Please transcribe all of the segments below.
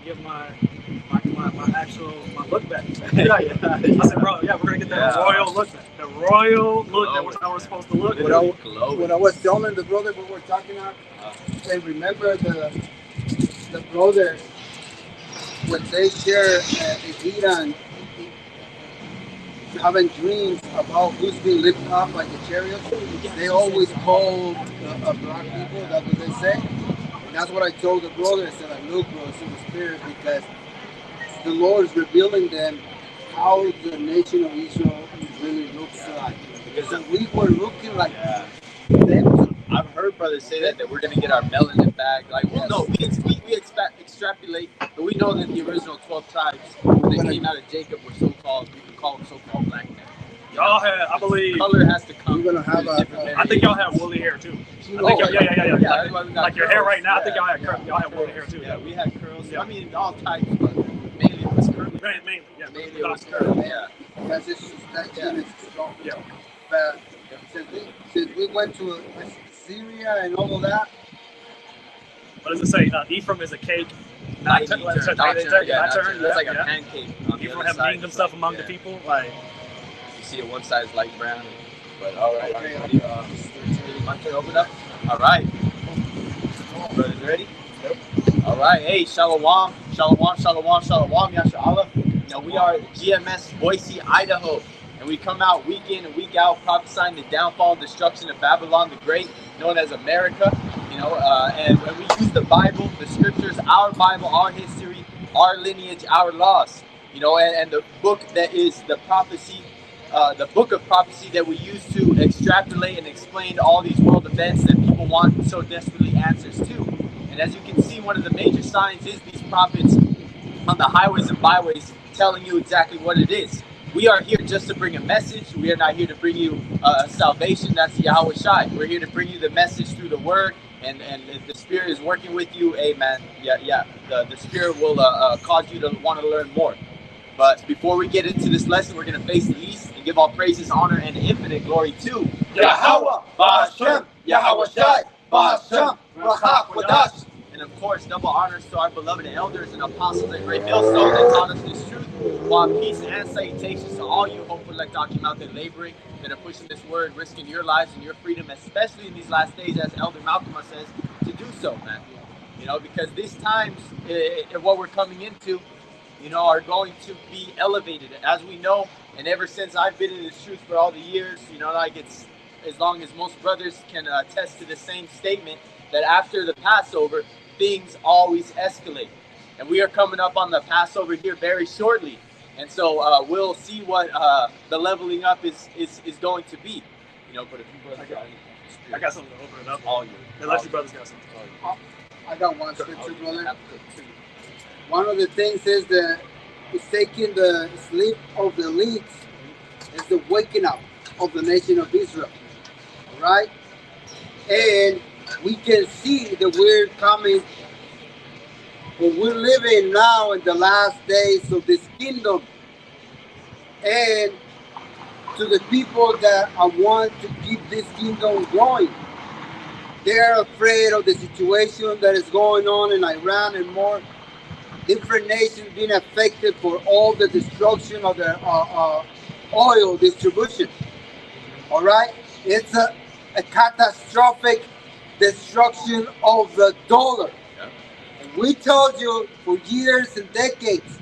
to get my actual look back. I said, bro, yeah, we're gonna get that royal look back. The royal look that was how we're supposed to look. When I was telling the brother what we're talking about, they remember the brother when they share Iran having dreams about who's being lifted up by the chariots. They always call black people. That's what they say. And that's what I told the brother. I said, look, bro, it's in the spirit because the Lord is revealing them how the nation of Israel really looks like. Because we were looking like them. I've heard brothers say that we're going to get our melanin back. Like, well, no, we extrapolate, but we know that the original 12 tribes that came out of Jacob were so-called, you can call them so-called black men. Y'all have, I believe, color has to come. We're gonna have I think y'all have woolly hair too. I think yeah. Like your hair right now. I think y'all have woolly hair too. Yeah, we had curls. Yeah. I mean, all types, but mainly it was curly. Mainly it was curly. Yeah. Because it's that is strong. Yeah. But since we went to Syria and all of that. What does it say? Ephraim is a cake. Not turned. It's like a pancake. Ephraim have named himself among the people. Like you see it one side is light brown. But all right, my turn. Open up. All right. Brothers ready? Yep. All right. Hey, shalom, yasha. We are GMS Boise, Idaho. And we come out week in and week out prophesying the downfall and destruction of Babylon the Great, known as America. And when we use the Bible, the scriptures, our Bible, our history, our lineage, our laws, and the book that is the prophecy, the book of prophecy that we use to extrapolate and explain all these world events that people want so desperately answers to. And as you can see, one of the major signs is these prophets on the highways and byways telling you exactly what it is. We are here just to bring a message. We are not here to bring you salvation. That's Yahweh Shai. We're here to bring you the message through the word, and the Spirit is working with you. Amen. Yeah. The Spirit will cause you to want to learn more. But before we get into this lesson, we're going to face the east and give all praises, honor, and infinite glory to Yahweh, Ba'ashem, Yahweh Shai, Ba'ashem, Rahak Wadash. And of course, double honors to our beloved elders and apostles at Great Millstone that taught us this truth. While peace and salutations to all you hopeful elect doctrine out there laboring, that are pushing this word, risking your lives and your freedom, especially in these last days, as Elder Malcolm says, to do so, man. Because these times, what we're coming into, are going to be elevated, as we know. And ever since I've been in this truth for all the years, like it's as long as most brothers can attest to the same statement, that after the Passover, things always escalate. And we are coming up on the Passover here very shortly. And so we'll see what the leveling up is going to be. But if you brothers I got something to open it up. All you. Unless you brothers got something. I got one scripture, brother. One of the things is that it's taking the sleep of the elites is the waking up of the nation of Israel. All right? And we can see that we're coming, but we're living now in the last days of this kingdom. And to the people that want to keep this kingdom going, they're afraid of the situation that is going on in Iran and more different nations being affected for all the destruction of the oil distribution. All right? It's a catastrophic destruction of the dollar. Yeah. And we told you for years and decades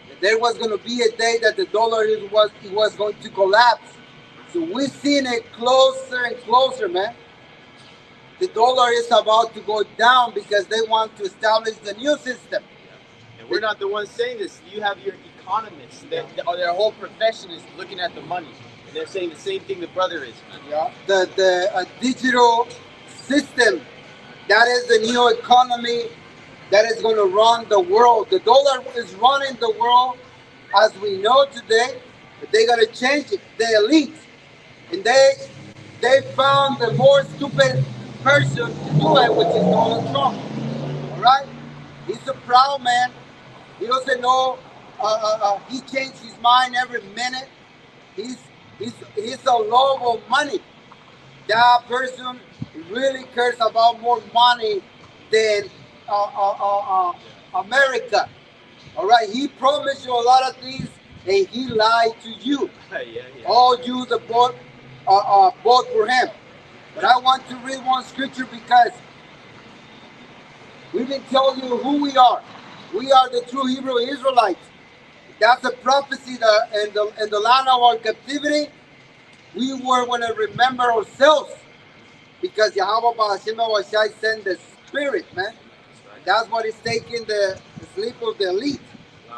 that there was going to be a day that the dollar was going to collapse. So we've seen it closer and closer, man. The dollar is about to go down because they want to establish the new system. Yeah. And we're not the ones saying this. You have your economists. Their whole profession is looking at the money. And they're saying the same thing the brother is, man. Yeah. The digital system, that is the new economy that is going to run the world. The dollar is running the world as we know today, but they got to change it. The elite, and they found the more stupid person to do it, which is Donald Trump. All right, he's a proud man. He doesn't know. He changes his mind every minute. He's a love of money. That person really cares about more money than America. All right, he promised you a lot of things, and he lied to you. All you that vote for him. But I want to read one scripture because we've been telling you who we are. We are the true Hebrew Israelites. That's a prophecy that in the land of our captivity, we were going to remember ourselves because Yahweh Ba'ashem Awashai sent the Spirit, man. That's what is taking the sleep of the elite.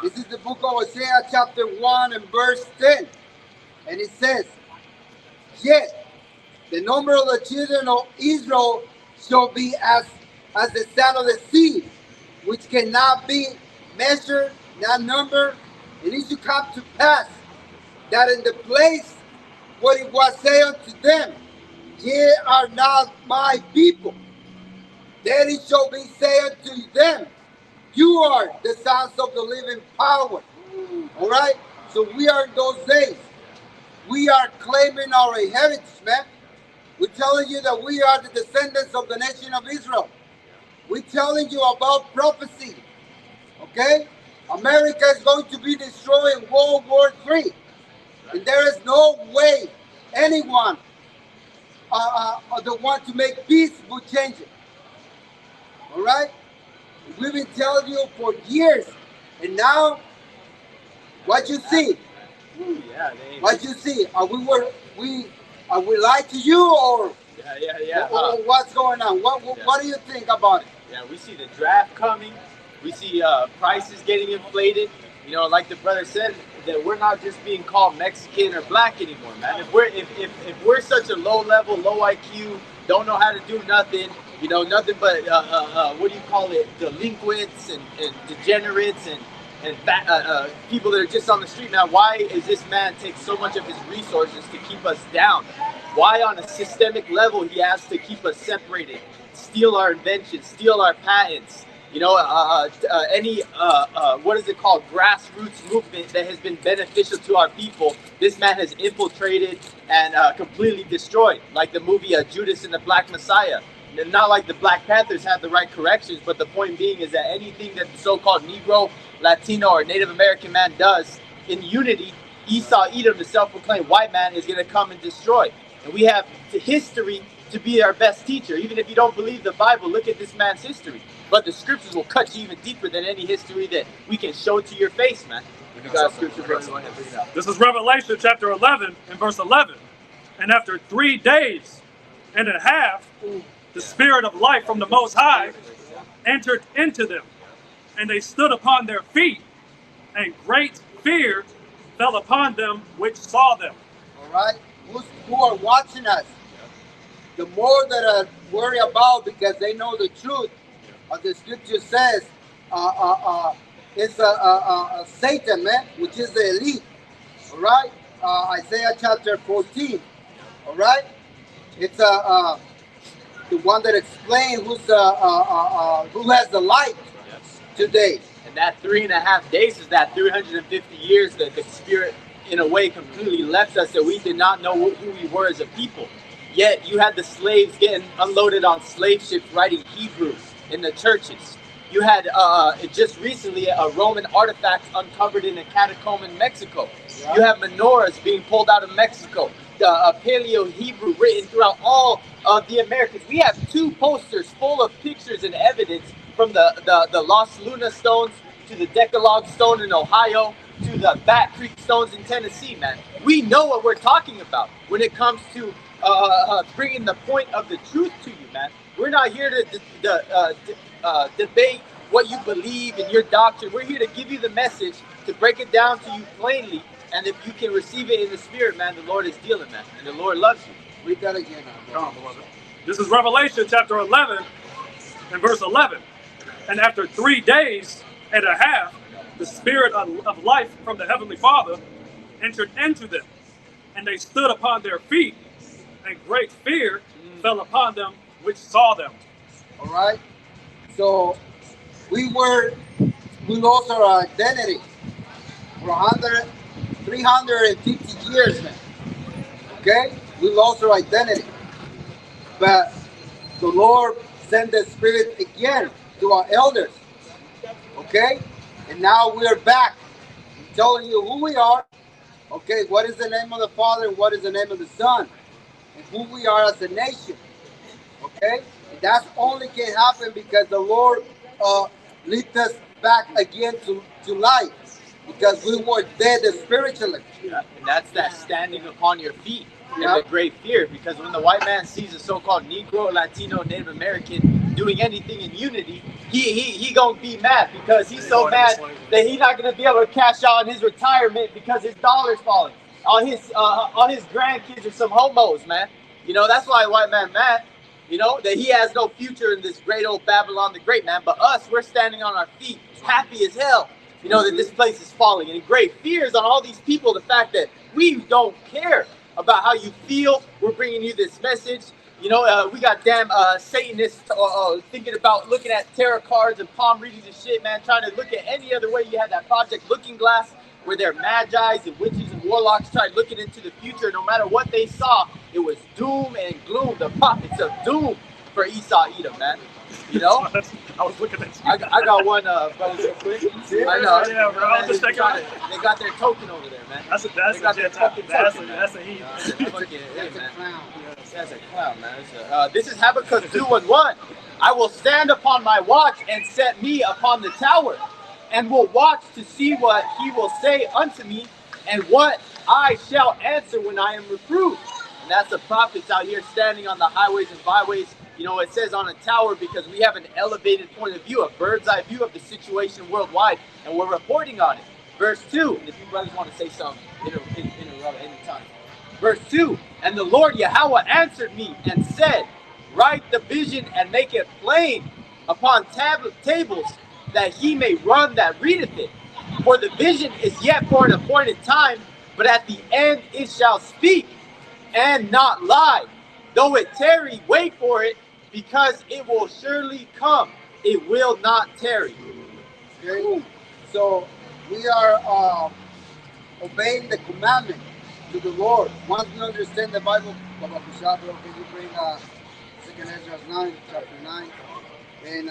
This is the book of Hosea, chapter 1 and verse 10. And it says, "Yet the number of the children of Israel shall be as the sand of the sea, which cannot be measured, not numbered. And it shall come to pass that in the place where it was said unto them, Ye are not my people, then it shall be said unto them, You are the sons of the living power." All right? So we are in those days. We are claiming our inheritance, man. We're telling you that we are the descendants of the nation of Israel. We're telling you about prophecy. Okay? America is going to be destroyed in World War III. And there is no way anyone that want to make peace will change it. All right? We've been telling you for years. And now, what you see? What you see? Are we lied to you or? What's going on? What do you think about it? Yeah, we see the draft coming. We see prices getting inflated. You know, like the brother said, that we're not just being called Mexican or black anymore, man. If we're such a low level, low IQ, don't know how to do nothing, you know, nothing but what do you call it? Delinquents and degenerates and people that are just on the street, man. Why is this man take so much of his resources to keep us down? Why on a systemic level he has to keep us separated, steal our inventions, steal our patents? You know, any what is it called? Grassroots movement that has been beneficial to our people. This man has infiltrated and completely destroyed, like the movie Judas and the Black Messiah. Not like the Black Panthers had the right corrections, but the point being is that anything that the so-called Negro, Latino, or Native American man does in unity, Esau, Edom, the self-proclaimed white man, is going to come and destroy. And we have history to be our best teacher. Even if you don't believe the Bible, look at this man's history. But the scriptures will cut you even deeper than any history that we can show to your face, man. If you got scripture, go ahead and bring it out. This is Revelation chapter 11 and verse 11. "And after 3 days and a half, the Spirit of life from the Most High entered into them, and they stood upon their feet, and great fear fell upon them which saw them." All right? Who are watching us? The more that I worry about, because they know the truth, the scripture says, it's Satan, man, which is the elite. All right? Isaiah chapter 14. All right? It's the one that explains who has the light today. And that 3.5 days is that 350 years that the Spirit, in a way, completely left us, that we did not know who we were as a people. Yet you had the slaves getting unloaded on slave ships writing Hebrew in the churches. You had just recently a Roman artifact uncovered in a catacomb in Mexico. Yeah. You have menorahs being pulled out of Mexico. The Paleo Hebrew written throughout all of the Americas. We have 2 posters full of pictures and evidence from the Los Luna stones to the Decalogue stone in Ohio to the Bat Creek stones in Tennessee, man. We know what we're talking about when it comes to bringing the point of the truth to you, man. We're not here to debate what you believe in your doctrine. We're here to give you the message, to break it down to you plainly, and if you can receive it in the Spirit, man, the Lord is dealing, man, and the Lord loves you. Read that again. Come on, beloved. This is Revelation chapter 11 and verse 11. "And after 3 days and a half, the Spirit of life from the Heavenly Father entered into them, and they stood upon their feet, and great fear fell upon them which saw them." All right? So we lost our identity for 350 years, man. Okay? We lost our identity. But the Lord sent the Spirit again to our elders. Okay? And now we're back telling you who we are. Okay, what is the name of the Father and what is the name of the Son? And who we are as a nation. Okay? And that only can happen because the Lord leads us back again to life. Because we were dead spiritually. Yeah. And that's that standing upon your feet in Yeah. the great fear. Because when the white man sees a so-called Negro, Latino, Native American doing anything in unity, he gonna be mad because he's so mad that he's not gonna be able to cash out on his retirement because his dollar's falling. On his grandkids are some homos, man. You know, that's why white man mad. You know, that he has no future in this great old Babylon the Great, man. But us, we're standing on our feet, happy as hell. You know, that this place is falling. And in great fears on all these people, the fact that we don't care about how you feel. We're bringing you this message. You know, we got damn Satanists thinking about looking at tarot cards and palm readings and shit, man, trying to look at any other way. You had that Project Looking Glass where their magi's and witches and warlocks tried looking into the future. No matter what they saw, it was doom and gloom, the prophets of doom for Esau Edom, man. You know? I was looking at you. I got one, brothers, real quick. I know. Yeah, bro. I was just checking out. They got their token over there, man. That's a Gentile. That's a heat. That's a clown. That's a clown, man. This is Habakkuk 2:1. I will stand upon my watch and set me upon the tower, and will watch to see what he will say unto me, and what I shall answer when I am reproved. And that's the prophets out here standing on the highways and byways. You know, it says on a tower because we have an elevated point of view, a bird's eye view of the situation worldwide, and we're reporting on it. Verse 2, and if you brothers want to say something, interrupt anytime. Verse 2, and the Lord Yahweh answered me and said, write the vision and make it plain upon tables, that he may run that readeth it. For the vision is yet for an appointed time, but at the end it shall speak and not lie. Though it tarry, wait for it, because it will surely come. It will not tarry. Okay? So we are obeying the commandment to the Lord. Once we understand the Bible, Baba Kushabro, can you bring 2 Ezra 9, chapter 9, and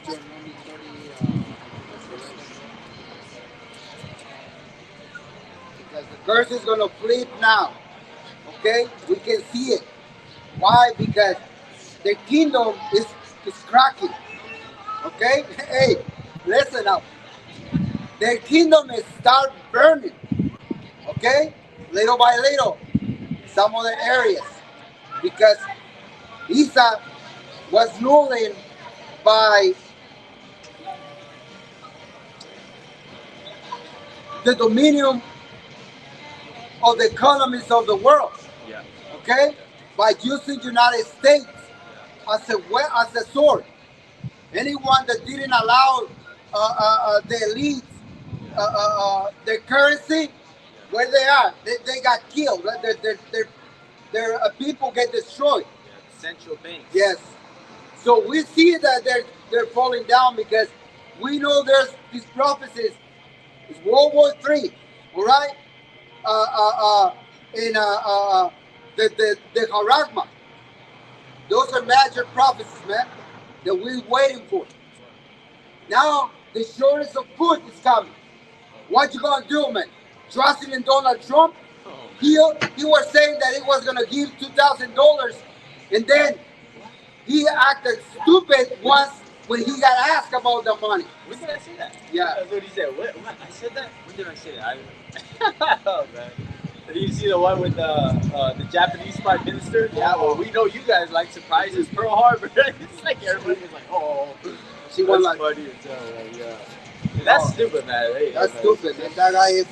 Deuteronomy 30, because the curse is going to flip now. Okay? We can see it. Why? Because the kingdom is cracking. Okay? Hey, listen up. The kingdom is start burning. Okay? Little by little. Some other areas. Because Esau was ruling by the dominion of the economies of the world. Yeah. Okay? By using United States as a sword. Anyone that didn't allow the elites their currency, where they are, they got killed. Their people get destroyed. Yeah, central banks. Yes. So we see that they're falling down because we know there's these prophecies. It's World War III, all right? The Haragma. Those are major prophecies, man, that we're waiting for. Now the shortage of food is coming. What you gonna do, man? Trusting in Donald Trump? He was saying that he was gonna give $2,000, and then he acted stupid once when he got asked about the money. When did I say that? Yeah. That's what he said. What? I said that? When did I say that? Oh, man. Did you see the one with the Japanese Prime Minister? Yeah, well, we know you guys like surprises. Pearl Harbor. It's like everybody was like, oh. She was like, funny as hell, like, yeah. That's stupid, man. Hey, that's man. stupid. That guy is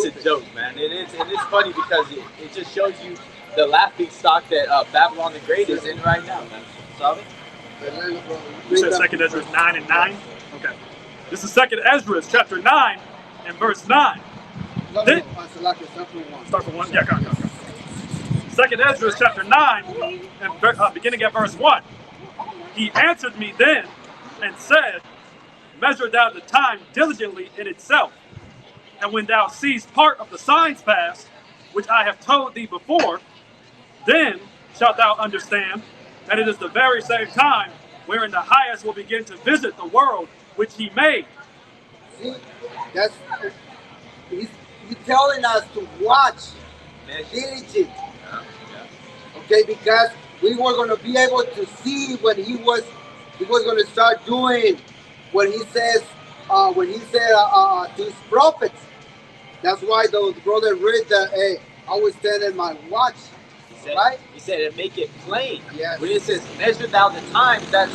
It's a joke, man. It is. And it's funny because it just shows you the laughing stock that Babylon the Great is in right now, man. Solid? You said 2 Ezra 9 and 9? Okay. This is 2 Ezra chapter 9 and verse 9. Start from 1? Yeah, go. 2 Ezra chapter 9 and beginning at verse 1. He answered me then and said, measure thou the time diligently in itself. And when thou seest part of the signs pass, which I have told thee before, then shalt thou understand that it is the very same time wherein the highest will begin to visit the world which he made. See, that's he's telling us to watch diligent. Okay, because we were going to be able to see when he was going to start doing what he says when he said to his prophets. That's why the brother read that, hey, I will stand in my watch. Right? He said to make it plain. Yes. When it says measure thou the times, that's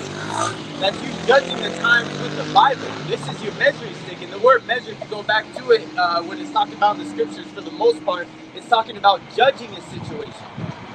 you judging the times with the Bible. This is your measuring stick. And the word measure, if you go back to it, when it's talking about in the scriptures, for the most part, it's talking about judging a situation.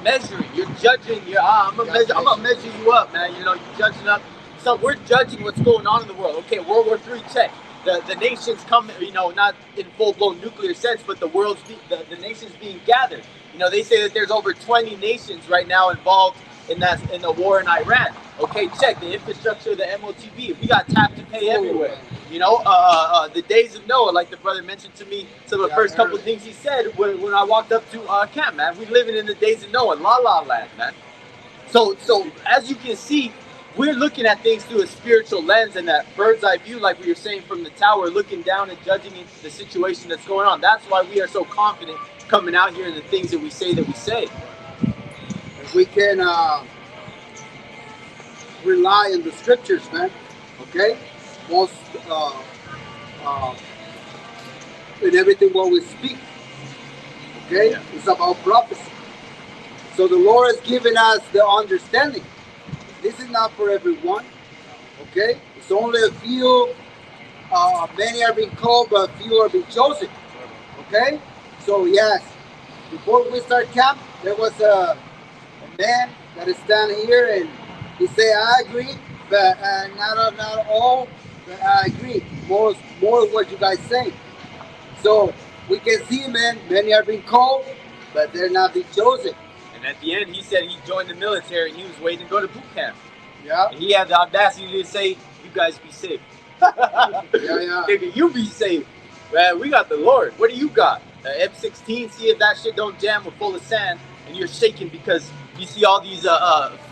Measuring. You're judging. I'm gonna measure you up, man. You know, you're judging up. So we're judging what's going on in the world. Okay, World War III, check. The nations come, you know, not in full-blown nuclear sense, but the nations being gathered. You know, they say that there's over 20 nations right now involved in the war in Iran. Okay, check the infrastructure of the MOTV. We got tap to pay everywhere. You know, the days of Noah, like the brother mentioned to me, some of the first couple of things he said when I walked up to camp, man. We living in the days of Noah, la la land, man. So as you can see, we're looking at things through a spiritual lens and that bird's eye view, like we were saying from the tower, looking down and judging the situation that's going on. That's why we are so confident coming out here in the things that we say. If we can rely on the scriptures, man. Okay, most in everything what we speak. Okay, it's about prophecy. So the Lord has given us the understanding. This is not for everyone, okay? It's only a few, many are being called, but few are being chosen, okay? So yes, before we start camp, there was a man that is down here, and he said, I agree, but not all, but I agree. More what you guys say. So we can see, man, many are being called, but they're not being chosen. And at the end, he said he joined the military and he was waiting to go to boot camp. Yeah. And he had the audacity to say, you guys be safe. Yeah. Nigga, you be safe. Man, we got the Lord. What do you got? F-16, see if that shit don't jam or full of sand and you're shaking because you see all these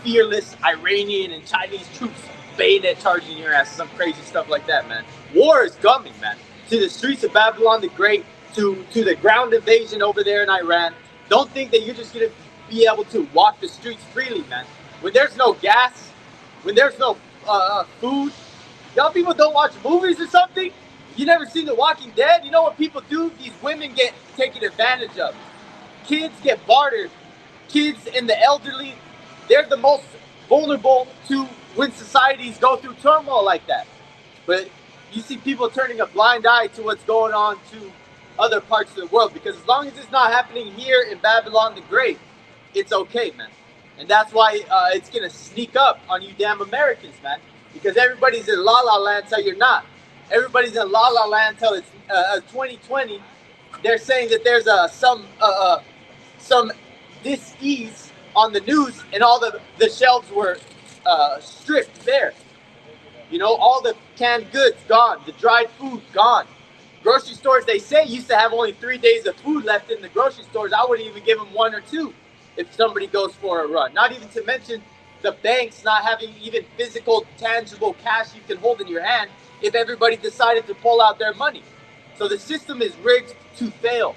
fearless Iranian and Chinese troops bayonet charging your ass, some crazy stuff like that, man. War is coming, man. To the streets of Babylon the Great, to the ground invasion over there in Iran. Don't think that you're just going to be able to walk the streets freely, man. When there's no gas, when there's no food, y'all people don't watch movies or something? You never seen The Walking Dead? You know what people do? These women get taken advantage of. Kids get bartered. Kids and the elderly, they're the most vulnerable to when societies go through turmoil like that. But you see people turning a blind eye to what's going on to other parts of the world, because as long as it's not happening here in Babylon the Great, it's okay, man. And that's why it's gonna sneak up on you damn Americans, man. Because everybody's in La La Land till you're not. Everybody's in La La Land till it's 2020. They're saying that there's some dis-ease on the news, and all the shelves were stripped bare. You know, all the canned goods gone, the dried food gone. Grocery stores, they say, used to have only 3 days of food left in the grocery stores. I wouldn't even give them 1 or 2 if somebody goes for a run. Not even to mention the banks not having even physical, tangible cash you can hold in your hand if everybody decided to pull out their money. So the system is rigged to fail.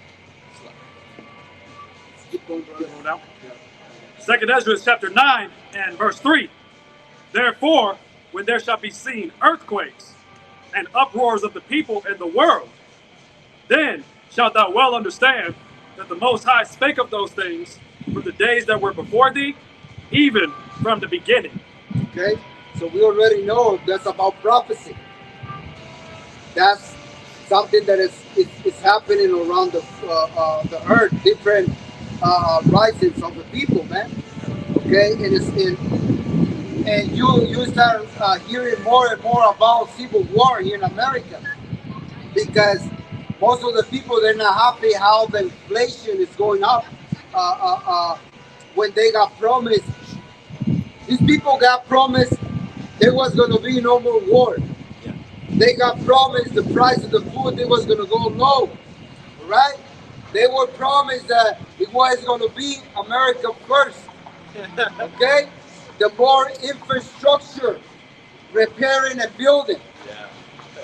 Keep going down. 2nd Ezra chapter 9 and verse 3. Therefore, when there shall be seen earthquakes and uproars of the people in the world, then shalt thou well understand that the Most High spake of those things from the days that were before thee, even from the beginning. Okay, so we already know that's about prophecy. That's something that is happening around the earth, different risings of the people, man. Okay, and you start hearing more and more about civil war here in America, because most of the people, they're not happy how the inflation is going up. When they got promised, these people got promised there was going to be no more war. Yeah. They got promised the price of the food, it was going to go low, right? They were promised that it was going to be America first, okay? The more infrastructure repairing and building. Yeah.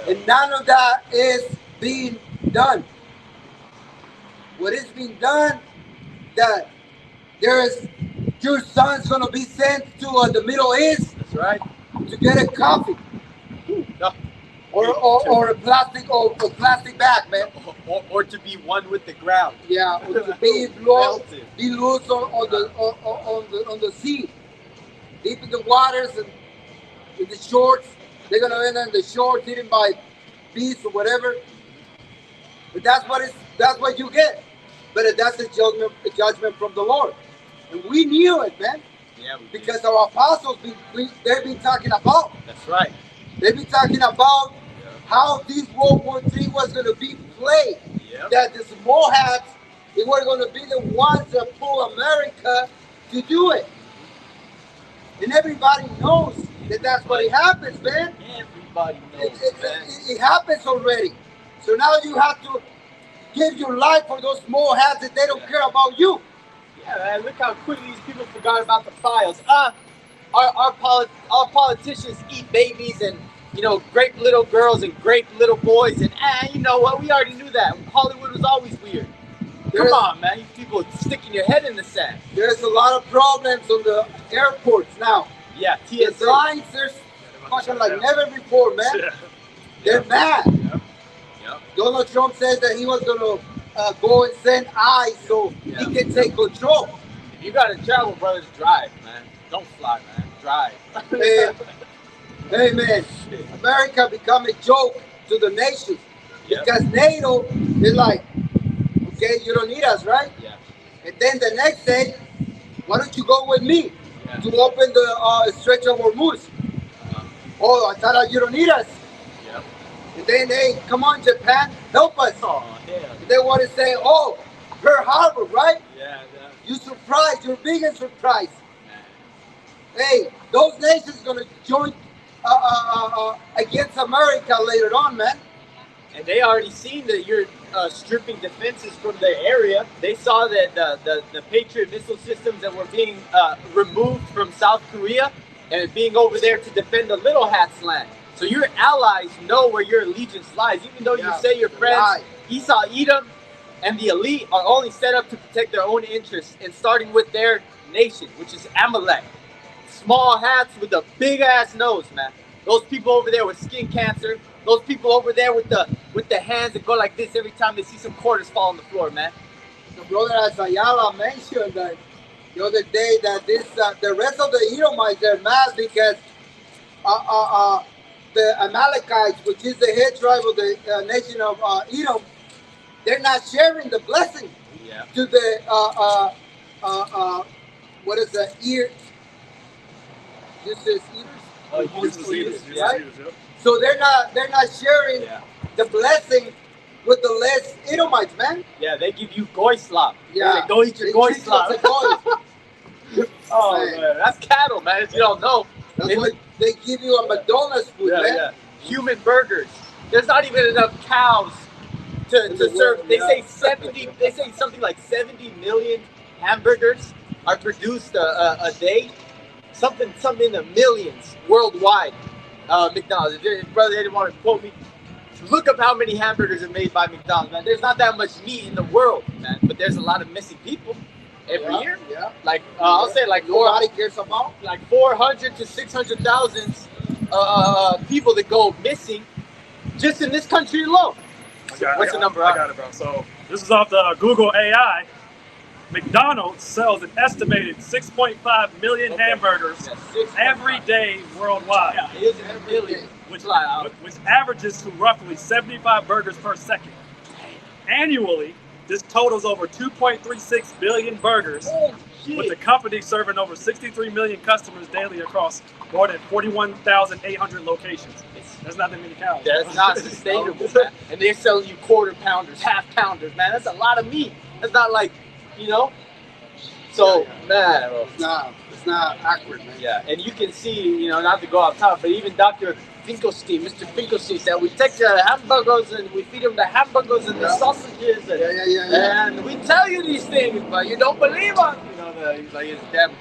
And none of that is being done. What is being done, that there's your son's gonna be sent to the Middle East That's right. to get a coffee No. or a plastic bag, man. Or to be one with the ground. Yeah, or to be loose on the sea, deep in the waters and in the shorts. They're gonna end in the shorts eaten by beasts or whatever. But that's what you get. But that's a judgment from the Lord. And we knew it, man. Yeah, because our apostles, they've been talking about. That's right. They've been talking about how this World War III was going to be played. Yep. That the small hats, they were going to be the ones that pull America to do it. And everybody knows that that's what it happens, man. Everybody knows, man. It happens already. So now you have to give your life for those small hats that they don't care about you. Yeah, man, look how quickly these people forgot about the files. Our politicians eat babies and, you know, grape little girls and grape little boys, and you know what? We already knew that. Hollywood was always weird. Come on, man. You people sticking your head in the sand. There's a lot of problems on the airports now. Yeah, The TSA. lines, there's fucking like never before, man. Yeah. They're mad. Yep. Donald Trump said that he was going to go and send ICE so he can take control. If you gotta travel, brothers, drive, man. Don't fly, man. Drive. Hey, man, America become a joke to the nations because NATO is like, okay, you don't need us, right? Yeah. And then the next day, why don't you go with me to open the Strait of Hormuz? Oh, I thought you don't need us. Yeah. And then, hey, come on, Japan, help us. Oh, yeah. They want to say, oh, Pearl Harbor, right? Yeah. You surprised, you're biggest surprise. Hey, those nations gonna join against America later on, man. And they already seen that you're stripping defenses from their area. They saw that the Patriot missile systems that were being removed from South Korea and being over there to defend the Little Hats land. So your allies know where your allegiance lies, even though you say your friends Esau, Edom, and the elite are only set up to protect their own interests, and starting with their nation, which is Amalek. Small hats with a big ass nose, man. Those people over there with skin cancer. Those people over there with the hands that go like this every time they see some quarters fall on the floor, man. The brother Asayala mentioned that the other day that the rest of the Edomites are mad because the Amalekites, which is the head tribe of the nation of Edom, they're not sharing the blessing to the what is the ear? This is eaters. Right? So they're not sharing the blessing with the less Edomites, man. Yeah, they give you goy slop. Yeah, like, go eat your goy slop. Oh man, that's cattle, man. If you don't know, They give you a McDonald's food, man. Yeah. Human burgers. There's not even enough cows to serve. They say 70. They say something like 70 million hamburgers are produced a day. Something in the millions worldwide. McDonald's. Brother, they didn't want to quote me. Look up how many hamburgers are made by McDonald's, man. There's not that much meat in the world, man. But there's a lot of missing people every year. Yeah. Like I'll say like nobody cares about. Like 400 to 600,000 people that go missing just in this country alone. What's the number? I got it, bro. So this is off the Google AI. McDonald's sells an estimated 6.5 million hamburgers every day worldwide. Yeah, it is a million. Which averages to roughly 75 burgers per second. Annually, this totals over 2.36 billion burgers, with the company serving over 63 million customers daily across more than 41,800 locations. That's not that many cows. That's not sustainable, man. And they're selling you quarter pounders, half pounders, man. That's a lot of meat. That's not like, you know. So, man. It's not accurate, man. Yeah, and you can see, you know, not to go off top, but even Dr. Finkelstein, Mr. Finkelstein said we take the hamburgers and we feed them the hamburgers and the sausages and we tell you these things, but you don't believe us. You know, he's like his damn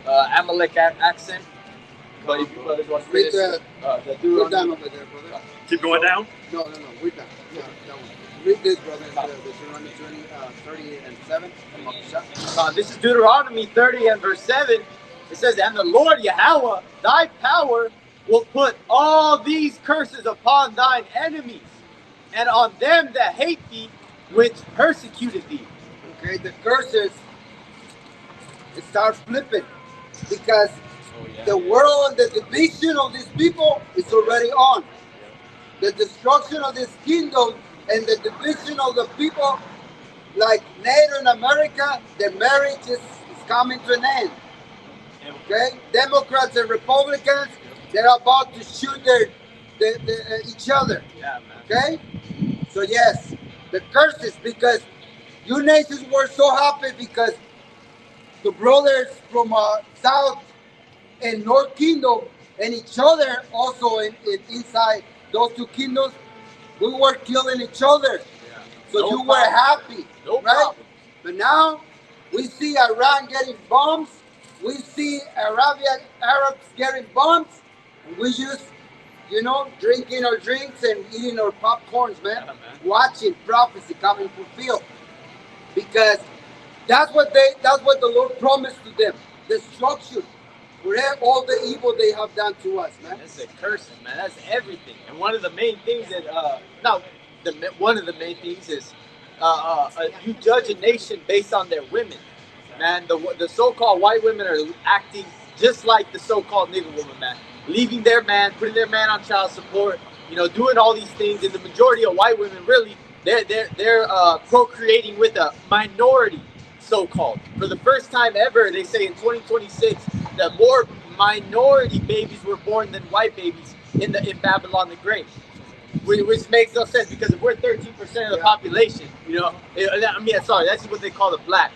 Amalek accent. But if you brothers want to read the We're done over there, brother. Keep going down. No, we're done. Yeah, that one. Read this, brother. Deuteronomy 30 and 7. This is Deuteronomy 30 and verse 7. It says, and the Lord Yahweh, thy power, will put all these curses upon thine enemies, and on them that hate thee, which persecuted thee. Okay, the curses, it starts flipping because the world and the division of these people is already on. The destruction of this kingdom and the division of the people, like Native America, the marriage is coming to an end. Okay, Democrats and Republicans, they're about to shoot each other. Yeah, man. Okay, so yes, the curses, because you nations were so happy because the brothers from South and North Kingdom and each other also inside those two kingdoms, we were killing each other. Yeah. So No you problem. were happy, No right? problem. But now we see Iran getting bombs. We see Arabs getting bombs. And we just, drinking our drinks and eating our popcorns, man. Yeah, man. Watching prophecy coming fulfilled. Because that's what the Lord promised to them. Destruction. For all the evil they have done to us, man. That's a curse, man. That's everything. And one of the main things that, one of the main things is you judge a nation based on their women. Man, the so-called white women are acting just like the so-called nigger woman, man. Leaving their man, putting their man on child support, doing all these things. And the majority of white women, really, they're procreating with a minority, so-called. For the first time ever, they say in 2026, that more minority babies were born than white babies in Babylon the Great. Which makes no sense, because if we're 13% of the population, that's what they call the black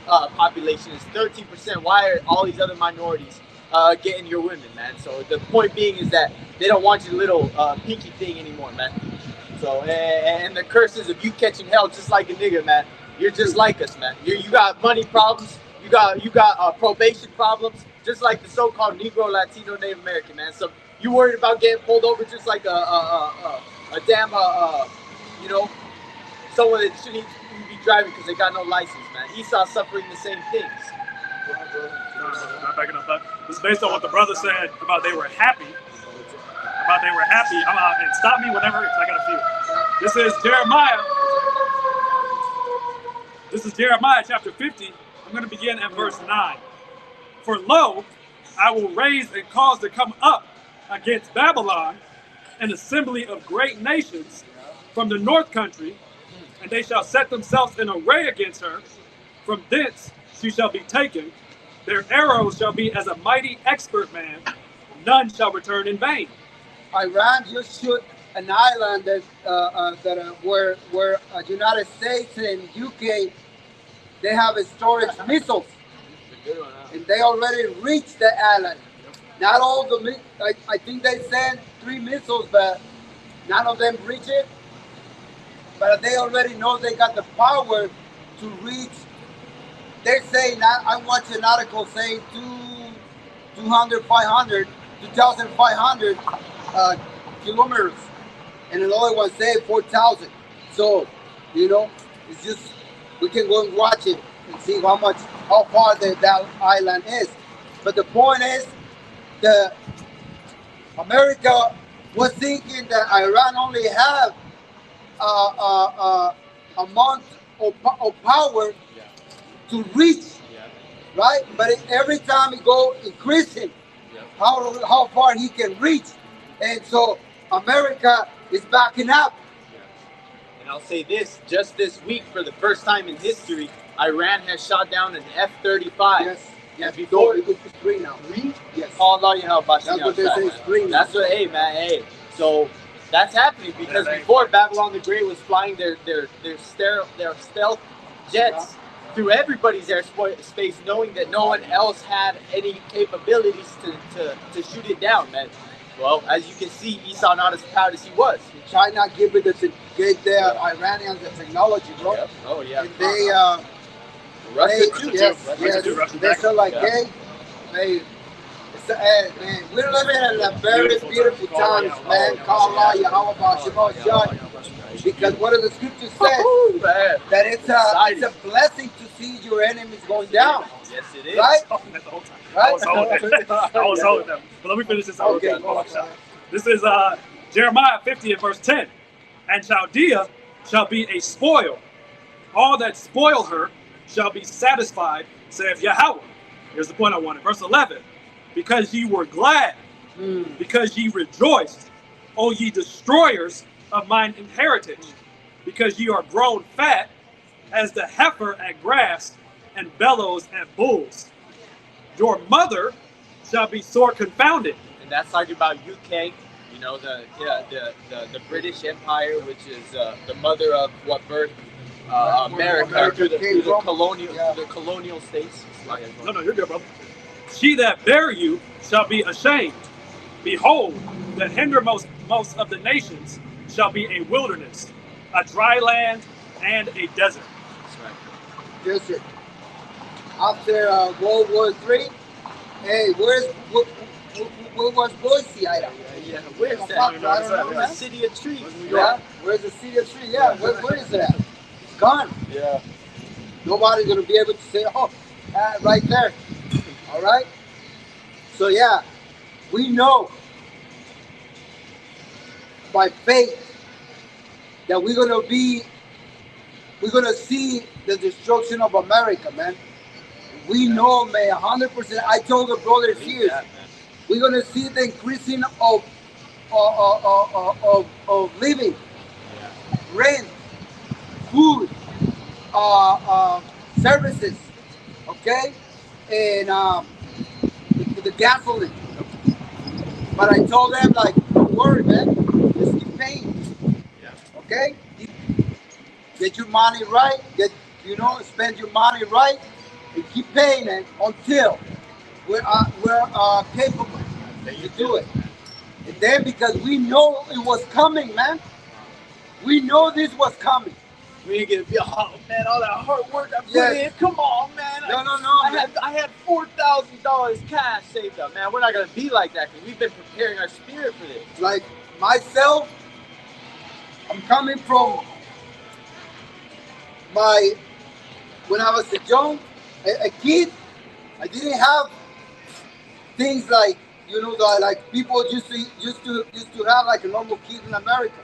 population is 13%. Why are all these other minorities getting your women, man? So the point being is that they don't want your little pinky thing anymore, man. So and the curses of you catching hell just like a nigga, man. You're just like us, man. You got money problems. You got probation problems, just like the so-called Negro, Latino, Native American, man. So you worried about getting pulled over just like a damn someone that shouldn't even be driving because they got no license, man. Esau suffering the same things. Not backing up that. This is based on what the brother said about they were happy. And stop me whenever, because I got a few. This is Jeremiah. This is Jeremiah chapter 50. I'm going to begin at verse 9. For lo, I will raise and cause to come up against Babylon an assembly of great nations from the north country, and they shall set themselves in array against her. From thence she shall be taken. Their arrows shall be as a mighty expert man. None shall return in vain. Iran just shoot an island where United States and UK, they have a storage missiles, and they already reached the island. Not all the, I think they sent 3 missiles, but none of them reach it. But they already know they got the power to reach. They're saying, I watched an article saying 2,500 kilometers, and another one saying 4,000. So, it's just, we can go and watch it and see how far that island is. But the point is, America was thinking that Iran only have a month of power to reach, right? But every time he go increasing, how far he can reach, and so America is backing up. And I'll say this: just this week, for the first time in history, Iran has shot down an F-35. Yes. Before it was 3 now. 3? Yes. Allah, you help us. That's what they say. 3 now. That's what. Hey, man. Hey. So that's happening because before Babylon the Great was flying their stealth jets through everybody's airspace, knowing that no one else had any capabilities to shoot it down, man. Well, as you can see, Esau not as proud as he was. China gave their Iranians the technology, bro. Yep. Oh yeah. And they Russia too. Yes. They said like, hey, man, we're living in a very beautiful times, man. Call Allah, Yahweh, Shema, Shah. Because what does the scripture say? That it's a blessing to see your enemies going down. Yes, it is. Right? I was holding them. But let me finish this. Okay, This is Jeremiah 50 and verse 10. And Chaldea shall be a spoil. All that spoil her shall be satisfied, saith Yahweh. Here's the point I wanted. Verse 11. Because ye were glad, because ye rejoiced, O ye destroyers of mine inheritance, because ye are grown fat as the heifer at grass and bellows at bulls. Your mother shall be sore confounded. And that's talking about UK, you know, the British Empire, which is the mother of what birthed America through the colonial states. No, you're good, brother. She that bare you shall be ashamed. Behold, the hindermost most of the nations shall be a wilderness, a dry land, and a desert. That's right. Desert. After World War III, hey, where was Boise, Idaho? Yeah, where's that? The city of trees. Yeah, where's the city of trees? Yeah, where is it at? It's gone. Yeah. Nobody's going to be able to say, oh, right there. All right? So, yeah, we know by faith that we're going to see the destruction of America, man. We know, man, 100%. I told the brothers here, we're going to see the increasing of living, rent, food, services, okay, and the gasoline. But I told them, like, don't worry, man, just keep paying, okay? Get your money right, spend your money right, and keep paying it until we're capable to do it. And then, because we know it was coming, man, we know this was coming. We ain't gonna be, oh man, all that hard work I put in. Come on, man. No, I had $4,000 cash saved up, man. We're not gonna be like that because we've been preparing our spirit for this. Like myself, I'm coming from when I was a kid. I didn't have things like like people used to have like a normal kid in America.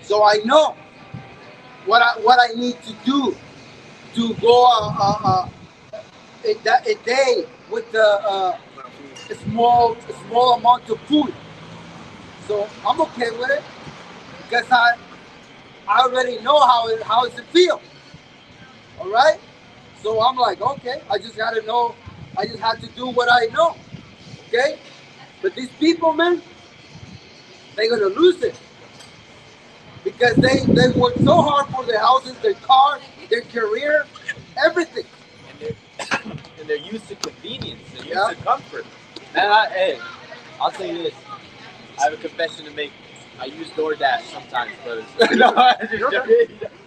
So I know what I need to do to go a day with a small amount of food. So I'm okay with it because I already know how it feels. All right. So I'm like, okay, I just got to know. I just have to do what I know. Okay. But these people, man, they're gonna lose it. Because they work so hard for their houses, their cars, their career, everything. And they're used to convenience. They're used to comfort. Man, I'll tell you this. I have a confession to make. I use DoorDash sometimes, brothers.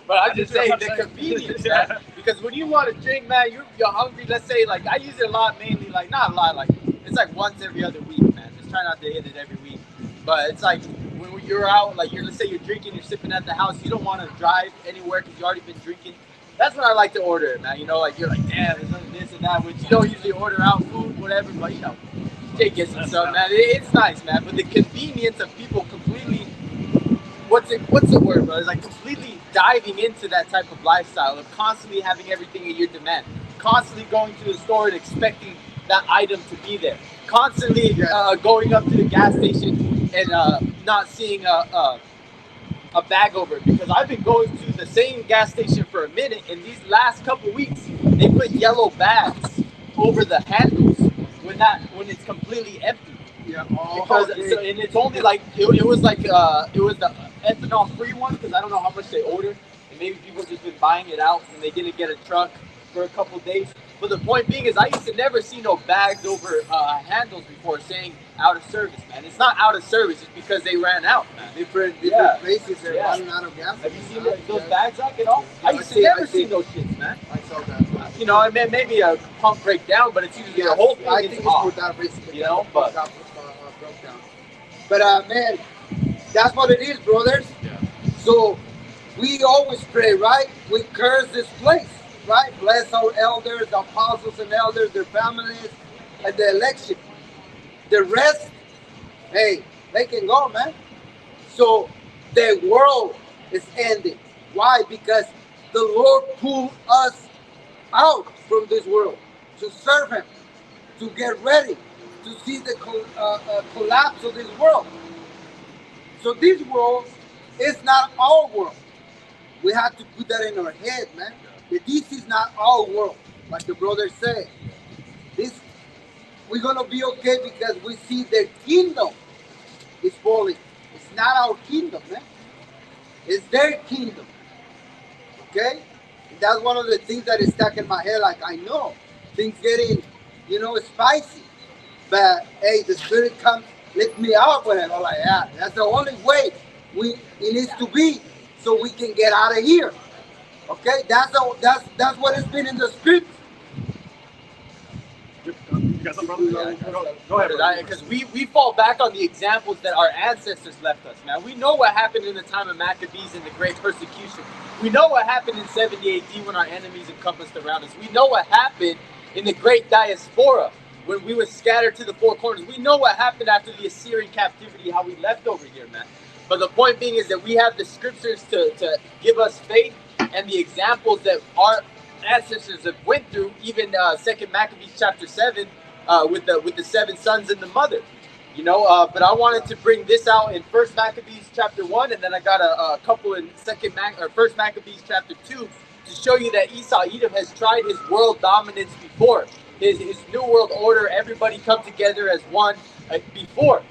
But I'm just saying the convenience, man. Because when you want to drink, man, you're hungry. Let's say, like, I use it a lot, mainly, like, not a lot, like, it's like once every other week, man. Just try not to hit it every week. But it's like, when you're out, like, let's say you're drinking, you're sipping at the house, you don't want to drive anywhere because you already been drinking. That's when I like to order it, man. Like, you're like, damn, there's this and that, which you don't usually order out food, whatever, but, you can't get some stuff, man. It's nice, man. But the convenience of people completely, what's the word, bro? It's like completely diving into that type of lifestyle of constantly having everything at your demand, constantly going to the store and expecting that item to be there, constantly going up to the gas station and not seeing a bag over it. Because I've been going to the same gas station for a minute, and these last couple weeks they put yellow bags over the handles when it's completely empty. Yeah. Because and it's only like it was the ethanol free one, because I don't know how much they ordered, and maybe people just been buying it out and they didn't get a truck for a couple days. But the point being is, I used to never see no bags over handles before saying out of service, man. It's not out of service, it's because they ran out, man. Different places are running out of gas. Have you seen those bags like at all? I used to never see those shits, man. I saw that. you know, maybe a pump breakdown, but it's usually the whole thing I is think it's off. for that reason. You know, but broke down. But man, that's what it is, brothers. Yeah. So we always pray, right? We curse this place, right? Bless our elders, apostles and elders, their families, and the election. The rest, hey, they can go, man. So the world is ending. Why? Because the Lord pulled us out from this world to serve Him, to get ready, to see the collapse of this world. So this world is not our world. We have to put that in our head, man. That this is not our world, like the brother said. This we're gonna be okay because we see their kingdom is falling. It's not our kingdom, man. It's their kingdom. Okay? And that's one of the things that is stuck in my head. Like I know things getting, spicy. But hey, the spirit comes, lift me out with it. I'm like, yeah, that's the only way it needs to be so we can get out of here. Okay? That's what has been in the script. You got something, brother? Go ahead. Because we fall back on the examples that our ancestors left us, man. We know what happened in the time of Maccabees and the Great Persecution. We know what happened in 70 AD when our enemies encompassed around us. We know what happened in the Great Diaspora when we were scattered to the four corners. We know what happened after the Assyrian captivity, how we left over here, man. But the point being is that we have the scriptures to give us faith and the examples that our ancestors have went through, even Second Maccabees chapter 7 with the 7 sons and the mother, but I wanted to bring this out in First Maccabees chapter 1, and then I got a couple in First Maccabees chapter 2 to show you that Esau Edom has tried his world dominance before, his new world order, everybody come together as one before.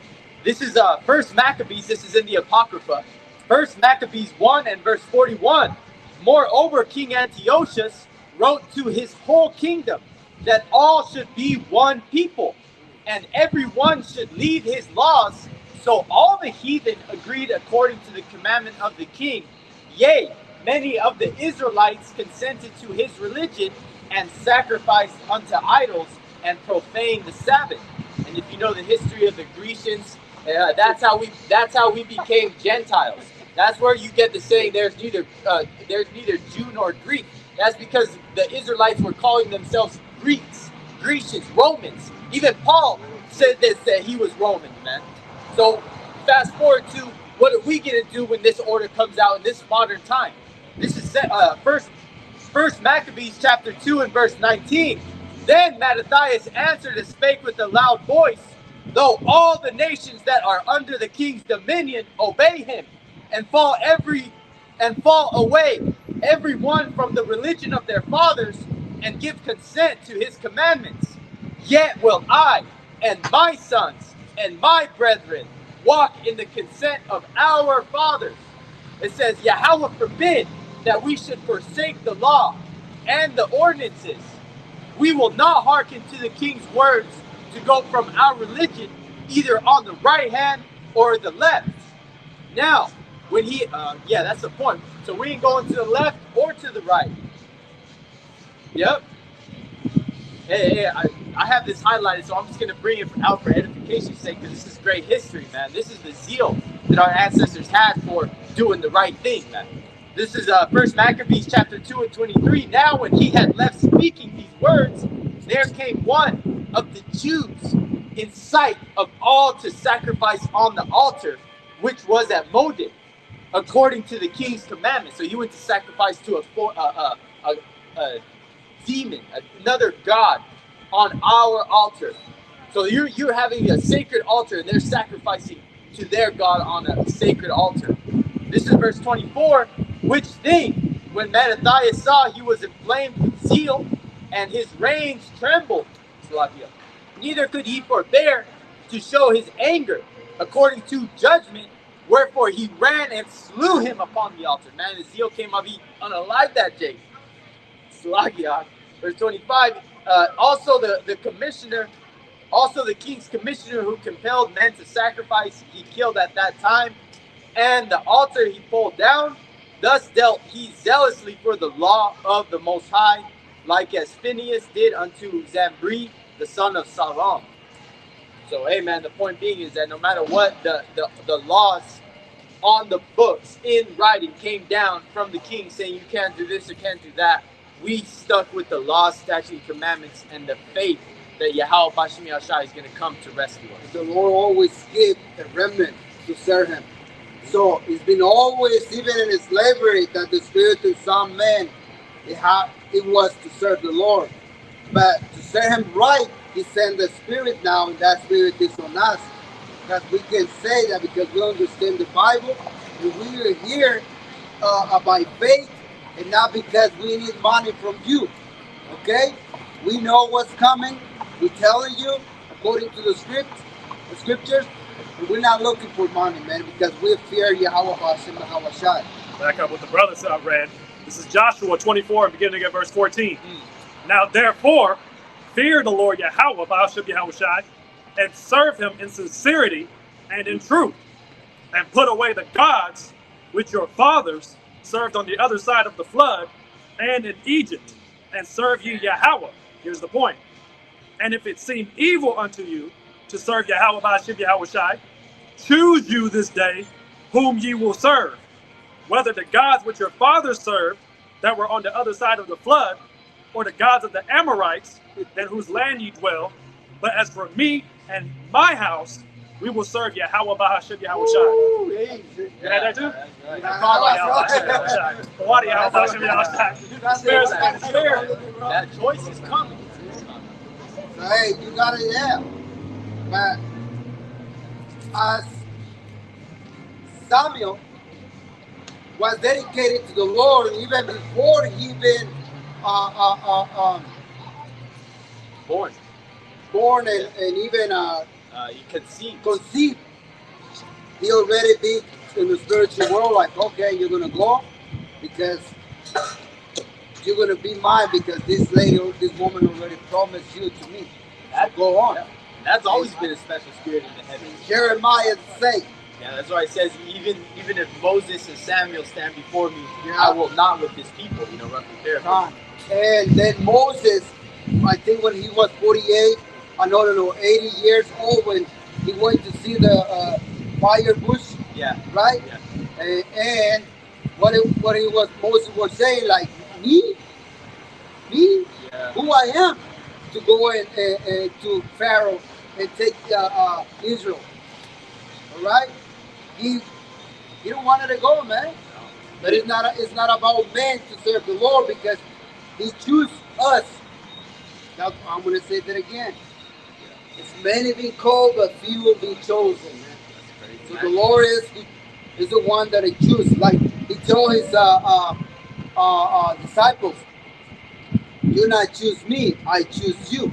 This is First Maccabees, this is in the Apocrypha, First Maccabees 1 and verse 41. Moreover, King Antiochus wrote to his whole kingdom that all should be one people, and every one should leave his laws. So all the heathen agreed according to the commandment of the king. Yea, many of the Israelites consented to his religion and sacrificed unto idols and profaned the Sabbath. And if you know the history of the Grecians, that's how we became Gentiles. That's where you get the saying, there's neither Jew nor Greek. That's because the Israelites were calling themselves Greeks, Grecians, Romans. Even Paul said that he was Roman, man. So fast forward to what are we going to do when this order comes out in this modern time? This is First Maccabees chapter 2 and verse 19. Then Mattathias answered and spake with a loud voice, though all the nations that are under the king's dominion obey him, and fall away every one from the religion of their fathers, and give consent to his commandments, yet will I and my sons and my brethren walk in the consent of our fathers. It says, Yahweh forbid that we should forsake the law and the ordinances. We will not hearken to the king's words to go from our religion either on the right hand or the left. Now, when he, that's the point. So we ain't going to the left or to the right. Yep. Hey, I have this highlighted, so I'm just going to bring it out for edification's sake, because this is great history, man. This is the zeal that our ancestors had for doing the right thing, man. This is First Maccabees chapter 2 and 23. Now when he had left speaking these words, there came one of the Jews in sight of all to sacrifice on the altar, which was at Modin, according to the king's commandment. So he went to sacrifice to a demon, another god, on our altar. So you're having a sacred altar, and they're sacrificing to their god on a sacred altar. This is verse 24. Which thing, when Mattathias saw, he was inflamed with zeal, and his reins trembled. Neither could he forbear to show his anger according to judgment. Wherefore he ran and slew him upon the altar. Man, his zeal came up, he unalived that Jake. Slagia. Verse 25. Also the king's commissioner who compelled men to sacrifice, he killed at that time. And the altar he pulled down. Thus dealt he zealously for the law of the Most High. like as Phineas did unto Zambri, the son of Salam. So, hey, man, the point being is that no matter what, the laws on the books in writing came down from the king saying you can't do this or can't do that. We stuck with the laws, statutes, and commandments, and the faith that Yahweh Bashim Yahshai is going to come to rescue us. The Lord always gave a remnant to serve him. So it's been always, even in slavery, that the Spirit in some men, it was to serve the Lord. But to serve him right, he sent the Spirit now, and that Spirit is on us. Because we can say that because we understand the Bible, and we are here by faith, and not because we need money from you. Okay? We know what's coming. We're telling you according to the scriptures, and we're not looking for money, man, because we fear Yahweh Hashem Yahweh Shai. Back up with the brothers I read. This is Joshua 24, beginning at verse 14. Now therefore, fear the Lord Yahweh Hashem Yahweh Shai, and serve him in sincerity and in truth, and put away the gods which your fathers served on the other side of the flood and in Egypt, and serve ye Yahweh. Here's the point. And if it seem evil unto you to serve Yahweh Bashim Yahweh Shai, choose you this day whom ye will serve, whether the gods which your fathers served that were on the other side of the flood, or the gods of the Amorites in whose land ye dwell. But as for me and my house, we will serve Yahweh Bashim Yahweh Shai. You had that too? That choice is coming. So, hey, you got it, yeah. But as Samuel was dedicated to the Lord, and even before he been born and even he conceived. He already be in the spiritual world, like, okay, you're gonna go because you're gonna be mine, because this lady or this woman already promised you to me. Go on. Yeah. That's always been a special spirit in the heavens. Jeremiah said. Yeah, that's why it says even if Moses and Samuel stand before me, I will not with this people. Roughly there. And then Moses, I think when he was 48, 80 years old, when he went to see the fire bush. Yeah. Right. Yeah. And Moses was saying, like, me, yeah. who I am, to go and to Pharaoh and take Israel. All right. He don't want to go, man. But it's not about man to serve the Lord, because he chooses us. Now I'm going to say that again. It's many being called, but few will be chosen, man. So the Lord is the one that he chooses. Like he told his disciples, "Do not choose me, I choose you."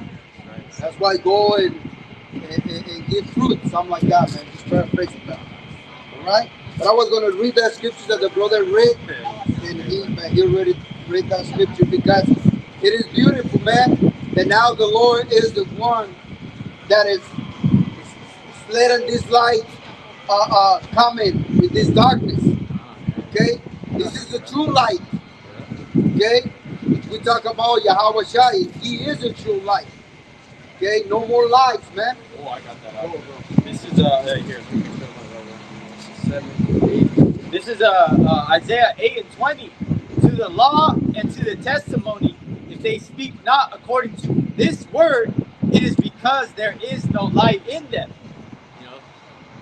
That's why go and give fruit, something like that, man. Just paraphrasing that. All right. But I was going to read that scripture that the brother read, and he already read that scripture, because it is beautiful, man. That now the Lord is the one that is letting this light come in with this darkness. Okay, this is the true light. Okay, we talk about Yahweh Shai. He is the true light. Okay, no more lies, man. Oh, I got that. This is here. 7, 8. This is Isaiah 8:20. To the law and to the testimony, if they speak not according to this word, it is because there is no light in them.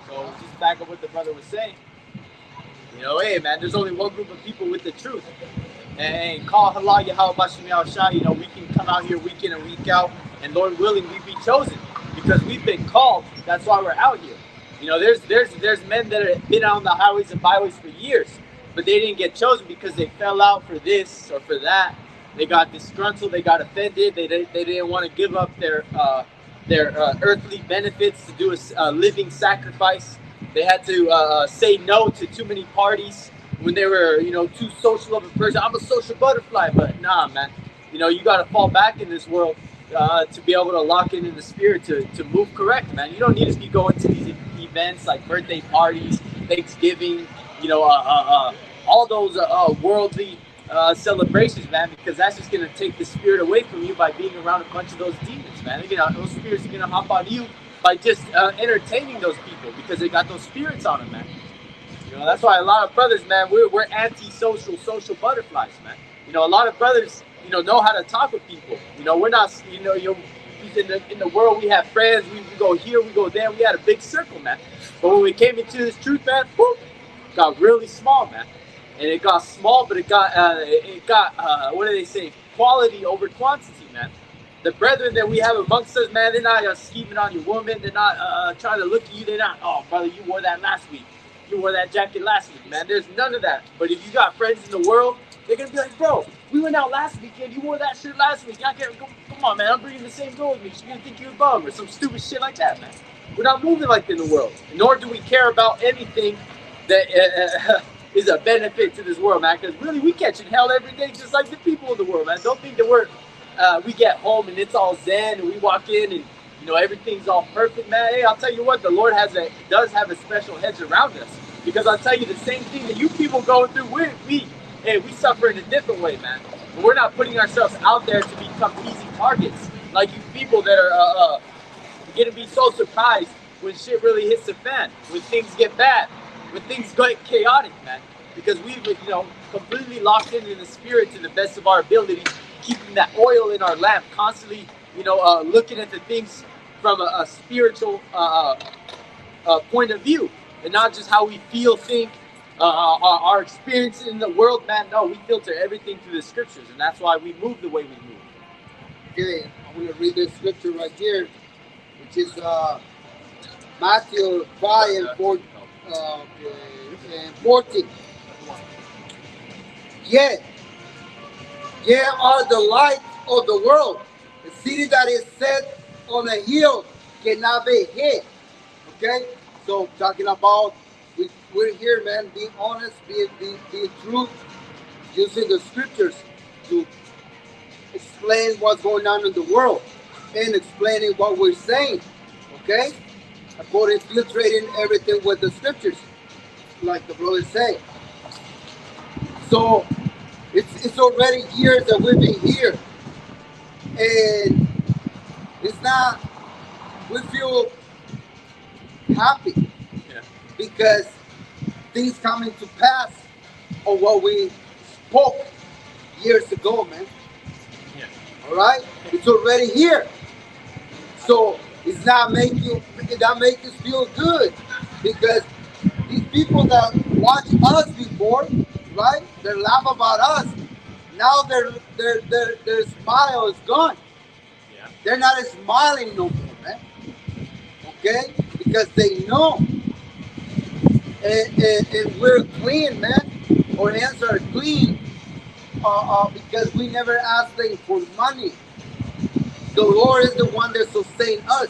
So just back up what the brother was saying. Hey man, there's only one group of people with the truth. And call Allah Yahweh Bashim Yahshai. We can come out here week in and week out, and Lord willing, we be chosen because we've been called. That's why we're out here. There's men that have been on the highways and byways for years, but they didn't get chosen because they fell out for this or for that. They got disgruntled, they got offended, they didn't want to give up their earthly benefits to do a living sacrifice. They had to say no to too many parties when they were, too social of a person. I'm a social butterfly, but nah, man. You got to fall back in this world to be able to lock in the spirit to move correct, man. You don't need to be going to these events like birthday parties, Thanksgiving, all those worldly celebrations, man, because that's just gonna take the spirit away from you by being around a bunch of those demons, man. Those spirits are gonna hop on you by just entertaining those people because they got those spirits on them, man. You know, that's why a lot of brothers, man, we're anti-social, social butterflies, man. You know, a lot of brothers, know how to talk with people. You know, we're not, in the world, we have friends, we go here, we go there, we had a big circle, man. But when we came into this truth, man, whoop, it got really small, man. And it got small, but it got what do they say? Quality over quantity, man. The brethren that we have amongst us, man, they're not scheming on your woman. They're not trying to look at you. They're not, oh, brother, you wore that last week. You wore that jacket last week, man. There's none of that. But if you got friends in the world, they're going to be like, bro, we went out last weekend. You wore that shirt last week. Come on, man. I'm bringing the same girl with me. She's going to think you're a bum or some stupid shit like that, man. We're not moving like that in the world. Nor do we care about anything that is a benefit to this world, man. Because really, we catching hell every day just like the people of the world, man. Don't think that we get home and it's all zen and we walk in and, everything's all perfect, man. Hey, I'll tell you what, the Lord does have a special hedge around us. Because I'll tell you the same thing that you people go through, we suffer in a different way, man. But we're not putting ourselves out there to become easy targets. Like you people that are going to be so surprised when shit really hits the fan, when things get bad, when things get chaotic, man. Because we've, completely locked in the spirit to the best of our ability, keeping that oil in our lamp, constantly, looking at the things from a spiritual point of view, and not just how we feel, think, our experience in the world, man. No, we filter everything through the scriptures, and that's why we move the way we move. Okay, I'm going to read this scripture right here, which is Matthew 5 and 14. Yet, ye are the light of the world. The city that is set on a hill cannot be hid. Okay? So, talking about, we're here, man, being honest, being true, using the scriptures to explain what's going on in the world and explaining what we're saying. Okay? According, filtrating everything with the scriptures, like the brothers say. So, it's already years that we've been here. And it's not, we feel happy because things coming to pass on what we spoke years ago, man. Yeah. All right? It's already here. So it's not making us feel good because these people that watched us before, right? They laugh about us. Now their smile is gone. Yeah. They're not smiling no more, man. Okay? Because they know. And we're clean, man. Our hands are clean because we never asked them for money. The Lord is the one that sustains us.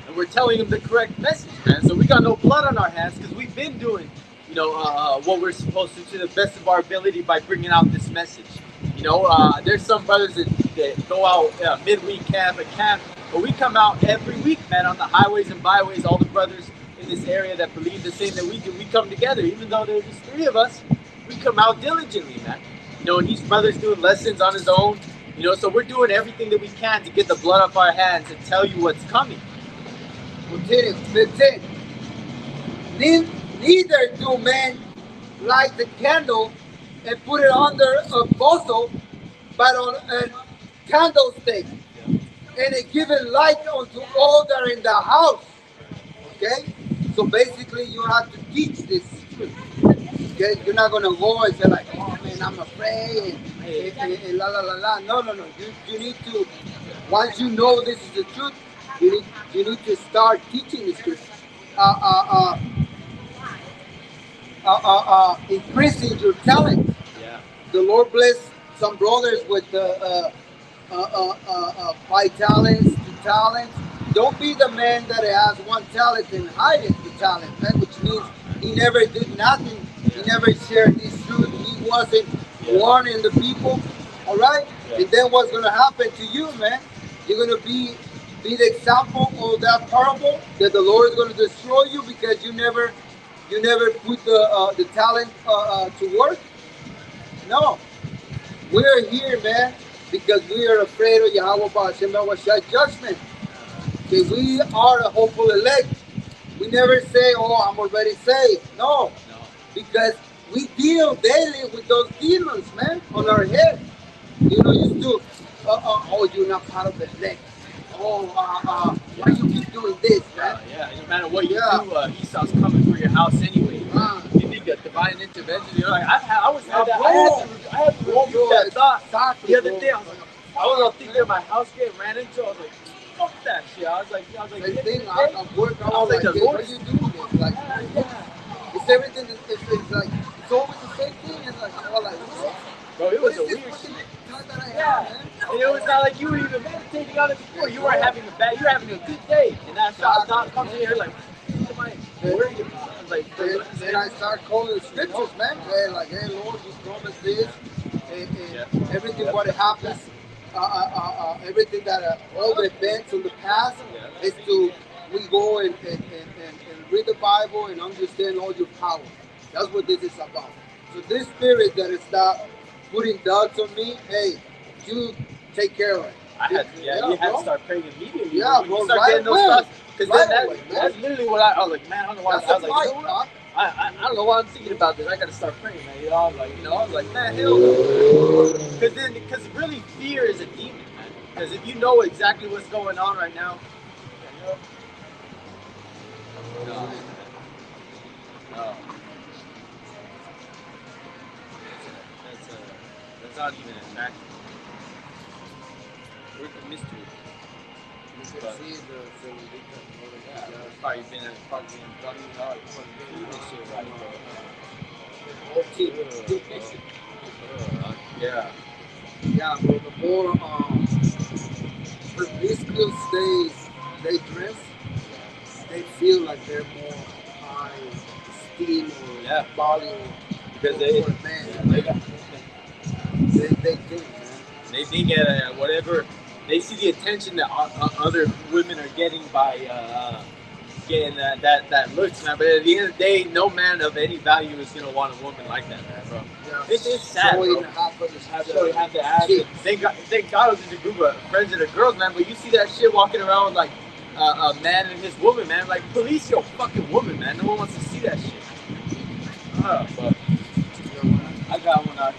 And we're telling them the correct message, man. So we got no blood on our hands because we've been doing, what we're supposed to the best of our ability by bringing out this message. There's some brothers that go out midweek camp, but we come out every week, man, on the highways and byways. All the brothers in this area that believe the same that we do, we come together. Even though there's just 3 of us, we come out diligently, man. And each brother's doing lessons on his own. So we're doing everything that we can to get the blood off our hands and tell you what's coming. Continue. 15. Neither do men light the candle and put it under a bustle, but on a candlestick, and it giveth light unto all that are in the house. Okay? So basically, you have to teach this truth. Okay? You're not going to go and say like, oh man, I'm afraid, and la la la la. No. You need to, once you know this is the truth, you need to start teaching this truth. Increasing your talent. Yeah. The Lord bless some brothers with 5 talents, 2 talents. Don't be the man that has 1 talent and hiding the talent, man, which means he never did nothing. He never shared this truth. He wasn't warning the people. All right? Yeah. And then what's going to happen to you, man? You're going to be the example of that parable that the Lord is going to destroy you because you never put the talent to work. No. we're here, man, because we are afraid of Yahweh Hashem Shai judgment. Okay, we are the hopeful elect. We never say, "Oh, I'm already saved." No, because we deal daily with those demons, man, on our head. You know, used to, oh, you're not part of the elect. Oh, why you keep doing this, man? Yeah, no matter what you do, Esau's coming for your house anyway. You need a divine intervention. You're like, I always had that. I had to rebuke that thought the other day. I was thinking of my house getting ran into. I was like, fuck that shit. I was like, same thing. I'm working. I was like, hey, what are you doing this? Like, it's everything. It's like it's always the same thing. It's like, oh, like, bro, it was a weird shit. And it was not like you were even meditating on it before. You weren't having you were having a good day. And that thought comes in here like, what am I worried about? I was like, then I start calling the scriptures, man. Hey, like, hey, Lord, you promised this, and everything what happens, everything that all the events in the past is to we go and read the Bible and understand all your power. That's what this is about. So this spirit that is not putting doubts on me, hey, you take care of it. You had to start praying immediately. Yeah, bro, right away. Because that's literally what I was like, man, I don't know why. I was like, I don't know why I'm thinking about this. I got to start praying, man. You know, I was like, man, hell no. Because really fear is a demon, man. Because if you know exactly what's going on right now, no. That's not even a fact. Where's the mystery? You can see it's probably been done hard for this shit right there. Yeah, bro, the more promiscuous they dress, they feel like they're more high esteem or value because for a man. They think, man. They think whatever. They see the attention that other women are getting by getting that looks, man. But at the end of the day, no man of any value is gonna want a woman like that, man, bro. Yeah. It's sad, bro. Have to ask. Thank God I was in a group of friends that are girls, man. But you see that shit walking around with like a man and his woman, man. Like, police your fucking woman, man. No one wants to see that shit. But I got one out.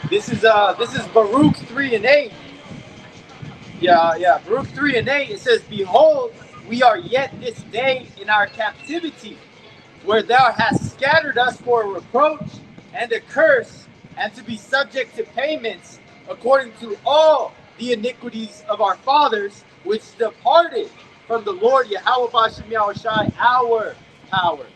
This is Baruch 3:8. Yeah, Baruch 3:8. It says, "Behold, we are yet this day in our captivity, where thou hast scattered us for a reproach and a curse, and to be subject to payments according to all the iniquities of our fathers, which departed from the Lord Yahweh Bashem Yahushai, our power."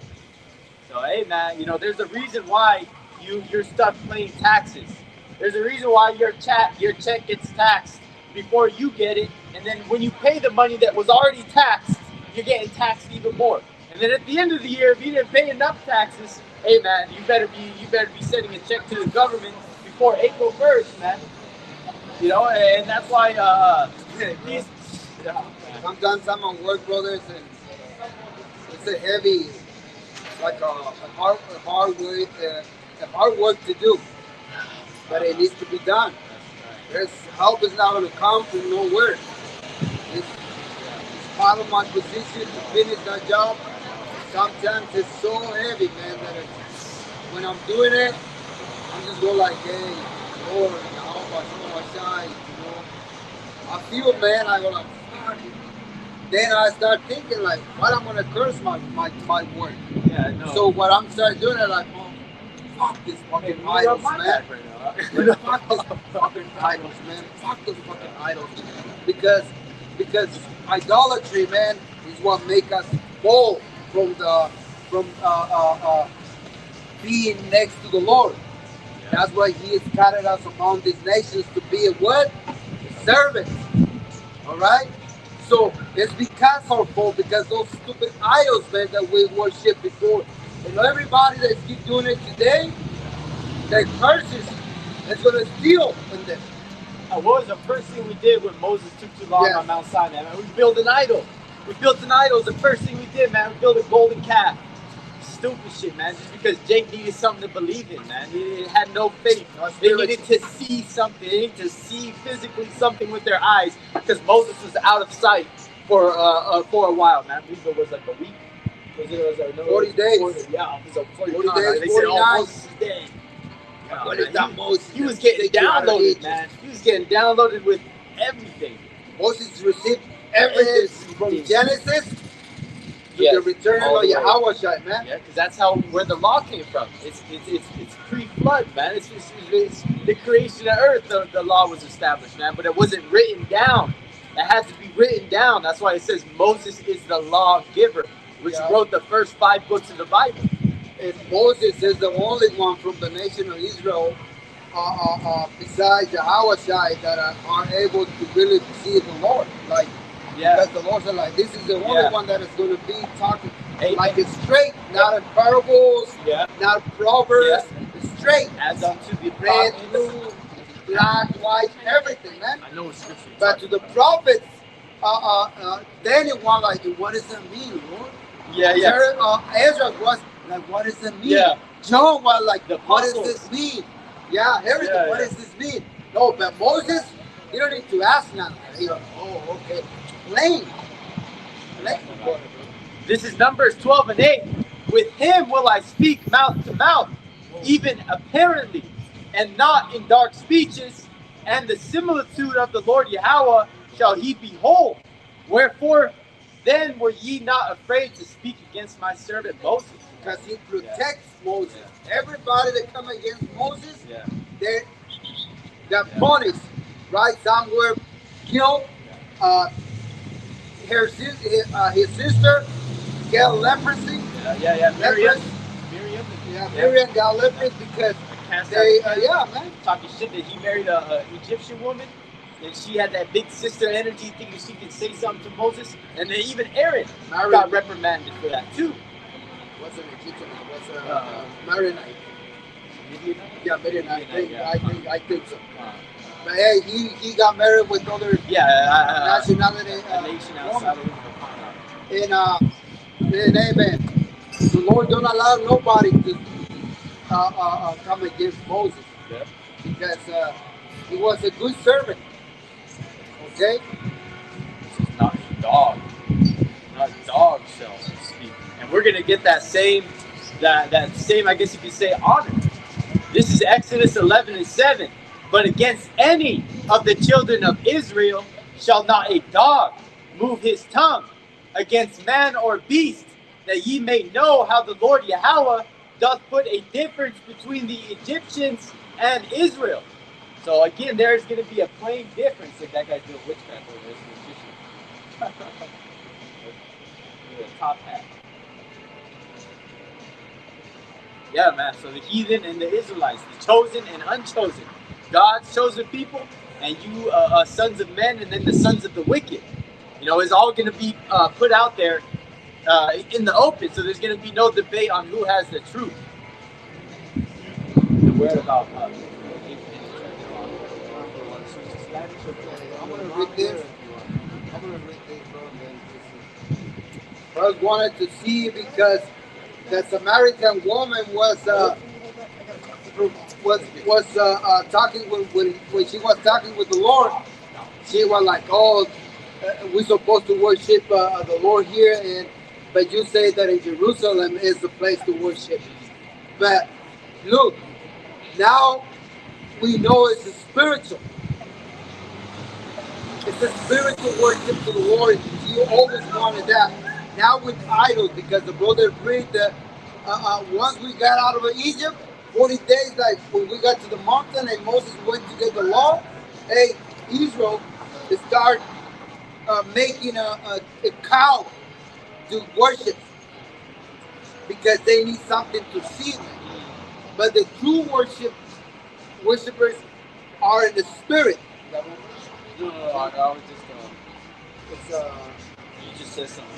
So, hey, man, you know, there's a reason why you're stuck paying taxes. There's a reason why your check gets taxed before you get it, and then when you pay the money that was already taxed, you're getting taxed even more. And then at the end of the year, if you didn't pay enough taxes, hey, man, you better be sending a check to the government before April 1st, man. You know, and that's why sometimes I'm on work, brothers, and it's a heavy, like a hard work to do, but it needs to be done. There's help is not going to come from nowhere. It's part of my position to finish that job. Sometimes it's so heavy, man, that when I'm doing it, I'm just going like, hey, Lord, I feel, man, I go like, fuck. Then I start thinking like, what I'm gonna curse my work. Yeah, no. So what I'm starting doing, I'm like, oh, fuck this fucking idols, man. Fuck this fucking idols, man. Fuck those fucking idols. Because idolatry, man, is what make us fall from being next to the Lord. That's why He has scattered us among these nations to be a what? Servants. All right. So it's because our fault, because those stupid idols, man, that we worship before. And everybody that keep doing it today, that curses, is going to steal from them. What was the first thing we did when Moses took too long on Mount Sinai? Man, we built an idol. We built an idol. The first thing we did, man, we built a golden calf. stupid shit, man. Just because Jake needed something to believe in, man. It had no faith. No They spiritual. needed to see something. They needed to see physically something with their eyes because Moses was out of sight for a while, man. I believe it was like a week. Was it 40 days. 40, yeah, it was a 40 days, They 40 said, oh, nights. Moses is dead. Yeah, What man, is that Moses? he was getting Take you out of downloaded, Egypt. man. He was getting downloaded with everything. Moses received everything from Genesis to Yes, the return all of the way. Yahweh, man. Yeah, because that's how where the law came from. It's pre-flood, man. It's the creation of earth. The law was established, man, but it wasn't written down. It had to be written down. That's why it says Moses is the law giver, which Yeah. wrote the first 5 books of the Bible. And Moses is the only one from the nation of Israel, besides Yahweh that are able to really see the Lord. Like, Yeah. because the Lord said, like, this is the only Yeah. one that is going to be talking Hey, like it's straight, not in parables, Yeah. not proverbs, it's straight. As unto the Red, prophets. blue, black, white, everything, man. I know what scripture you're But to talking the about. prophets, Daniel was like, what does that mean, Lord? Ezra was like, what does it mean? Yeah. John was like, The what does apostles. this mean? Yeah, everything. Yeah, What yeah. does this mean? No, but Moses, you don't need to ask nothing. He goes, oh, okay. Plain. This is Numbers 12 and 8. With him will I speak mouth to mouth, even apparently, and not in dark speeches. And the similitude of the Lord Yahweh shall he behold. Wherefore then were ye not afraid to speak against my servant Moses? Because he protects Moses. Everybody that come against Moses, Yeah. they're punished. Right? Some were killed. His sister got leprosy. Yeah. Leprous. Miriam. Yeah, Miriam got leprous because they, man. Talking shit that he married a Egyptian woman, and she had that big sister energy, thinking she could say something to Moses, and then even Aaron got reprimanded for that too. What's an Egyptian? What's a Maronite? Yeah, Midianite. I think so. But hey, he got married with other nationality. A nation outside woman. of And amen. The Lord don't allow nobody to come against Moses. Yeah. Because he was a good servant. Okay? This is not a dog. Not a dog shall speak. And we're gonna get that same, I guess you could say, honor. This is Exodus 11 and 7. But against any of the children of Israel shall not a dog move his tongue against man or beast, that ye may know how the Lord Yahweh doth put a difference between the Egyptians and Israel. So again, there's going to be a plain difference if that guy's doing witchcraft over this magician. With a top hat. Yeah, man. So the heathen and the Israelites, the chosen and unchosen, God's chosen people, and you sons of men, and then the sons of the wicked. You know, it's all going to be put out there in the open. So there's going to be no debate on who has the truth. The word about I'm going to read this. I just wanted to see because the Samaritan woman was talking when she was talking with the Lord. She was like, "Oh, we're supposed to worship the Lord here, but you say that in Jerusalem is the place to worship." But look, now we know it's a spiritual. It's a spiritual worship to the Lord. You always wanted that. Now with idols, because the brother read that once we got out of Egypt, 40 days, like when we got to the mountain and Moses went to get the law, hey, Israel start making a cow to worship because they need something to see them. But the true worshipers are in the spirit. No, I was just It's you just said something.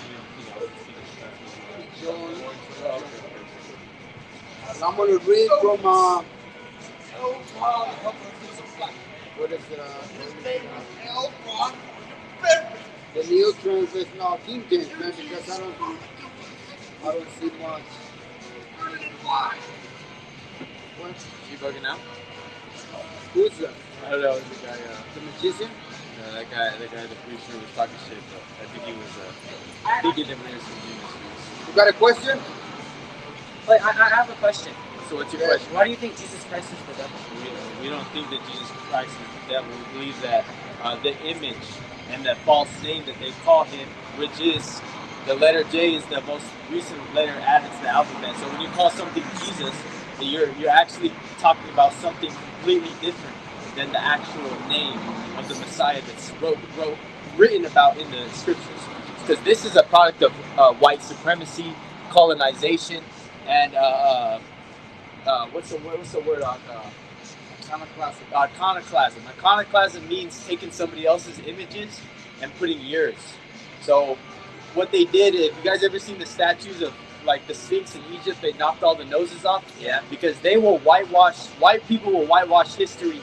I'm going to read from what is the New Translation, no, King James, man, because I don't see much. What? Is he bugging out? Who's that? I don't know. It was the guy. The magician? No, that guy, the preacher was talking shit, but I think he was thinking that we were some geniuses. You got a question? Wait, I have a question. So what's your Yeah. question? Why do you think Jesus Christ is the devil? We don't think that Jesus Christ is the devil. We believe that the image and the false name that they call him, which is the letter J, is the most recent letter added to the alphabet. So when you call something Jesus, you're actually talking about something completely different than the actual name of the Messiah that's written about in the scriptures. Because this is a product of white supremacy, colonization, and what's the word on Iconoclasm. iconoclasm? Iconoclasm means taking somebody else's images and putting yours. So what they did, if you guys ever seen the statues of like the Sphinx in Egypt, they knocked all the noses off. Yeah. Because they will white people will whitewash history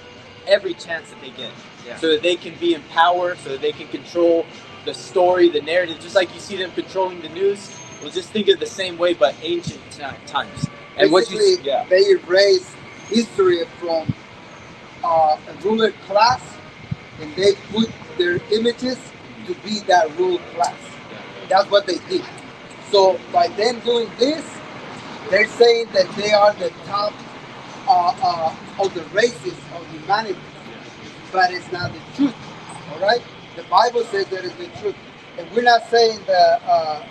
every chance that they get. Yeah. So that they can be in power, so that they can control the story, the narrative, just like you see them controlling the news. Well, just think of the same way, but ancient times. And Basically, they erase history from a ruler class, and they put their images to be that ruler class. That's what they did. So by them doing this, they're saying that they are the top of the races of humanity. But it's not the truth. All right? The Bible says that it's the truth. And we're not saying that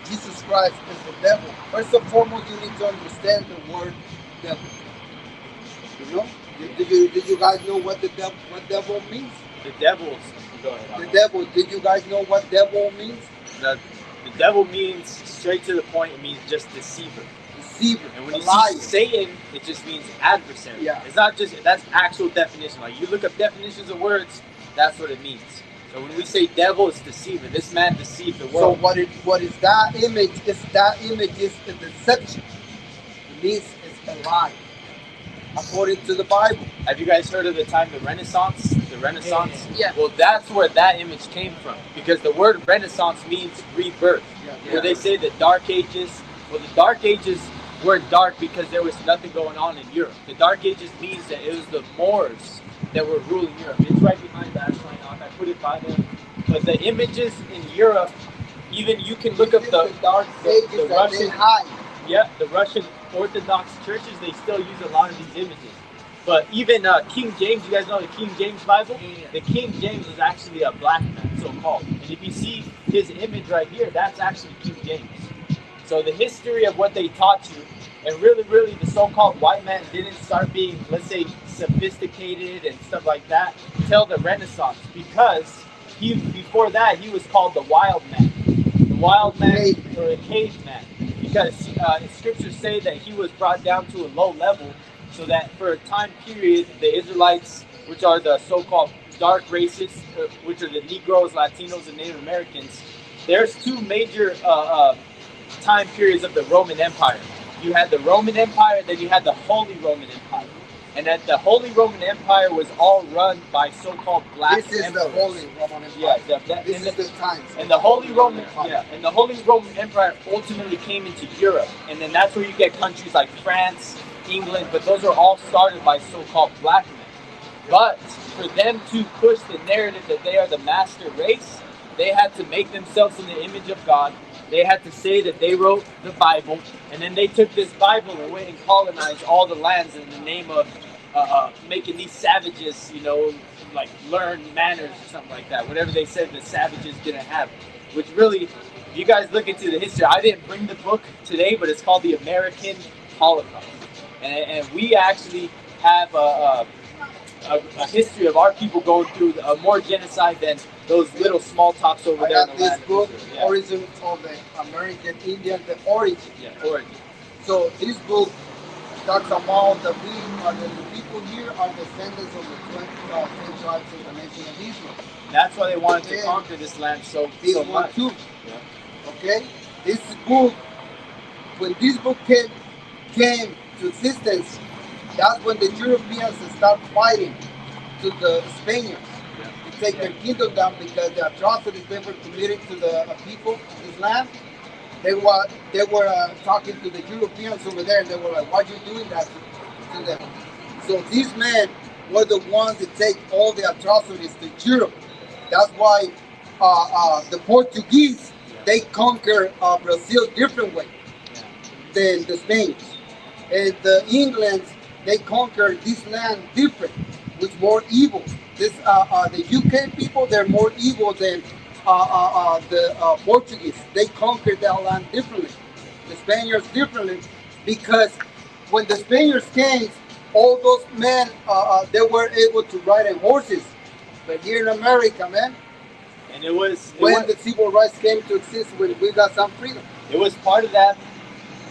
Jesus Christ is the devil. First and foremost, you need to understand the word devil. You know? Did you guys know what devil means? The devils. Go ahead. The devil. Did you guys know what devil means? The devil means, straight to the point, it means just deceiver. Deceiver. And when you liar. see Satan, it just means adversary. Yeah. It's not just, that's actual definition. Like you look up definitions of words, that's what it means. So when we say devil, it's deceiver. This man deceived the So world. what is that image? That image is a deception. It means it's a lie. According to the Bible. Have you guys heard of the time the Renaissance? The Renaissance? Yeah. Well, that's where that image came from. Because the word Renaissance means rebirth. Yeah. Where they say the Dark Ages. Well, the Dark Ages were dark because there was nothing going on in Europe. The Dark Ages means that it was the Moors that were ruling Europe. It's right behind that sign off. I put it by them. But the images in Europe, even you can look up the dark ages that Russian. they hide. Yeah, the Russian Orthodox churches, they still use a lot of these images. But even King James, you guys know the King James Bible? Yeah. The King James is actually a black man, so-called. And if you see his image right here, that's actually King James. So the history of what they taught you, and really the so-called white man didn't start being, let's say, sophisticated and stuff like that until the Renaissance. Because before that, he was called the wild man. The wild man or the caveman. Because scriptures say that he was brought down to a low level so that for a time period, the Israelites, which are the so-called dark races, which are the Negroes, Latinos, and Native Americans, there's two major time periods of the Roman Empire. You had the Roman Empire, then you had the Holy Roman Empire. And that the Holy Roman Empire was all run by so-called black This is emperors. the Holy Roman Empire. Yeah, This is the times. and the Holy Roman, and the Holy Roman Empire ultimately came into Europe, and then that's where you get countries like France, England, but those are all started by so-called black men. But for them to push the narrative that they are the master race, they had to make themselves in the image of God. They had to say that they wrote the Bible, and then they took this Bible and went and colonized all the lands in the name of making these savages, like learn manners or something like that. Whatever they said the savages didn't have. Which really, if you guys look into the history, I didn't bring the book today, but it's called The American Holocaust. And we actually have a history of our people going through more genocide than those little small tops over I there. got this book, Origin of the American Indian, the origin. Yeah, origin. So this book talks about that the people here are descendants of the 10 tribes of the nation of Israel. That's why they wanted to Yeah. conquer this land so This one much. too. Yeah. Okay? This book, when this book came to existence, that's when the Europeans start fighting to the Spaniards to take their kingdom down because the atrocities they were committing to the people of this land. they were talking to the Europeans over there, and they were like, "Why are you doing that to them?" So these men were the ones that take all the atrocities to Europe. That's why the Portuguese, they conquer Brazil different way than the Spaniards, and the Englands, they conquer this land different, with more evil. The UK people, they're more evil than the Portuguese. They conquered that land differently. The Spaniards differently, because when the Spaniards came, all those men they were able to ride on horses. But here in America, man, And it was when the civil rights came to exist, when we got some freedom. it was part of that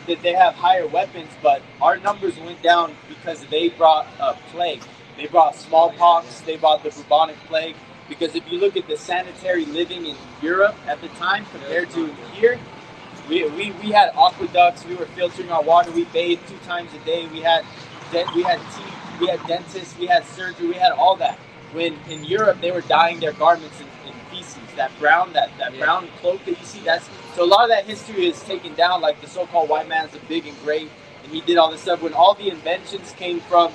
they have higher weapons, but our numbers went down because they brought a plague. They brought smallpox. They brought the bubonic plague. Because if you look at the sanitary living in Europe at the time compared to here, we had aqueducts. We were filtering our water. We bathed 2 times a day. We had teeth. We had dentists. We had surgery. We had all that. When in Europe they were dyeing their garments in feces. That brown brown cloak that you see. So a lot of that history is taken down. Like the so-called white man's a big and great, and he did all this stuff. When all the inventions came from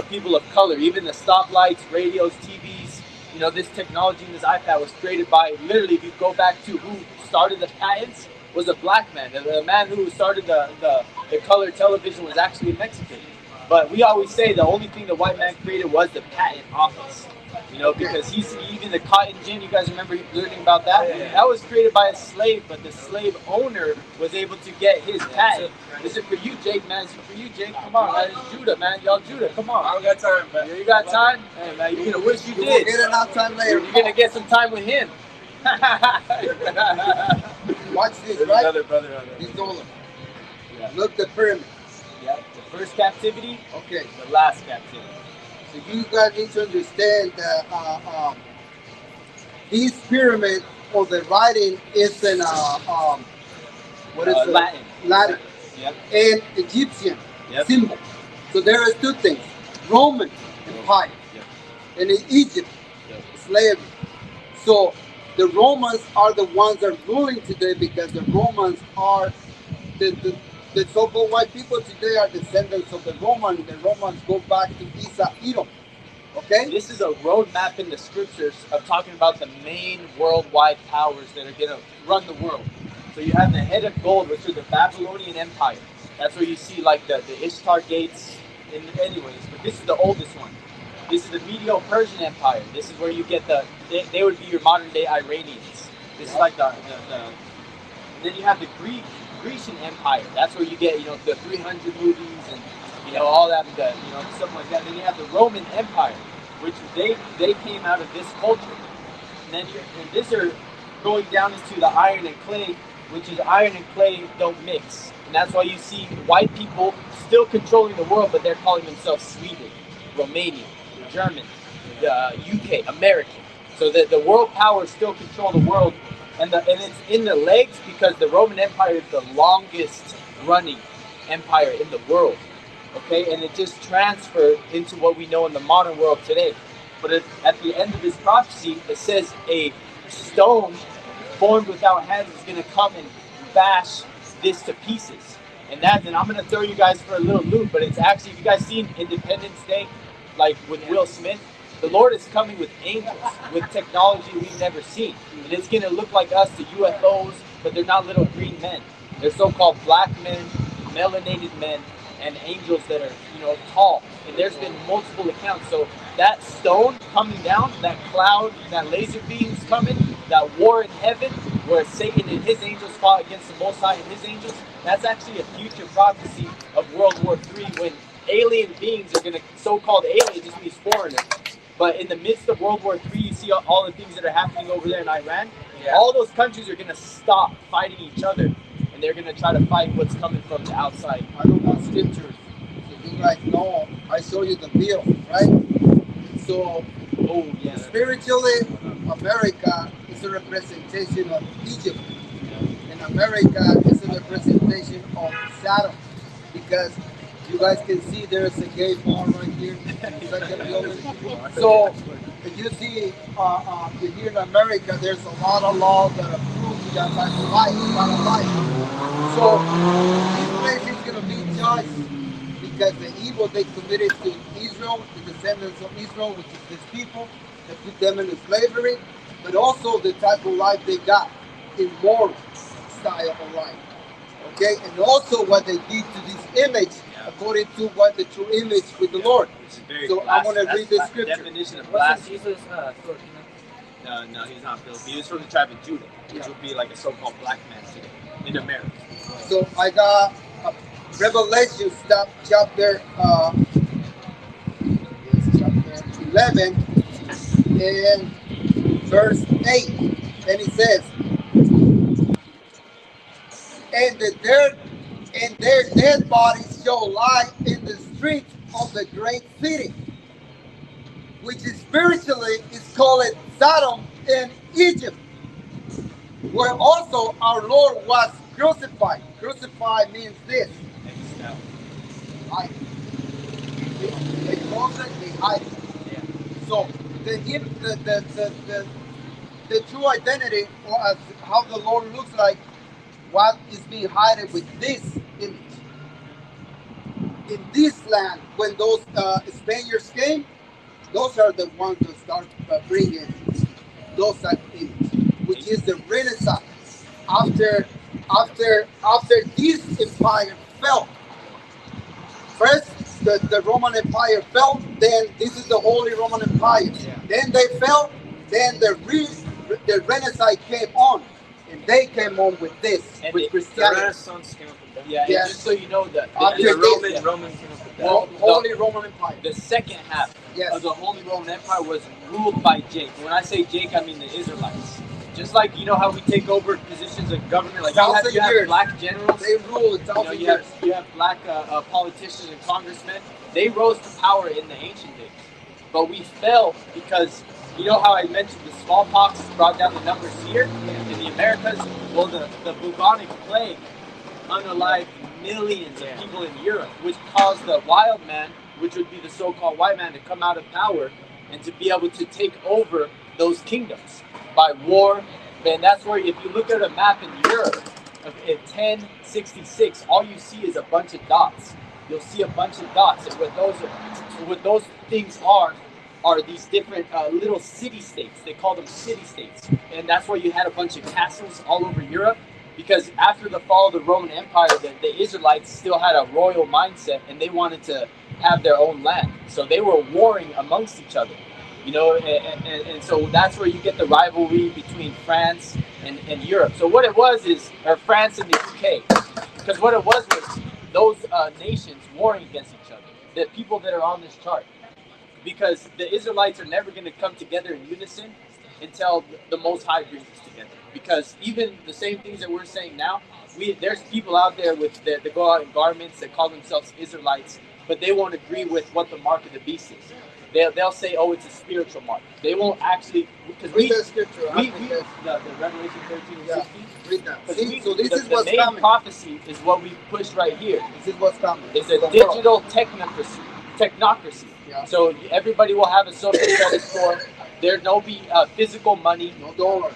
people of color, even the stoplights, radios, TVs. You know, this technology and this iPad was created by, literally, if you go back to who started the patents, was a black man. The man who started the color television was actually a Mexican. But we always say the only thing the white man created was the patent office. You know, because even the cotton gin, you guys remember learning about that? That was created by a slave, but the slave owner was able to get his patent. This is for you, Jake, man. This is for you, Jake. Come on, man. It's Judah, man. Y'all Judah. Come on. I don't got time, man. You got time? Hey, man, you're going to wish you We'll did. get enough time later. You're going to get some time with him. Watch this, There's right? another brother on This there. dollar. Yeah. Look the pyramid. Yeah. The first captivity, Okay. the last captivity. So you guys need to understand that this pyramid or the writing is in what is it? Latin. Latin Yep. and Egyptian Yep. symbol. So there is 2 things: Roman Empire Yep. and in Egypt, Yep. slavery. So the Romans are the ones that are ruling today, because the Romans are the so-called white people today are descendants of the Romans. The Romans go back to Edom. Okay? This is a roadmap in the scriptures of talking about the main worldwide powers that are going to run the world. So you have the head of gold, which is the Babylonian Empire. That's where you see like the Ishtar gates. Anyways, but this is the oldest one. This is the Medo-Persian Empire. This is where you get they would be your modern day Iranians. This is like the then you have the Grecian Empire. That's where you get, you know, the 300 movies and, you know, all that, you know, stuff like that. Then you have the Roman Empire, which they came out of this culture. And then these are going down into the iron and clay, which is iron and clay don't mix. And that's why you see white people still controlling the world, but they're calling themselves Sweden, Romania, German, UK, American. So the world powers still control the world. And it's in the legs because the Roman Empire is the longest running empire in the world. Okay, and it just transferred into what we know in the modern world today. But at the end of this prophecy, it says a stone formed without hands is going to come and bash this to pieces. And I'm going to throw you guys for a little loop, but it's actually, if you guys seen Independence Day, like with Will Smith, the Lord is coming with angels, with technology we've never seen. And it's going to look like us, the UFOs, but they're not little green men. They're so-called black men, melanated men, and angels that are, you know, tall. And there's been multiple accounts. So that stone coming down, that cloud, that laser beams coming, that war in heaven, where Satan and his angels fought against the Most High and his angels, that's actually a future prophecy of World War III, when alien beings are going to, so-called aliens, just means foreigners. But in the midst of World War III, you see all the things that are happening over there in Iran. Yeah. All those countries are going to stop fighting each other, and they're going to try to fight what's coming from the outside. I don't want scriptures. So you guys know, I show you the bill, right? So, spiritually, America is a representation of Egypt. And America is a representation of Saddam. Because you guys can see there's a gay bar right here in the second building. So, if you see here in America, there's a lot of laws that approve that type of life, kind of life. So this place is going to be judged because the evil they committed to Israel, the descendants of Israel, which is his people, that put them into slavery, but also the type of life they got, immoral style of life. Okay, and also what they did to this image, according to what the true image with the Lord. So I'm going to read the scripture. Definition of Wasn't blasphemy. Jesus Filipino? No, he's not Filipino. He was from the tribe of Judah, which would be like a so-called black man today in America. So I got Revelation chapter 11 and verse 8. And it says, and their dead bodies shall lie in the streets of the great city, which is spiritually is called Sodom in Egypt, where also our Lord was crucified. Crucified means this. Hide. They close it, they hide it. Yeah. So the true identity, or as how the Lord looks like, what is being hidden with this image. In this land, when those Spaniards came, those are the ones that start bringing those type of image, which is the Renaissance. After this empire fell, first the Roman Empire fell, then this is the Holy Roman Empire. Yeah. Then they fell, then the Renaissance came on, and they came on with this, And with the Christianity. Renaissance came up with that. Yeah, Yes. and just so you know, the After this, Roman came up with that. Well, Holy Roman Empire. the second half Yes. of the Holy Roman Empire was ruled by Jake. When I say Jake, I mean the Israelites. Just like you know how we take over positions of government, like you 1,000 have years. black generals, They ruled you know, 1,000 you years. have black politicians and congressmen. They rose to power in the ancient days, but we fell because you know how I mentioned the smallpox brought down the numbers here in the Americas. Well, the bubonic plague unalived millions of people in Europe, which caused the wild man, which would be the so-called white man, to come out of power and to be able to take over those kingdoms by war. And that's where, if you look at a map in Europe in 1066, all you see is a bunch of dots. You'll see a bunch of dots, and what those things are these different little city-states. They call them city-states, and that's where you had a bunch of castles all over Europe. Because after the fall of the Roman Empire, the Israelites still had a royal mindset, and they wanted to have their own land. So they were warring amongst each other, you know, and so that's where you get the rivalry between France and Europe. So what it was is, or France and the UK, because what it was those nations warring against each other, the people that are on this chart. Because the Israelites are never going to come together in unison until the Most High brings us together. Because even the same things that we're saying now, there's people out there that go out in garments that call themselves Israelites, but they won't agree with what the mark of the beast is. They'll say, oh, it's a spiritual mark. They won't actually, because Read the scripture. the Revelation 13 and 16. Read that. 'Cause See, so this is the what's main coming. prophecy is what we push right here. This is what's coming. It's a digital technocracy. Yeah. So everybody will have a social credit score. There no be physical money,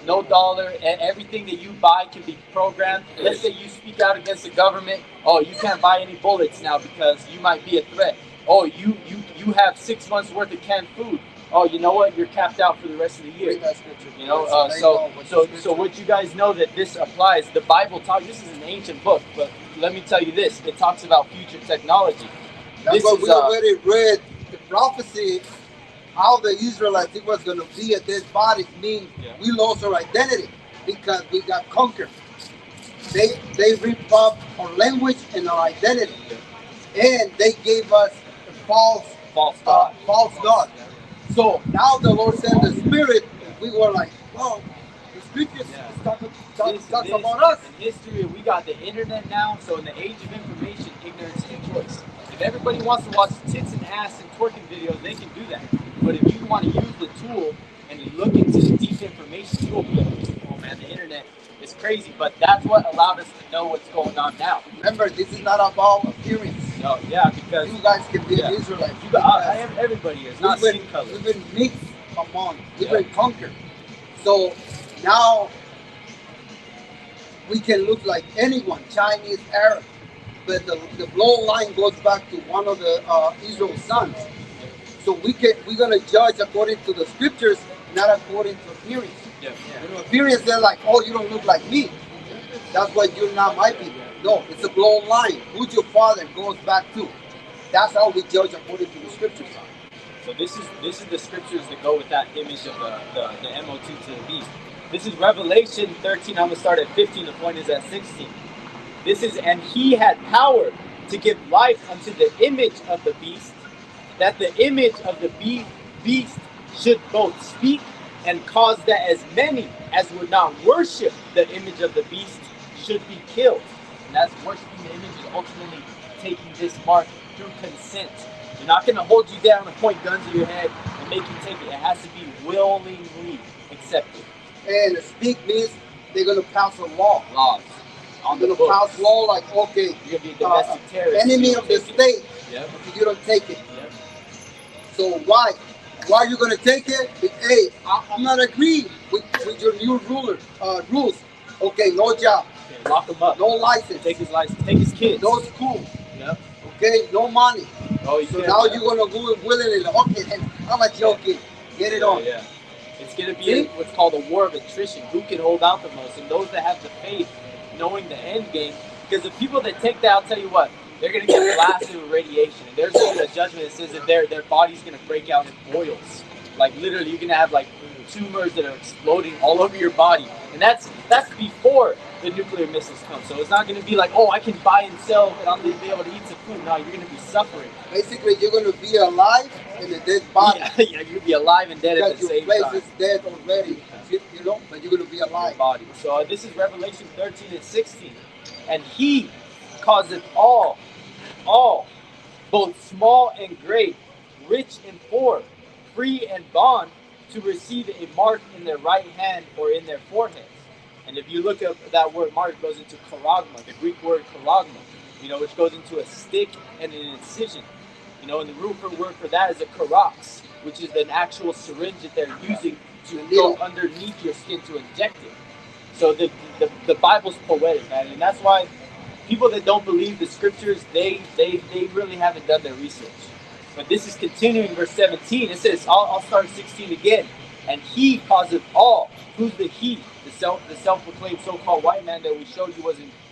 No dollar. and everything that you buy can be programmed. Let's say you speak out against the government. Oh, you can't buy any bullets now because you might be a threat. Oh, you have 6 months worth of canned food. Oh, you know what? You're capped out for the rest of the year. Read that scripture. You know, So so what you guys know that this applies. The Bible talks. This is an ancient book, but let me tell you this: it talks about future technology. That's This what is, we already read. The prophecy, how the Israelites, it was going to be a dead body, means we lost our identity because we got conquered. They ripped up our language and our identity, and they gave us a false God. So now the Lord sent the Spirit. We were like, well, the Scriptures talks about us. In history, we got the internet now, so in the age of information, ignorance is a choice. If everybody wants to watch tits and ass and twerking videos, they can do that. But if you want to use the tool and you look into the deep information, you will be like, oh man, the internet is crazy. But that's what allowed us to know what's going on now. Remember, this is not about appearance. No, yeah, because You guys can be an Israelite. everybody is, not skin color. We've been mixed among, we've been conquered. So now we can look like anyone, Chinese, Arab, but the bloodline goes back to one of the Israel's sons. So we're gonna judge according to the scriptures, not according to appearance. Yeah. You know, appearance, they're like, oh, you don't look like me. That's why you're not my people. No, it's a bloodline. Who's your father goes back to. That's how we judge according to the scriptures. So this is the scriptures that go with that image of the MOT to the beast. This is Revelation 13. I'm gonna start at 15. The point is at 16. This is, and he had power to give life unto the image of the beast, that the image of the beast should both speak and cause that as many as would not worship the image of the beast should be killed. And that's worshiping the image is ultimately taking this mark through consent. They're not going to hold you down and point guns at your head and make you take it. It has to be willingly accepted. And speak means they're going to pass a law. Laws. They're going to pass law like, okay, you're going to be a domestic terrorist. Enemy of the state. Yep. If you don't take it. Yep. So why? Why are you going to take it? Hey, I'm not agreeing with your new rules. Okay, no job. Okay, lock him up. No license. Take his license. Take his kids. No school. Yep. Okay, no money. Oh, so now you're going to do it willingly. Okay, then I'm not joking. Get it on. Yeah. It's going to be what's called a war of attrition. Who can hold out the most? And those that have the faith, knowing the end game. Because the people that take that, I'll tell you what, they're going to get blasted with radiation. And there's going to be a judgment that says that their body's going to break out in boils. Like literally, you're going to have like tumors that are exploding all over your body. And that's before the nuclear missiles come. So it's not going to be like, oh, I can buy and sell and I'm going to be able to eat some food. No, you're going to be suffering. Basically, you're going to be alive in a dead body. Yeah, you're going to be alive and dead at the same time. Your place is dead already, you know, but you're going to be alive. Body. So this is Revelation 13 and 16. And he causeth all, both small and great, rich and poor, free and bond, to receive a mark in their right hand or in their foreheads. And if you look up that word mark, it goes into charagma, the Greek word charagma, which goes into a stick and an incision. And the root word for that is a charax, which is an actual syringe that they're using to go underneath your skin to inject it. So the Bible's poetic, man, and that's why people that don't believe the scriptures, they really haven't done their research. But this is continuing, verse 17. It says, I'll start 16 again. And he causeth all. Who's the he? The self-proclaimed so-called white man that we showed you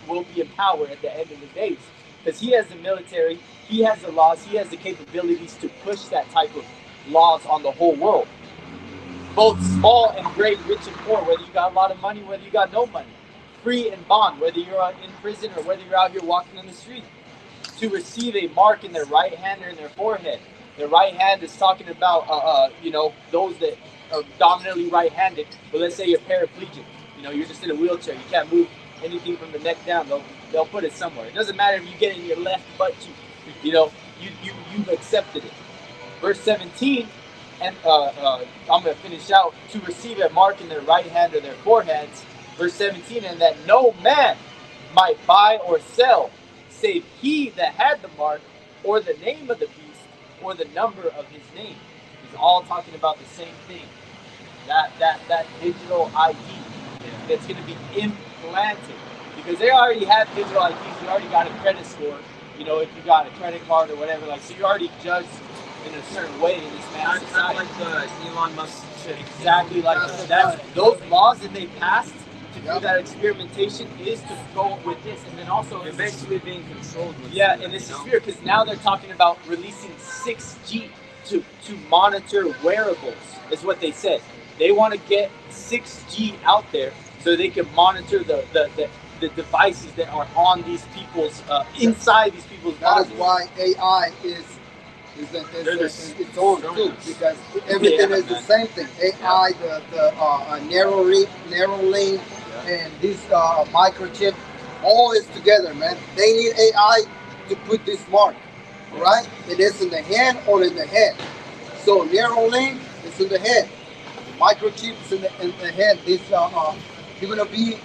will be in power at the end of the days. Because he has the military, he has the laws, he has the capabilities to push that type of laws on the whole world. Both small and great, rich and poor, whether you got a lot of money, whether you got no money. Free and bond, whether you're in prison or whether you're out here walking on the street. To receive a mark in their right hand or in their forehead. Their right hand is talking about, those that are dominantly right-handed. But let's say you're paraplegic. You're just in a wheelchair. You can't move anything from the neck down. They'll put it somewhere. It doesn't matter if you get it in your left butt cheek. You've accepted it. Verse 17, and I'm going to finish out. To receive a mark in their right hand or their foreheads. Verse 17, and that no man might buy or sell, save he that had the mark, or the name of the beast, or the number of his name. He's all talking about the same thing. That digital ID that's going to be implanted. Because they already have digital IDs. You already got a credit score. If you got a credit card or whatever. So you're already judged in a certain way in this man's society. Kind of like the Elon Musk shit. Exactly like that. Those laws that they passed to do that experimentation is to go with this, and then also you're basically being controlled with and this is fear, because now they're talking about releasing 6G to monitor wearables, is what they said. They want to get 6G out there so they can monitor the devices that are on these people's inside these people's bodies. That is why AI is its own too, because everything is the same thing. AI, the narrow link, and this microchip, all is together, man. They need AI to put this mark, right? It is in the hand or in the head. So narrow link is in the head. Microchip is in the head. This you're gonna be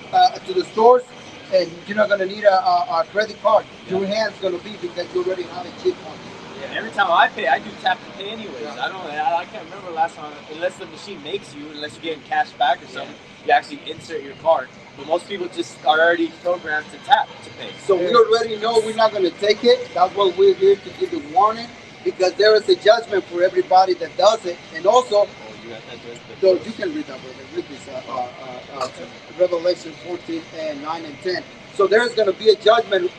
to the stores, and you're not gonna need a credit card. Your hand's gonna be, because you already have a chip on it. Yeah, every time I pay, I do tap to pay anyways. I can't remember last time, unless the machine makes you, unless you're getting cash back or something, you actually insert your card. But most people just are already programmed to pay. So we already know we're not going to take it. That's why we're here to give the warning, because there is a judgment for everybody that does it. And also, so you can read that, brother. Read this, Revelation 14 and 9 and 10. So there's going to be a judgment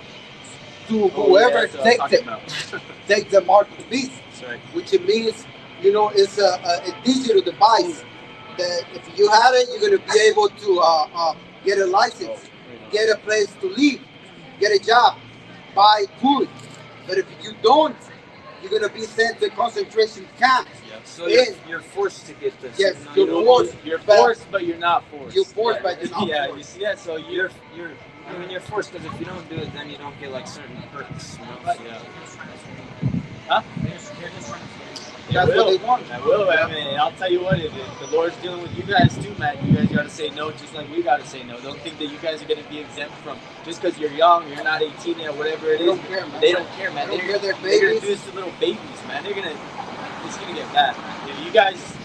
to whoever takes it, takes the mark of the beast, right. which it means, you know, it's a digital device that if you had it, you're going to be able to get a license, get a place to live, get a job, buy food. But if you don't, you're going to be sent to concentration camps. Yeah. So you're forced to get this. Yes, You're forced. You're forced, but you're not forced. You're forced, but you're not yeah, forced. Yeah, so you're you're forced, because if you don't do it, then you don't get like certain perks. You know? Yeah. Huh? That's what they want. I will. I mean, I'll tell you what, if the Lord's dealing with you guys too, man, you guys got to say no just like we got to say no. Don't think that you guys are going to be exempt from, just because you're young, you're not 18 yet, whatever it is. They don't care, man. They don't care, man. They don't They're care, going they're to do babies. this to little babies, man. It's going to get bad, man. If you guys,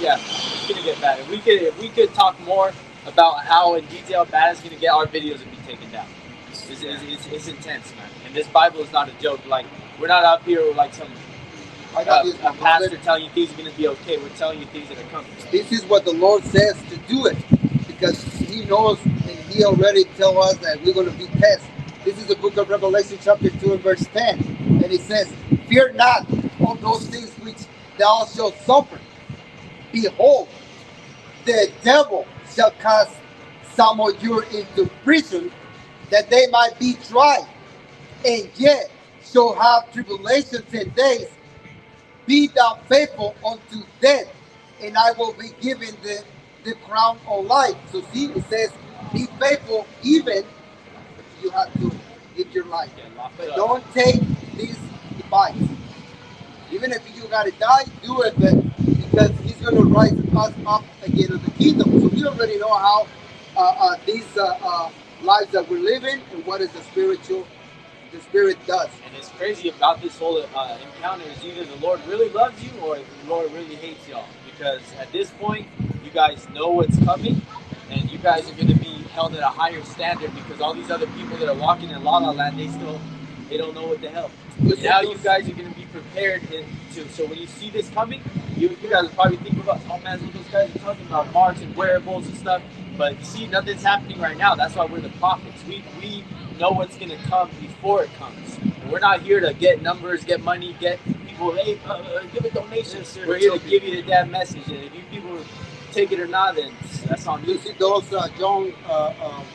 yeah, it's going to get bad. If we could talk more about how in detail bad it's going to get, our videos would be taken down. It's intense, man. And this Bible is not a joke. Like, we're not out here with like some I got this, a pastor telling you things are going to be okay. We're telling you things that are coming. This is what the Lord says to do it, because He knows and He already told us that we're going to be tested. This is the book of Revelation chapter 2 and verse 10. And it says, fear not of those things which thou shalt suffer. Behold, the devil shall cast some of you into prison, that they might be tried, and yet shall have tribulation 10 days. Be thou faithful unto death, and I will be given the crown of life. So see, it says, be faithful even if you have to give your life. But don't take this device. Even if you gotta die, do it, but because He's gonna rise us up again in the kingdom. So we already know how these lives that we're living and what is the Spirit does. And it's crazy about this whole encounter is either the Lord really loves you or the Lord really hates y'all. Because at this point, you guys know what's coming, and you guys are going to be held at a higher standard, because all these other people that are walking in La La Land, they don't know what the hell. But now you guys are going to be prepared so when you see this coming, you guys will probably think about, oh man, what those guys are talking about, marks and wearables and stuff. But you see, nothing's happening right now. That's why we're the prophets. We know what's going to come before it comes. And we're not here to get numbers, get money, get people, hey, give a donation. We're here to give you the damn message. And if you people take it or not, then that's on you. You see those young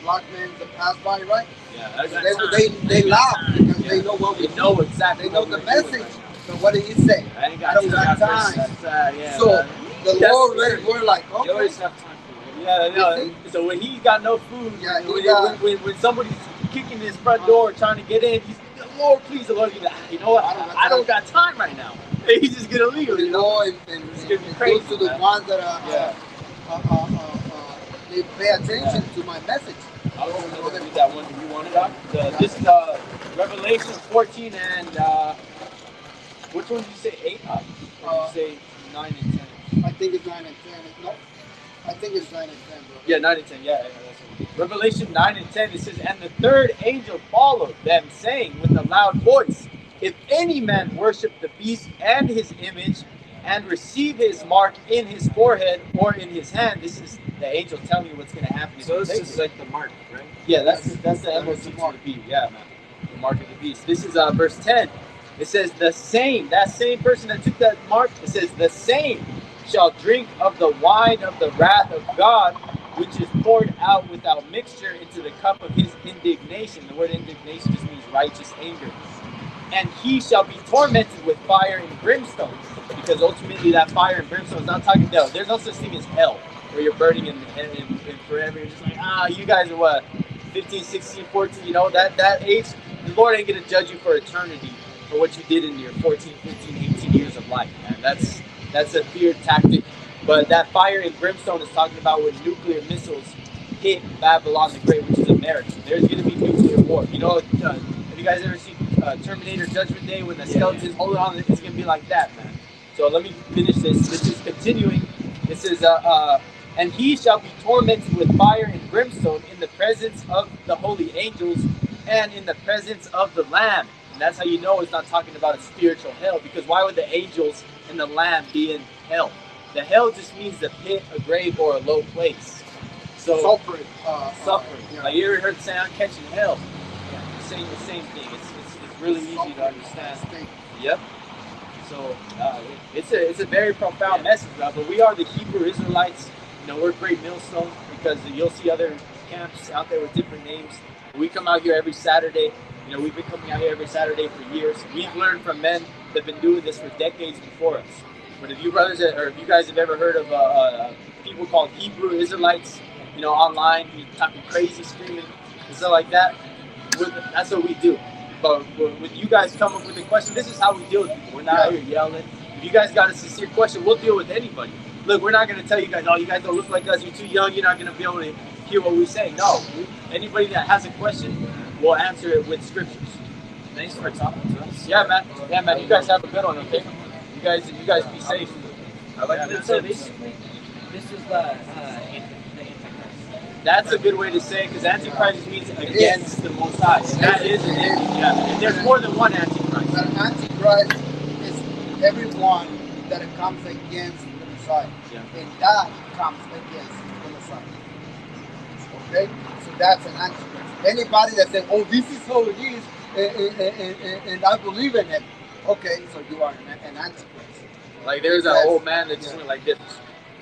black men that pass by, right? Yeah, They laugh because they know what we know exactly. They know the message. So what did He say? I ain't I don't got time. So the Lord, we're like, You always okay. have time for it. Yeah, no. So when he's got no food, Yeah, when somebody's kicking his front door trying to get in, he's Lord, please, the Lord, you know what? I don't got time right now. He's just gonna leave. You know, and gonna be crazy, goes to the man. ones that they pay attention to my message. I was going to read that one. Do you want it up? This is Revelation 14 and which one did you say? 8? Or did you say 9 and 10? I think it's 9 and 10. No, I think it's 9 and 10, bro. Yeah, 9 and 10. Yeah, that's what Revelation 9 and 10. It says, and the third angel followed them, saying with a loud voice, if any man worship the beast and his image, and receive his mark in his forehead or in his hand. This is the angel telling you what's going to happen. So this is like the mark, right? Yeah, that's the MOC to the beast. Yeah, man. The mark of the beast. This is verse 10. It says, that same person that took that mark, it says, the same shall drink of the wine of the wrath of God, which is poured out without mixture into the cup of his indignation. The word indignation just means righteous anger. And he shall be tormented with fire and brimstone, because ultimately that fire and brimstone is not talking about. There's no such thing as hell, where you're burning in forever. You're just like, you guys are what, 15, 16, 14, you know, that age. The Lord ain't going to judge you for eternity for what you did in your 14, 15, 18 years of life, man. That's a feared tactic. But that fire and brimstone is talking about when nuclear missiles hit Babylon the Great, which is America. There's going to be nuclear war. You know, have you guys ever seen Terminator Judgment Day when the skeletons hold on? It's going to be like that, man. So let me finish this. This is continuing. This is And he shall be tormented with fire and brimstone in the presence of the holy angels and in the presence of the Lamb. And that's how you know it's not talking about a spiritual hell, because why would the angels and the Lamb be in hell? The hell just means the pit, a grave, or a low place. So Suffering. suffering. Yeah. Like you ever heard the saying, "I'm catching hell"? The same thing. It's really easy to understand. Yep. So it's a very profound message, bro. But we are the Hebrew Israelites. You know, we're Great Millstone, because you'll see other camps out there with different names. We come out here every Saturday. You know, we've been coming out here every Saturday for years. We've learned from men that have been doing this for decades before us. But if you brothers, or if you guys have ever heard of people called Hebrew Israelites, you know, online, talking crazy, screaming, and stuff like that, that's what we do. But when you guys come up with a question, this is how we deal with people. We're not out here yelling. If you guys got a sincere question, we'll deal with anybody. Look, we're not going to tell you guys, oh, you guys don't look like us, you're too young, you're not going to be able to hear what we say. No, anybody that has a question, we'll answer it with scriptures. Thanks for talking to us. Yeah, man. Yeah, man. You guys have a good one, okay? You guys be safe. I like Yeah, so basically, this is the Antichrist. That's a good way to say it, because Antichrist means against the Most High. And that is an antichrist. Yeah. And there's more than one Antichrist. But Antichrist is everyone that comes against the Messiah. Yeah. And that comes against the Messiah. Okay? So that's an Antichrist. Anybody that says, oh, this is how it is, and I believe in it. Okay, so you are an Antichrist. Like there's an old man that just went like this,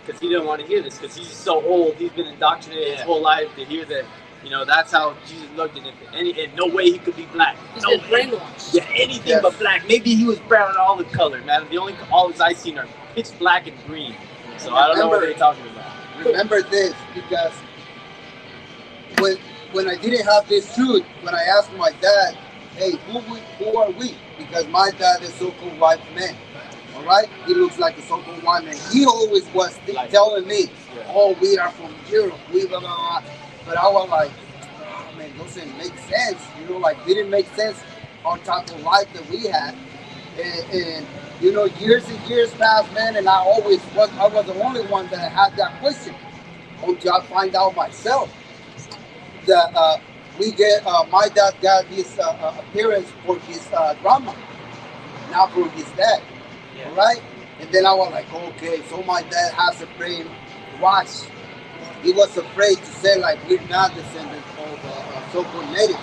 because he didn't want to hear this, because he's so old. He's been indoctrinated his whole life to hear that, you know, that's how Jesus looked, and in no way he could be black. He's No been brainwashed. Yeah, anything but black. Maybe he was brown all the color, man. The only olives I seen are pitch black and green. So I don't know what they're talking about. Remember this, because when I didn't have this truth, when I asked my dad, hey, who are we? Because my dad is so-called white man. All right, he looks like a so-called white man. He always was telling me, "Oh, we are from Europe, we blah blah blah." But I was like, "Oh man, doesn't make sense." You know, like didn't make sense on type of life that we had. And you know, years and years passed, man, and I was the only one that had that question until I find out myself that my dad got his appearance for his grandma, not for his dad. Yeah. Right? And then I was like, okay, so my dad has a brain wash. He was afraid to say like we're not descendants of so-called natives.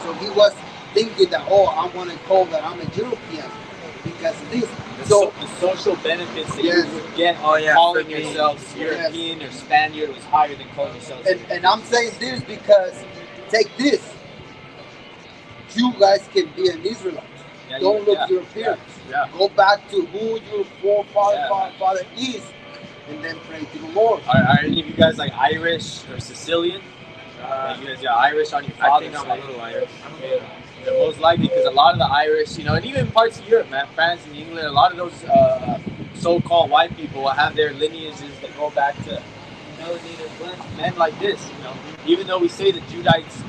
So he was thinking that, oh, I want to call that I'm a European because of this. So the social benefits that Yes. you would get calling yourselves European or Spaniard was higher than calling yourselves. and I'm saying this because take this. You guys can be an Israelite. Don't look your appearance. Yeah. Go back to who your forefather is, and then pray to the Lord. Are any of you guys like Irish or Sicilian? Like you guys got Irish on your I father's think I'm side? a little Irish. They're most likely, because a lot of the Irish, you know, and even parts of Europe, man, France and England, a lot of those so-called white people will have their lineages that go back to men like this, you know. Even though we say the Judites,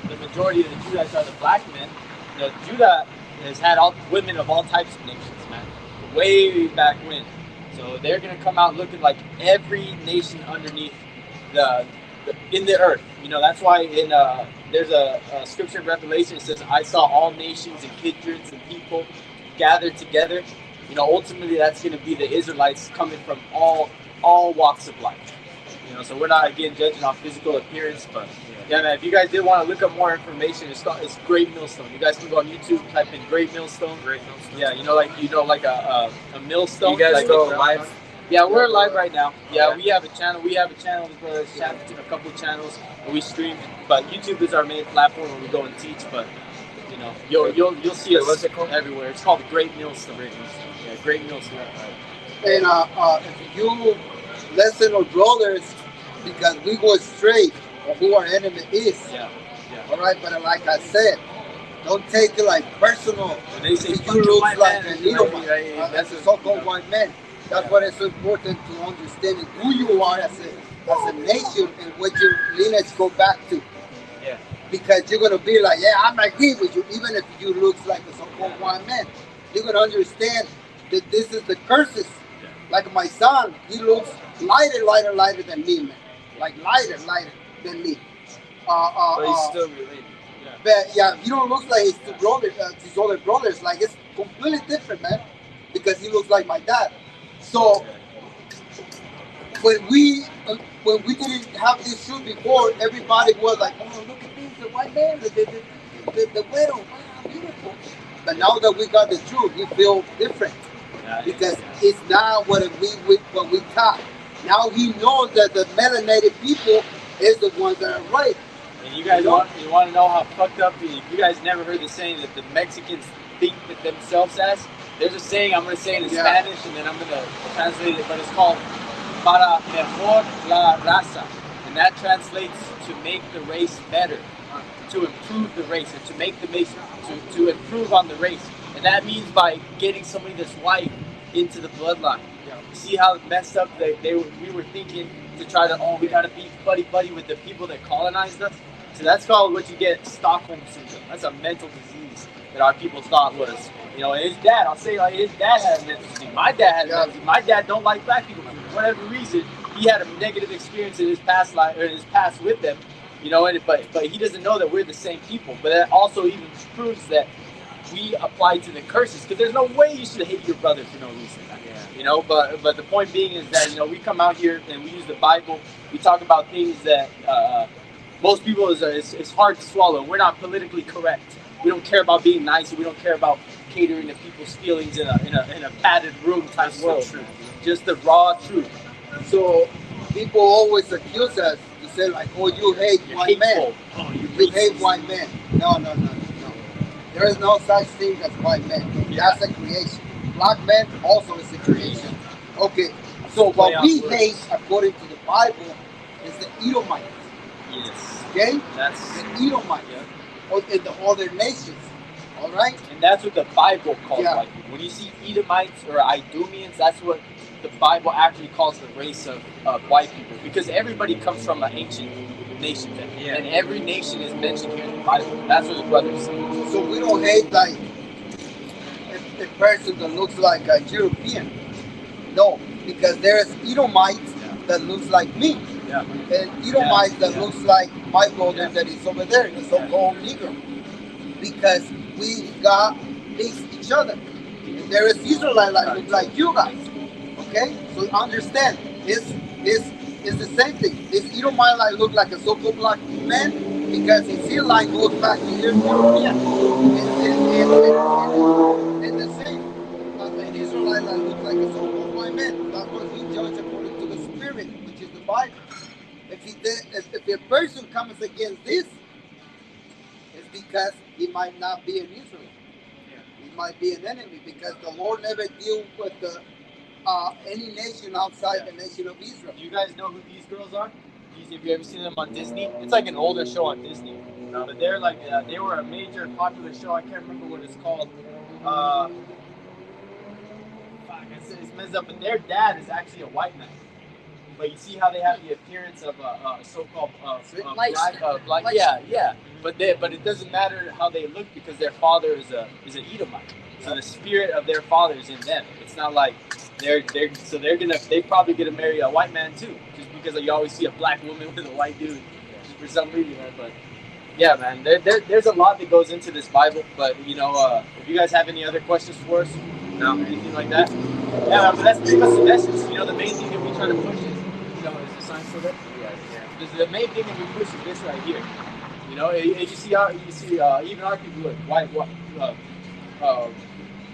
the majority of the Judites are the black men, you know, Judah has had women of all types of nations, man, way back when. So they're gonna come out looking like every nation underneath in the earth. You know, that's why in there's a scripture in Revelation that says, "I saw all nations and kindreds and people gathered together." You know, ultimately that's gonna be the Israelites coming from all walks of life. You know, so we're not again judging on physical appearance, but yeah, man. If you guys did want to look up more information, it's Great Millstone. You guys can go on YouTube, type in Great Millstone. Great Millstone. Yeah, like a millstone. You guys like go live? Yeah, we're live right now. Yeah, we have a channel. We have a channel. A couple channels where we stream. But YouTube is our main platform where we go and teach. But you know, you'll see us everywhere. It's called the Great Millstone. Yeah, Great Millstone. And if you listen to brothers, because we go straight on who our enemy is. Yeah. All right, but like I said, don't take it like personal. When they say you look white like man, an Edomite. That's a so-called white man. That's what it's important to understand who you are as a nation and what your lineage go back to. Yeah. Because you're gonna be like, yeah, I'm agree with you, even if you look like a so-called white man. You're gonna understand that this is the curses Like my son, he looks lighter than me, man. Like lighter than me. But he's still related. Yeah. But yeah, he don't look like his older brothers. Like it's completely different, man. Because he looks like my dad. So when we didn't have this shoot before, everybody was like, "Oh, look at this, the white man, the widow, wow, beautiful." But now that we got the truth, we feel different because it's not what we thought. Now he knows that the melanated people is the ones that are right. And you guys want to know how fucked up? If you guys never heard the saying that the Mexicans think that themselves as, there's a saying, I'm going to say it in Spanish and then I'm going to translate it, but it's called para mejor la raza, and that translates to make the race better, to improve the race, and to make the race, to improve on the race. And that means by getting somebody that's white into the bloodline. See how messed up we were thinking to try to, we got to be buddy with the people that colonized us. So that's called what you get, Stockholm syndrome. That's a mental disease that our people thought was, his dad, I'll say like his dad had a mental disease. My dad had a mental disease. My dad don't like black people. For whatever reason, he had a negative experience in his past life, or in his past with them, but he doesn't know that we're the same people. But that also even proves that we apply to the curses, because there's no way you should hate your brother for no reason. But the point being is that we come out here and we use the Bible. We talk about things that most people it's hard to swallow. We're not politically correct. We don't care about being nice. We don't care about catering to people's feelings in a padded room type world. So just the raw truth. So people always accuse us to say like, "Oh, you hate white men. Oh, you hate white men." No. There is no such thing as white men. That's a creation. Black men also is a creation. Okay, so what we hate, according to the Bible, is the Edomites. Yes. Okay? That's the Edomites. Yeah. In the other nations. All right? And that's what the Bible calls white people. When you see Edomites or Idumeans, that's what the Bible actually calls the race of white people. Because everybody comes from an ancient nation then. Yeah. And every nation is mentioned here in the Bible. That's what the brothers say. So we don't hate like a person that looks like a European. No, because there's Edomites that looks like me. Yeah. And Edomites that looks like my brother that is over there, the so-called Negro. Because we got each other. And there is Israelites that look like you guys. Okay? So understand, it's the same thing. This Edomite like look like a so-called black man because his heel line goes back to European. And the same an Israelite that looks like a so-called white man. That's what we judge according to the Spirit, which is the Bible. If a person comes against this, it's because he might not be an Israelite. He might be an enemy because the Lord never deal with any nation outside the nation of Israel. Do you guys know who these girls are? Have you ever seen them on Disney? It's like an older show on Disney. But they're like, they were a major popular show. I can't remember what it's called. It's messed up. But their dad is actually a white man. But you see how they have the appearance of a so-called black. Yeah. But it doesn't matter how they look because their father is an Edomite. So the spirit of their father is in them. It's not like they probably gonna marry a white man too, just because you always see a black woman with a white dude, just for some reason. But yeah, man, there's a lot that goes into this Bible. But if you guys have any other questions for us, anything like that, yeah, but that's pretty much the message. The main thing that we try to push is, is the sign still there? Yeah. The main thing that we push is this right here. You see even our people look white.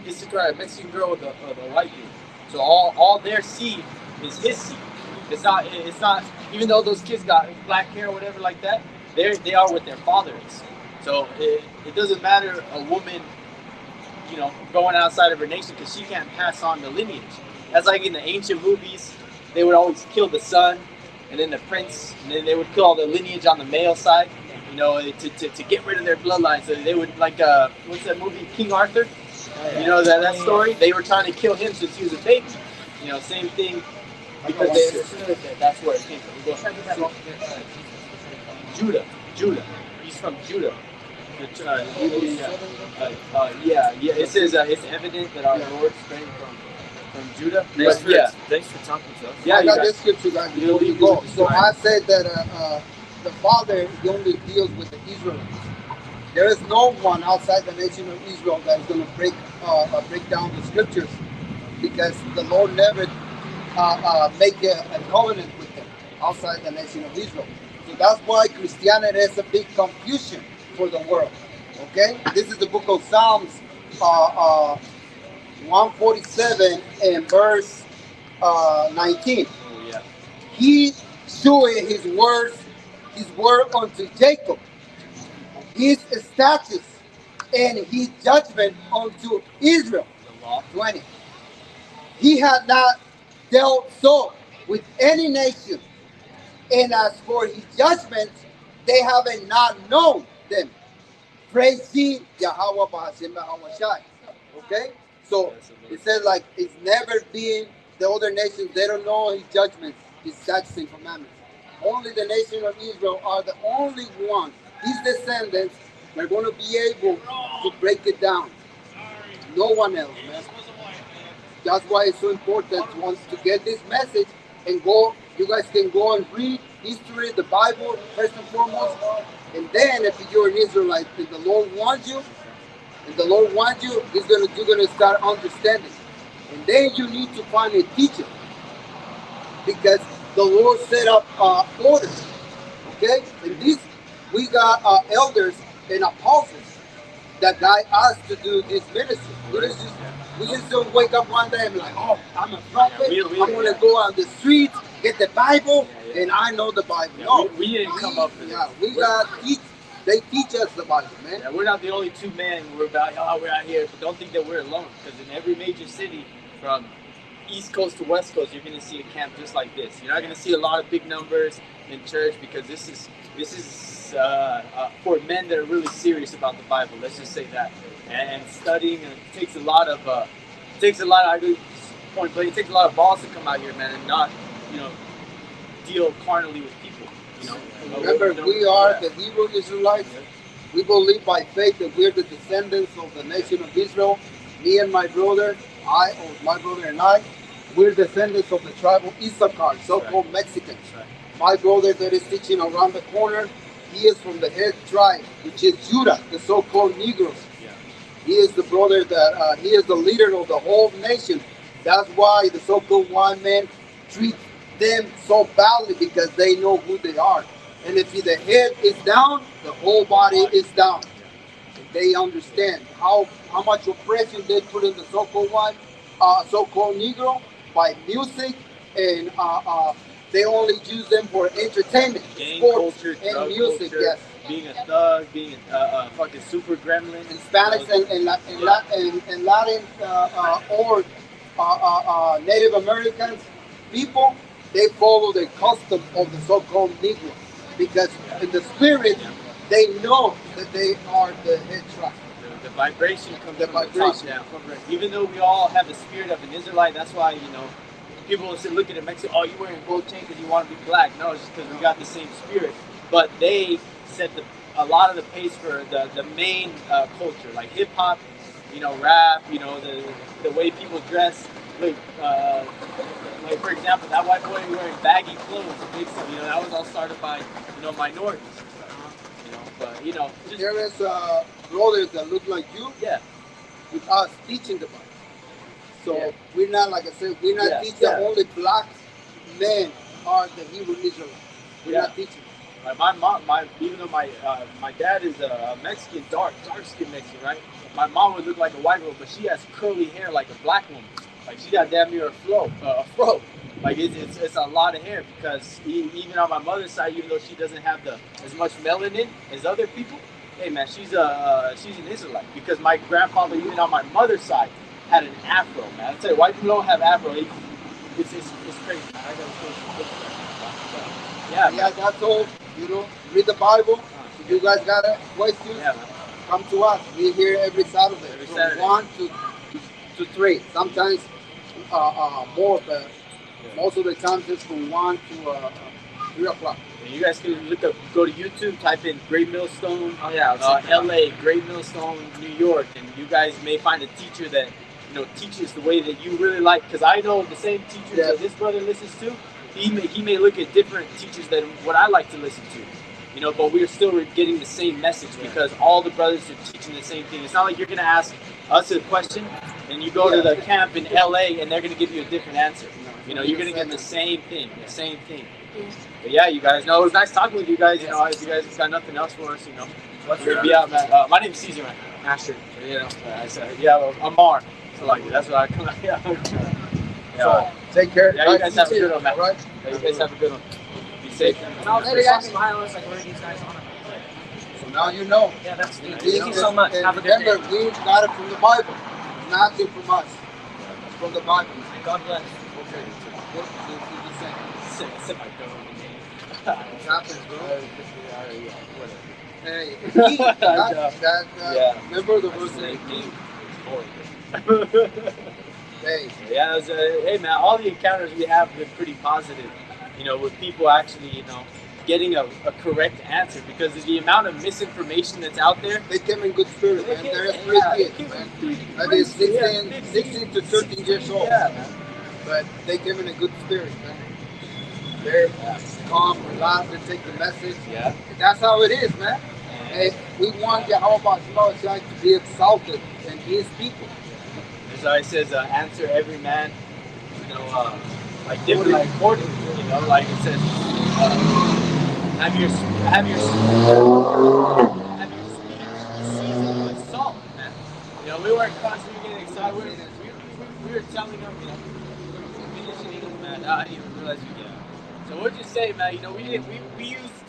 It's a Mexican girl with a white dude. So all their seed is his seed. It's not even though those kids got black hair or whatever like that, they are what their father is. So it doesn't matter a woman, going outside of her nation because she can't pass on the lineage. That's like in the ancient movies, they would always kill the son and then the prince, and then they would kill all the lineage on the male side, to get rid of their bloodline. So they would what's that movie, King Arthur? That story? They were trying to kill him since he was a baby. Same thing, because they understood that that's where it came from. Judah. He's from Judah. It says it's evident that our Lord sprang from from Judah. Thanks But for, yeah, thanks for talking to us. yeah, I you got guys, this scripture, guys, you before you leave go. with the So story. I said that the Father, he only deals with the Israelites. There is no one outside the nation of Israel that is going to break down the scriptures, because the Lord never make a covenant with them outside the nation of Israel. So that's why Christianity is a big confusion for the world. Okay, this is the book of Psalms, 147 and verse 19. Oh yeah. He showed his word unto Jacob, his statutes and his judgment unto Israel. The law. 20. He had not dealt so with any nation, and as for his judgments, they have not known them. Praise ye Yahweh Ba'ashem Yahweh Shai. Okay? So it says like it's never been the other nations, they don't know his judgments, his statutes and commandments. Only the nation of Israel are the only one, his descendants, are going to be able to break it down. No one else, man. That's why it's so important to get this message and go. You guys can go and read history, the Bible, first and foremost. And then if you're an Israelite and the Lord wants you, you're gonna start understanding. And then you need to find a teacher, because the Lord set up orders. Okay? And these we got elders and apostles that guide us to do this ministry. We just don't wake up one day and be like, oh, I'm a prophet. I'm gonna go on the streets, get the Bible, and I know the Bible. No, we didn't come up with yeah, this. they teach us the Bible, man. Yeah, we're not the only two men. We're out here, but don't think that we're alone. Because in every major city, from East Coast to West Coast, you're gonna see a camp just like this. You're not gonna see a lot of big numbers in church, because this is for men that are really serious about the Bible. Let's just say that. And studying, and it takes a lot of I agree with this point, but it takes a lot of balls to come out here, man, and not, deal carnally with people. Remember, we are the Hebrew Israelites. We believe by faith that we're the descendants of the nation of Israel. Me and my brother, my brother and I, we're descendants of the tribe of Issachar, so-called Mexicans. My brother that is teaching around the corner, he is from the head tribe, which is Judah, the so-called Negroes. He is the brother that he is the leader of the whole nation. That's why the so-called white men treat them so badly, because they know who they are. And if the head is down, the whole body is down. And they understand how much oppression they put in the so-called white, so-called Negro by music, and they only use them for entertainment, Gang sports, culture, and drug music. culture, Yes. being a thug, being a fucking super gremlin. And Spanish and Latin or Native Americans people, they follow the custom of the so-called Negro, because in the spirit they know that they are the head tribe. The vibration comes The from the vibration. top down. Even though we all have the spirit of an Israelite, that's why, people will say, look at Mexico, oh, you're wearing gold chain because you want to be black. No, it's just because we got the same spirit. But they set a lot of the pace for the main culture, like hip hop, rap, the way people dress. Like for example, that white boy wearing baggy clothes, that was all started by minorities. But just, There is brothers that look like you, yeah, with us teaching the Bible. So Yeah. we're not, like I said, we're not Yeah, teaching yeah. only black men are the Hebrew Israelites. We're Yeah. not teaching. like my mom, even though my dad is a Mexican, dark skinned Mexican, right? My mom would look like a white girl, but she has curly hair like a black woman. Like she got damn near a fro. Like it's a lot of hair, because even on my mother's side, even though she doesn't have as much melanin as other people, hey man, she's an Israelite, because my grandfather, even on my mother's side, had an afro, man. I tell you, white people don't have afro. It's crazy, man. I gotta show some pictures. Yeah, Yeah, that's all. Read the Bible. If you guys got questions, yeah, man. come to us. We're here every Saturday, Every from Saturday. 1 to 3. Sometimes more, but most of the time it's from 1 to 3 o'clock. And you guys can go to YouTube, type in Great Millstone, Oh yeah, I'll check that out. LA, Great Millstone, New York, and you guys may find a teacher that teach us the way that you really like. Because I know the same teachers that this brother listens to, he may look at different teachers than what I like to listen to. But we're still getting the same message because all the brothers are teaching the same thing. It's not like you're going to ask us a question and you go to the camp in LA and they're going to give you a different answer. You're going to get the same thing. But yeah, you guys know, it was nice talking with you guys. If you guys got nothing else for us, we're going to be out, man. My name's Caesar, man. Asher. I said, Amar. So that's what I come out. So, take care. Yeah, you guys have a good one, man. Right? Yeah, you guys have a good one. Be safe. Smiles like where these guys on it. So now you know. Yeah, that's neat. Thank Thank you so much. Have a good day. Remember, we got it from the Bible. It's nothing from us. It's from the Bible. God bless. Okay. What did you say? Sit my What happens, bro? Hey, remember the verse 18? Hey. Yeah, hey man, all the encounters we have have been pretty positive, with people actually, getting a correct answer, because the amount of misinformation that's out there. They came in good spirit, man. They're three kids, man. I mean, 16 to 13 years old. Yeah, man. But they came in a good spirit, man. They're calm, relaxed, and take the message. Yeah. That's how it is, man. And we want Yahweh to be exalted and his people. As it says, answer every man, differently accordingly. Like it says, have your speech seasoned with salt, man. We weren't constantly getting excited. We were telling them, finishing them, man. I didn't even realize we get. So we'll just say, man, we used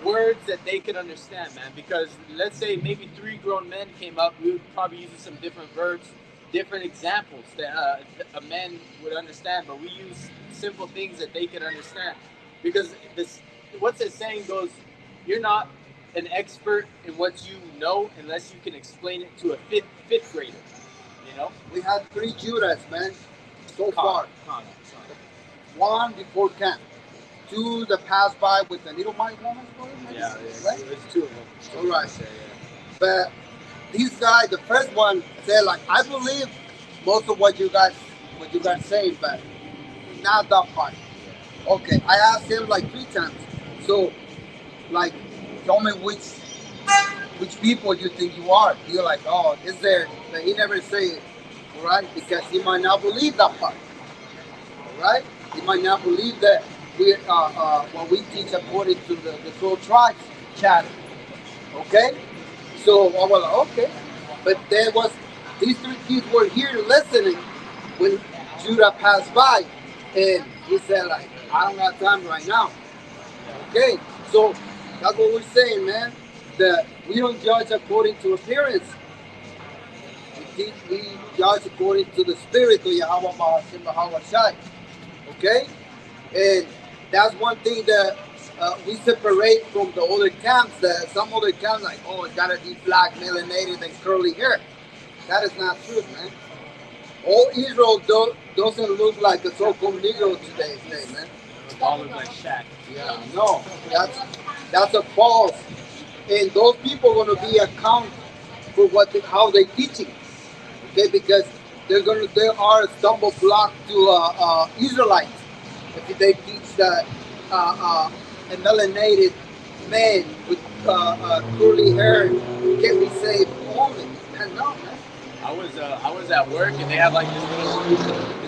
words that they could understand, man. Because let's say maybe 3 grown men came up, we would probably use some different verbs, different examples that a man would understand, but we use simple things that they could understand. Because what's the saying goes, you're not an expert in what you know unless you can explain it to a fifth grader. We had 3 Judas, man, so far. 1 before camp. 2 that passed by with the little white woman. Yeah, right? There's 2 of them. All right. But this guy, the first one, said I believe most of what you guys saying, but not that part. Okay, I asked him 3 times. So, tell me which people you think you are. You're like, oh, is there? But he never say it, all right? Because he might not believe that part, all right? He might not believe that we what we teach according to the 12 tribes chatter, okay? So I was like, okay. But these 3 kids were here listening when Judah passed by, and he said I don't have time right now. Okay, so that's what we're saying, man. That we don't judge according to appearance. We judge according to the spirit of Yahweh Bahashai. Okay, and that's one thing that we separate from the other camps. That some other camps it gotta be black, melanated, and curly hair. That is not true, man. All Israel doesn't look like a so-called Negro today, man. All look like Shaq. Yeah, no, that's a false. And those people are gonna be account for how they teaching. Okay, because they are a stumble block to Israelites if they teach that a melanated man with curly hair can be saved only. And no, man. I was at work and they have this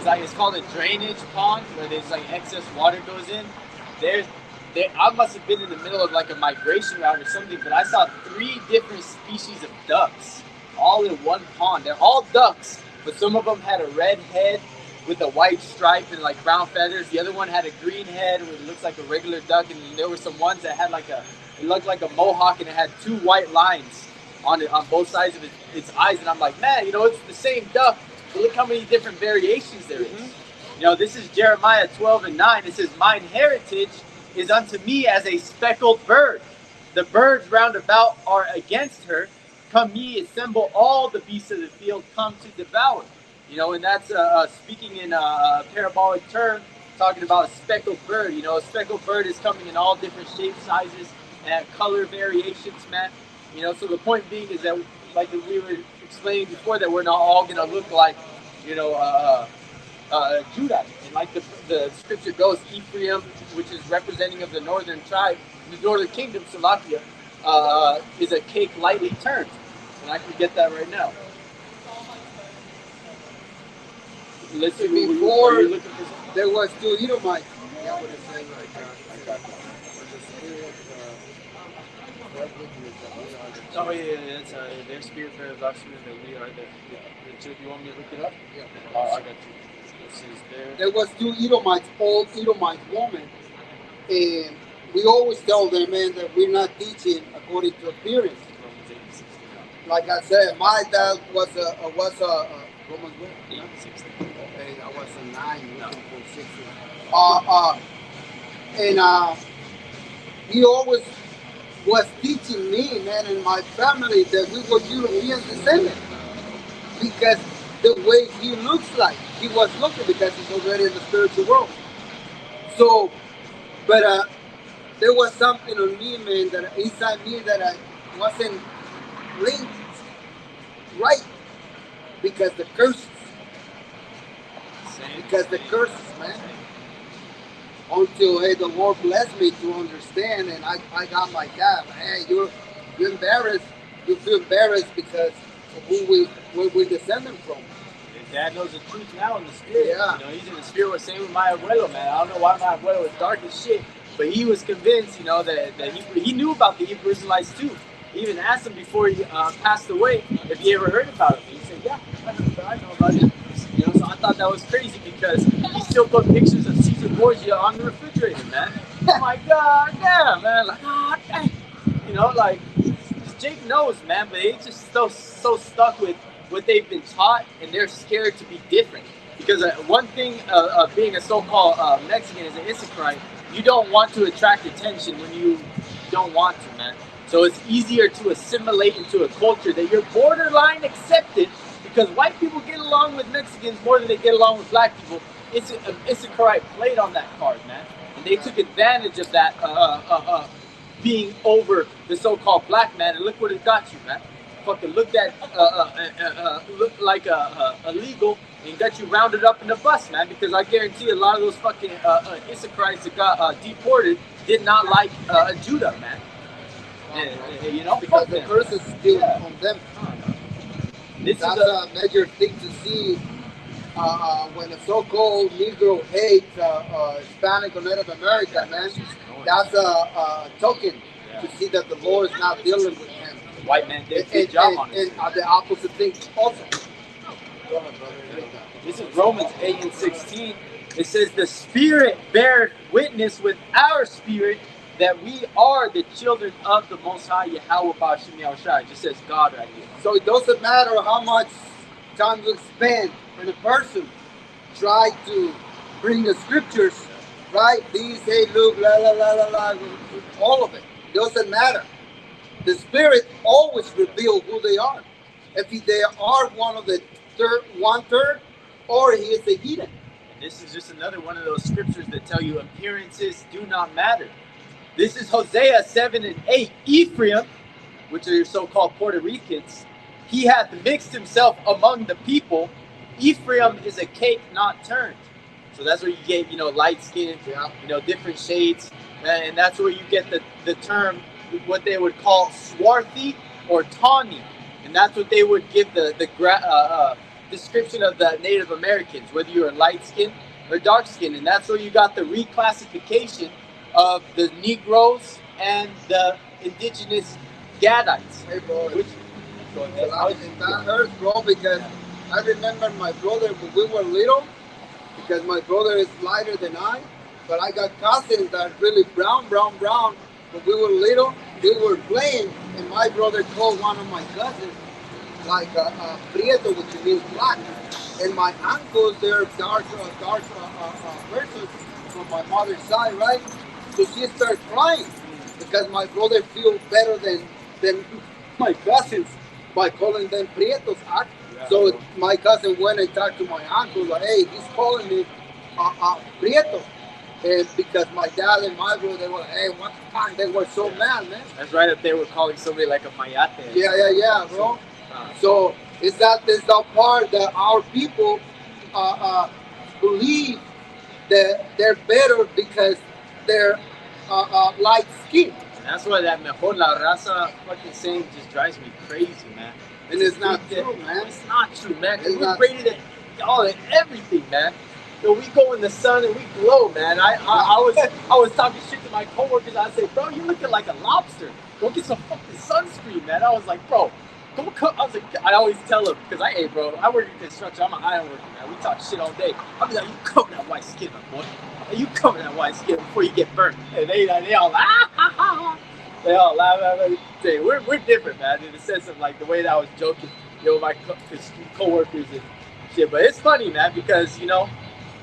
little, it's called a drainage pond where there's excess water goes in. I must have been in the middle of a migration route or something, but I saw 3 different species of ducks all in one pond. They're all ducks, but some of them had a red head with a white stripe and brown feathers. The other one had a green head which looks like a regular duck, and there were some ones that had it looked like a mohawk, and it had 2 white lines on both sides of its eyes. And I'm like, man, it's the same duck, but look how many different variations there is. This is Jeremiah 12:9. It says, mine heritage is unto me as a speckled bird. The birds round about are against her. Come ye, assemble all the beasts of the field, come to devour. And that's speaking in a parabolic term, talking about a speckled bird. A speckled bird is coming in all different shapes, sizes, and color variations, man. So the point being is that, like we were explaining before, that we're not all going to look like Judah. And like the scripture goes, Ephraim, which is representing of the northern tribe, the northern kingdom, Salakia, is a cake lightly turned. And I can get that right now. Let's see, Before, are you looking for something? there was two Edomites. Yeah, what it says right there. I got that. Oh yeah. It's their spirit bears our spirit that we are the children. You want me to look it up? Yeah. Oh, I got you. This is there. There was two Edomites, old Edomite women, and we always tell them, man, that we're not teaching according to appearance. Like I said, my dad was a Romans what? 8:16. Okay, I was a 9, No. looking for 16. And he always was teaching me, man, and my family that we were European descendants because the way he looks like, he was looking because he's already in the spiritual world. So, but there was something on me, man, that inside me that I wasn't linked right because the curses. Because the curses, man. Until the Lord blessed me to understand, and I got my dad. Hey, you're embarrassed. You feel embarrassed because of where we descended from. His dad knows the truth now in the spirit. Yeah. You know, he's in the spirit. Same with my abuelo, man. I don't know why my abuelo was dark as shit, but he was convinced, you know, that he knew about the Hebrew Israelites too. He even asked him before he passed away if he ever heard about it. He said, "Yeah, I know about it." You know, so I thought that was crazy because he still put pictures of Caesar Borgia on the refrigerator, man. I'm like, God damn, man. Like, ah, dang. You know, like, Jake knows, man, but they just so stuck with what they've been taught, and they're scared to be different. Because one thing of being a so-called Mexican as an Issacharite, you don't want to attract attention when you don't want to, man. So it's easier to assimilate into a culture that you're borderline accepted, because white people get along with Mexicans more than they get along with black people. Issacharite played on that card, man, and they took advantage of that being over the so-called black man, and look what it got you, man. Fucking looked at looked like illegal, and got you rounded up in the bus, man. Because I guarantee a lot of those fucking Issacharites that got deported did not like Judah, man. You know, because the curse is still on them. That's a major thing to see when a so-called Negro hates Hispanic or Native American, man. That's a token to see that the Lord is not dealing with him. The white man did a good job on it. And the opposite thing also. Go ahead, brother. This is Romans 8:16. It says, "The Spirit beareth witness with our spirit that we are the children of the Most High Yahweh B'Shem Yahushua." It just says God right here. So it doesn't matter how much time you spend when a person try to bring the scriptures, right? These, hey, look, la la la la la, all of it. It doesn't matter. The Spirit always reveals who they are. If they are one of the one third, or he is a heathen. And this is just another one of those scriptures that tell you appearances do not matter. This is Hosea 7:8. Ephraim, which are your so-called Puerto Ricans, he hath mixed himself among the people. Ephraim is a cake not turned. So that's where you get, you know, light skin, you know, different shades. And that's where you get the term, what they would call swarthy or tawny. And that's what they would give the description of the Native Americans, whether you're light skin or dark skin. And that's where you got the reclassification of the Negroes and the indigenous Gadites. Hey, bro. That hurts, bro, because I remember my brother when we were little, because my brother is lighter than I, but I got cousins that are really brown. When we were little, we were playing, and my brother called one of my cousins like Prieto, which means black. And my uncles, they're dark persons from my mother's side, right? So she started crying because my brother feels better than my cousins by calling them Prietos. So my cousin went and talked to my uncle, like, hey, he's calling me Prieto. And because my dad and my brother, they were, hey, what the fuck? They were so mad, man. That's right, if they were calling somebody like a Mayate. Yeah, bro. So it's that part that our people believe that they're better because they're light skin. That's why that mejor la raza fucking saying just drives me crazy, man. And it's not true, man. It's not true, man. It's We're not rated at all at everything, man. So we go in the sun and we glow, man. I was talking shit to my coworkers. I said, bro, you're looking like a lobster. Go get some fucking sunscreen, man. I was like, bro, go cut. I was like, I always tell them because bro, I work in construction. I'm an iron worker, man. We talk shit all day. I'm like, you cover that white skin, my boy. You cover that white skin before you get burnt. And they all laugh. They all laugh. We're different, man, in the sense of like the way that I was joking, with my coworkers and shit. But it's funny, man, because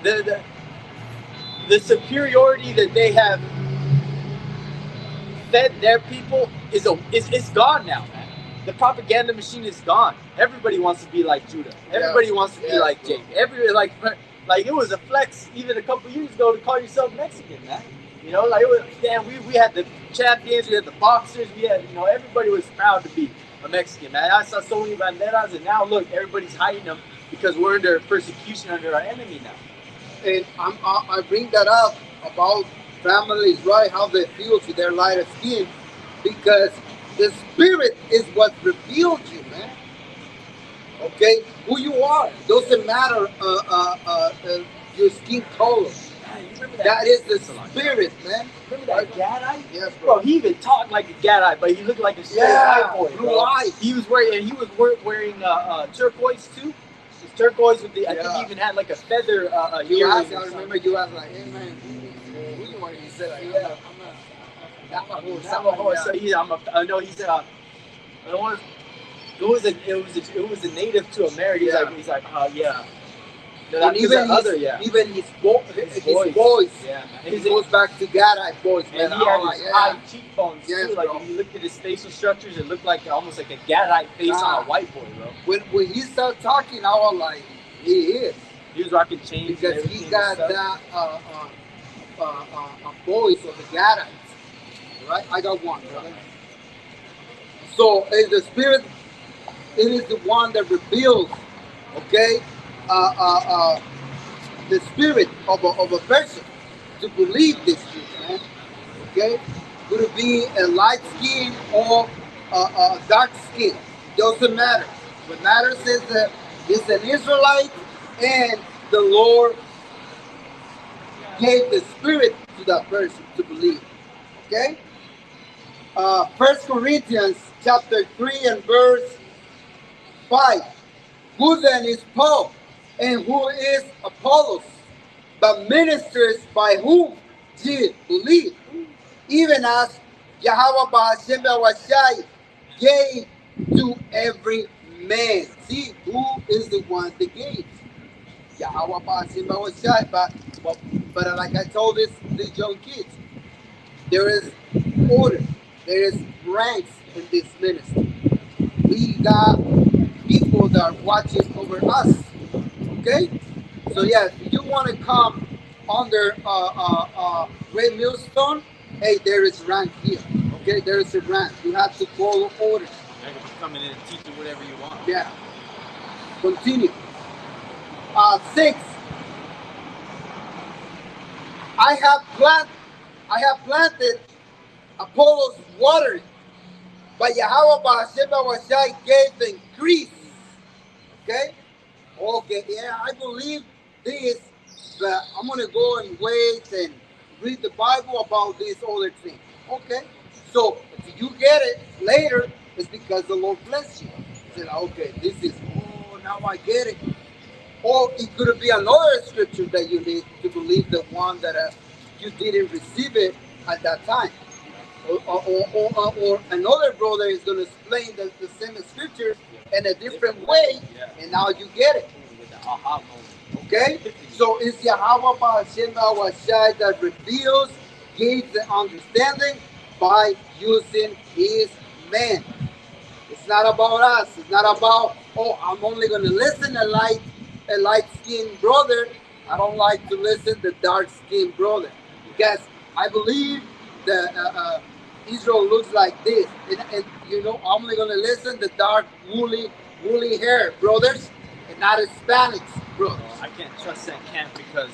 the superiority that they have fed their people is gone now, man. The propaganda machine is gone. Everybody wants to be like Judah. Everybody wants to be like Jake. Like it was a flex even a couple years ago to call yourself Mexican, man. Like it was, damn, we had the champions, we had the boxers, we had, everybody was proud to be a Mexican, man. I saw so many banderas, and now look, everybody's hiding them because we're under persecution under our enemy now. And I bring that up about families, right? How they feel to their lighter skin, because the spirit is what reveals you, man. Okay, who you are doesn't matter. Your skin color. That is the spirit, man. Remember that Gadite? Yes, bro. He even talked like a Gadite, but he looked like a straight white boy, bro. Blue eyes. He was wearing turquoise too. It's turquoise with the. I think he even had like a feather. I remember you asked like, "Hey man, who you are?" He said, like, "Navajo." So I know he said, "I don't want." It was a native to America. He's like, yeah. No, and even his voice, yeah, it goes back to Gadite voice, man. And he had his high cheekbones too. Like if you looked at his facial structures, it looked like almost like a Gadite face on a white boy, bro. When he started talking, I was like, he is. He was rocking chains because he got that voice of the Gadites, right? I got one, brother. So is the spirit. It is the one that reveals, okay, the spirit of a person to believe this truth, man. Okay, could it be a light skin or a dark skin? Doesn't matter. What matters is that it's an Israelite, and the Lord gave the spirit to that person to believe. Okay. 1 Corinthians chapter 3 and verse 5. Who then is Paul, and who is Apollos, but ministers by whom ye believe, even as Yahweh Ba'ashem Ba'ashai gave to every man. See, who is the one that gave? Yahweh Ba'ashem Ba'ashai. But like I told these young kids, there is order, there is ranks in this ministry. We got people that are watching over us. Okay? So yeah, if you want to come under Great Millstone, hey, there is rank here. Okay, there is a rank. You have to follow orders. You're not gonna come in and teach you whatever you want. Yeah. Continue. 6. I have planted, Apollos watered, but Yahweh Ba'ashem Ba'ashai gave the increase. Okay? Okay, yeah, I believe this, but I'm going to go and wait and read the Bible about this other thing. Okay? So, if you get it later, it's because the Lord bless you. You say, okay, this is, now I get it. Or it could be another scripture that you need to believe the one that you didn't receive it at that time. Or another brother is going to explain the same scripture in a different way, and now you get it. Okay? So it's Yahweh Ba'ashem Ba'ashai that reveals, gives the understanding by using his man. It's not about us. It's not about, I'm only going to listen to a light-skinned brother. I don't like to listen to dark-skinned brother. Because I believe that Israel looks like this. And I'm only going to listen to dark, woolly hair brothers. and not Hispanics, brothers. I can't trust that camp because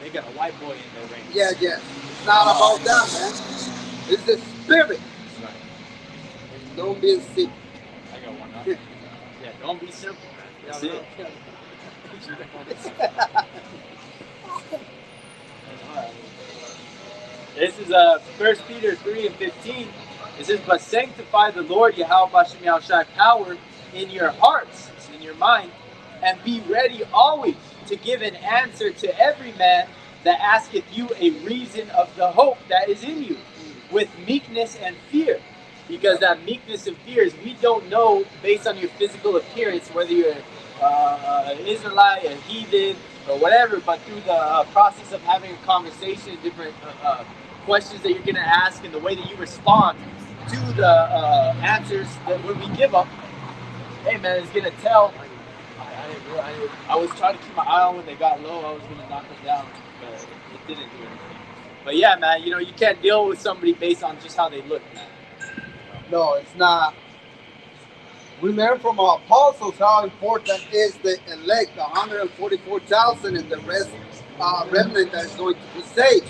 they got a white boy in their ranks. Yeah, yeah. It's not about that, man. It's the spirit. Right. And don't be sick. I got one up. Yeah, don't be simple, man. That's it. This is 1 Peter 3:15. It says, "But sanctify the Lord Yahweh Bashem Yahushai power in your hearts, in your mind, and be ready always to give an answer to every man that asketh you a reason of the hope that is in you, with meekness and fear." Because that meekness and fear is we don't know based on your physical appearance whether you're an Israelite, a heathen, or whatever, but through the process of having a conversation, different questions that you're going to ask, and the way that you respond to the answers that when we give them, hey man, it's going to tell. I was trying to keep my eye on when they got low. I was going to knock them down, but it didn't do anything. But yeah, man, you know, you can't deal with somebody based on just how they look, man. No, it's not. We learn from our apostles how important is the elect, the 144,000, and the rest remnant that is going to be saved.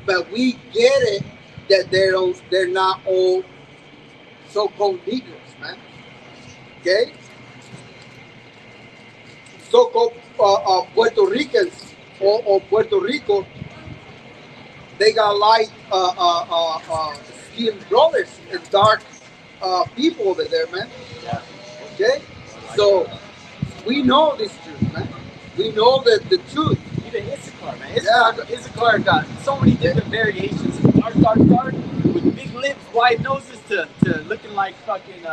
But we get it that they're not all so-called Negroes, man. Okay? So-called Puerto Ricans or Puerto Rico, they got light skinned brothers and dark people over there, man. Yeah. Okay? So we know this truth, man. We know that the truth. Even Issachar, man. Issachar got so many different variations. Dark, with big lips, wide noses to looking like fucking,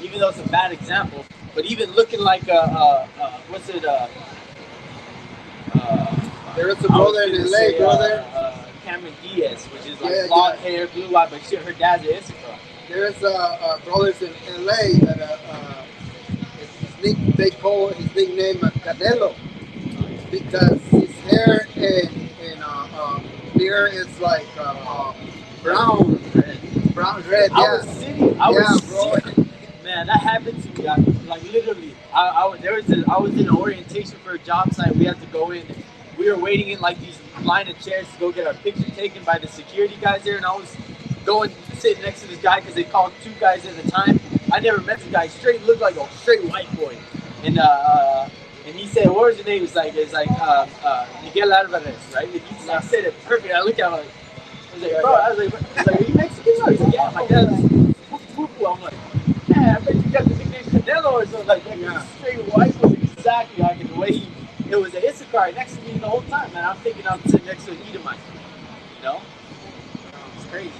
even though it's a bad example, but even looking like what's it, there is a brother in LA, brother. Cameron Diaz, which is like blonde hair, blue eye, but shit, her dad's an Issachar. There's brothers in LA that they call his nickname Canelo because his hair and beard is like brown red. I was sitting. Man, that happened to me. Like literally, I was in an orientation for a job site. We had to go in. We were waiting in like these line of chairs to go get our picture taken by the security guys there, and I was sitting next to this guy because they called two guys at the time. I never met this guy. Straight looked like a straight white boy, and he said, "What was your name?" It's like Miguel Alvarez, right? And he said it perfect. I looked at him like, I was like, "Are you Mexican?" He's like, "Yeah, my dad's poo-poo." I'm like, "Man, I bet you got the nickname Canelo or something like that." Straight white boy, exactly like the way it was an Issachar next to me the whole time, man. I'm thinking I'm sitting next to an Edomite, you know? It's crazy.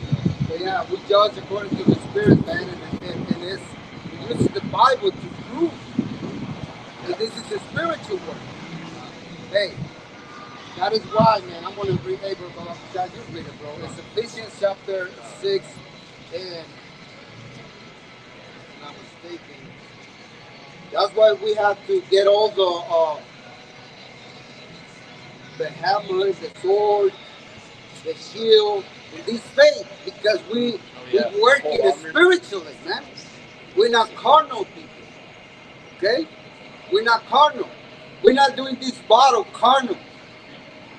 But yeah, we judge according to the Spirit, man, and it's we use the Bible to prove that this is a spiritual work. Hey, that is why, man, I'm going to read Abel, God, you read it, bro. It's Ephesians chapter 6, and if I'm not mistaken, that's why we have to get all the hammer, the sword, the shield, and this faith, because we work in it spiritually, man. We're not carnal people. Okay? We're not carnal. We're not doing this battle carnal.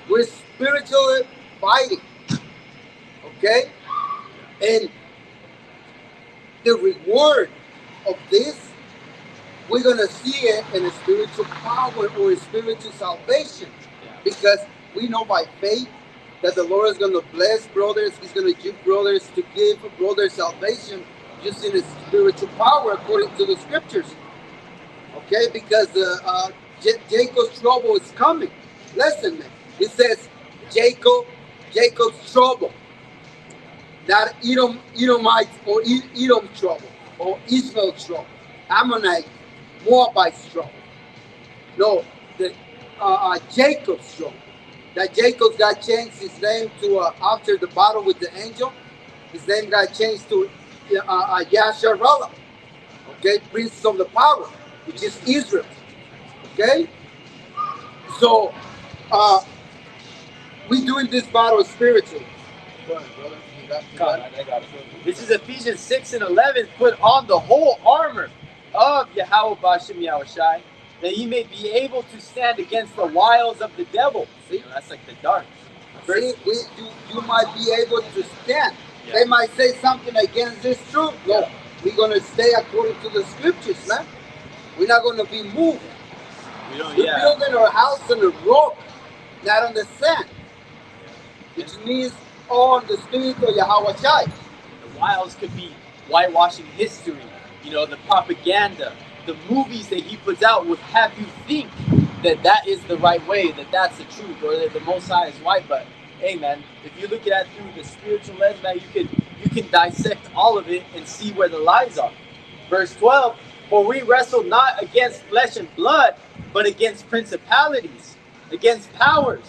We're spiritually fighting. Okay? And the reward of this, we're going to see it in a spiritual power or a spiritual salvation. Because we know by faith that the Lord is going to bless brothers. He's going to give brothers to give brothers salvation using his spiritual power according to the scriptures. Okay? Because Jacob's trouble is coming. Listen, man. It says Jacob's trouble. Not Edomites or Edom trouble or Ishmael's trouble. Ammonite, Moabite's trouble. No, Jacob's trouble. That Jacob got changed his name to after the battle with the angel. His name got changed to Yasharallah. Okay, prince of the power, which is Israel. Okay, so we doing this battle spiritually. Go ahead, brother. I got it. This is Ephesians 6:11. Put on the whole armor of Yahweh Bashem Yahushai, that ye may be able to stand against the wiles of the devil. See, that's like the dark. See, you might be able to stand. Yeah. They might say something against this truth. No, Yeah. we're going to stay according to the scriptures, man. We're not going to be moved. We're building our house on the rock, not on the sand. Which means on the spirit of Yahweh Shai. The wiles could be whitewashing history, you know, the propaganda, the movies that he puts out would have you think that that is the right way, that that's the truth, or that the Most High is right. But hey, man, if you look at it through the spiritual lens, man, you can dissect all of it and see where the lies are. Verse 12, for we wrestle not against flesh and blood, but against principalities, against powers,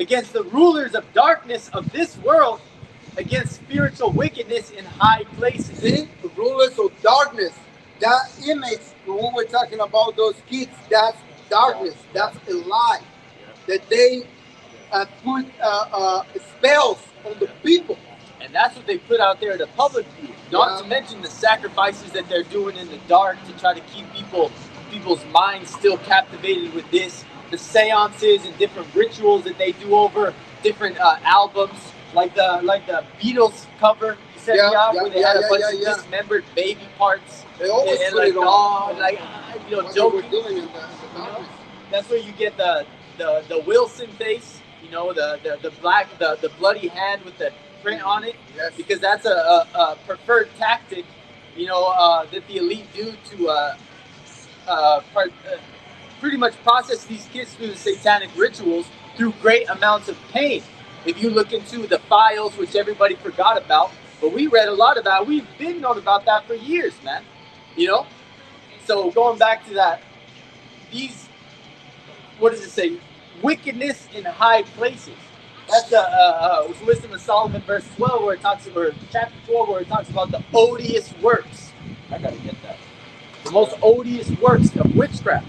against the rulers of darkness of this world, against spiritual wickedness in high places. See, the rulers of darkness, that image, when we're talking about those kids, that's darkness, that's a lie. That they put spells on the people. And that's what they put out there to public view. Not to mention the sacrifices that they're doing in the dark to try to keep people's minds still captivated with this. The seances and different rituals that they do over different albums, like the Beatles cover, where they had a bunch of dismembered baby parts. They always and put it on. joking. Doing in the That's where you get the Wilson face, you know, the black, the bloody hand with the print on it, because that's a preferred tactic, you know, that the elite do to pretty much process these kids through the satanic rituals through great amounts of pain. If you look into the files, which everybody forgot about, but we read a lot about, we've been known about that for years, man. You know? So going back to that, these, what does it say? Wickedness in high places. That's Wisdom of Solomon, verse 12, where it talks about, or chapter 12, where it talks about the odious works. I gotta get that. The most odious works of witchcraft.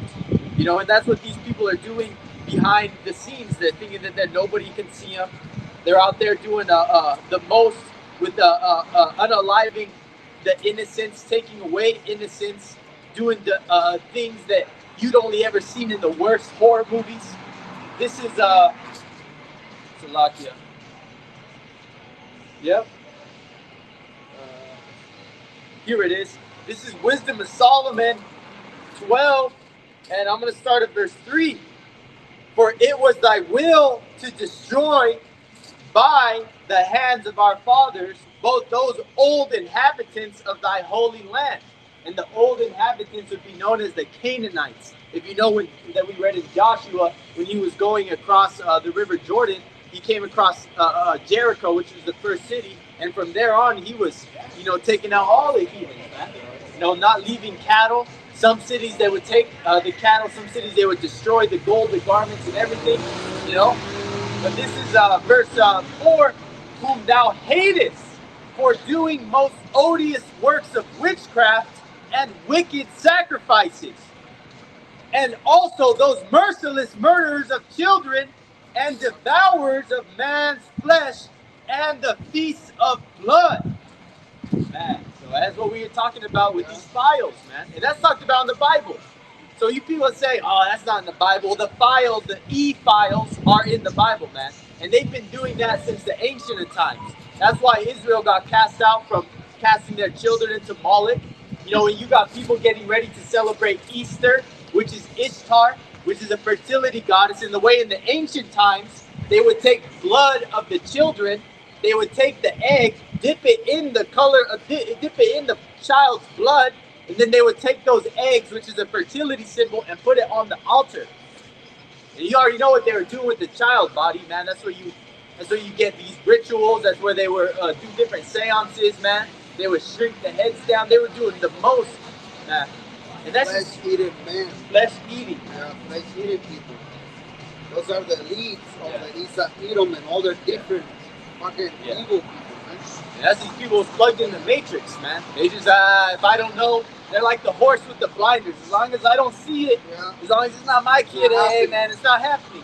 You know, and that's what these people are doing behind the scenes. They're thinking that nobody can see them. They're out there doing the most with unaliving the innocence, taking away innocence, doing the things that you'd only ever seen in the worst horror movies. This is Salakia. Yep. Here it is. This is Wisdom of Solomon 12, and I'm going to start at verse 3. For it was thy will to destroy by the hands of our fathers both those old inhabitants of thy holy land. And the old inhabitants would be known as the Canaanites. If you know that we read in Joshua, when he was going across the river Jordan, he came across Jericho, which was the first city. And from there on, he was, you know, taking out all the heathens, man. You know, not leaving cattle. Some cities they would take the cattle. Some cities they would destroy the gold, the garments, and everything. You know. But this is verse 4. Whom thou hatest for doing most odious works of witchcraft and wicked sacrifices, and also those merciless murderers of children and devourers of man's flesh and the feasts of blood. Man, so that's what we were talking about with these files, man. And that's talked about in the Bible. So you people say, oh, that's not in the Bible. The files, the E-files are in the Bible, man. And they've been doing that since the ancient of times. That's why Israel got cast out from casting their children into Moloch. You know, and you got people getting ready to celebrate Easter, which is Ishtar, which is a fertility goddess. In the way in the ancient times, they would take blood of the children, they would take the egg, dip it in the color of, dip it in the child's blood, and then they would take those eggs, which is a fertility symbol, and put it on the altar. And you already know what they were doing with the child body, man. That's where you get these rituals. That's where they were do different seances, man. They would shrink the heads down. They were doing the most, man. And that's flesh-eating man. Flesh-eating. Yeah, flesh-eating people. Those are the elites of the Isa Edom and all their different fucking evil people, man. And that's these people plugged in the matrix, man. They just, if I don't know, they're like the horse with the blinders. As long as I don't see it, as long as it's not my kid, hey, man, it's not happening.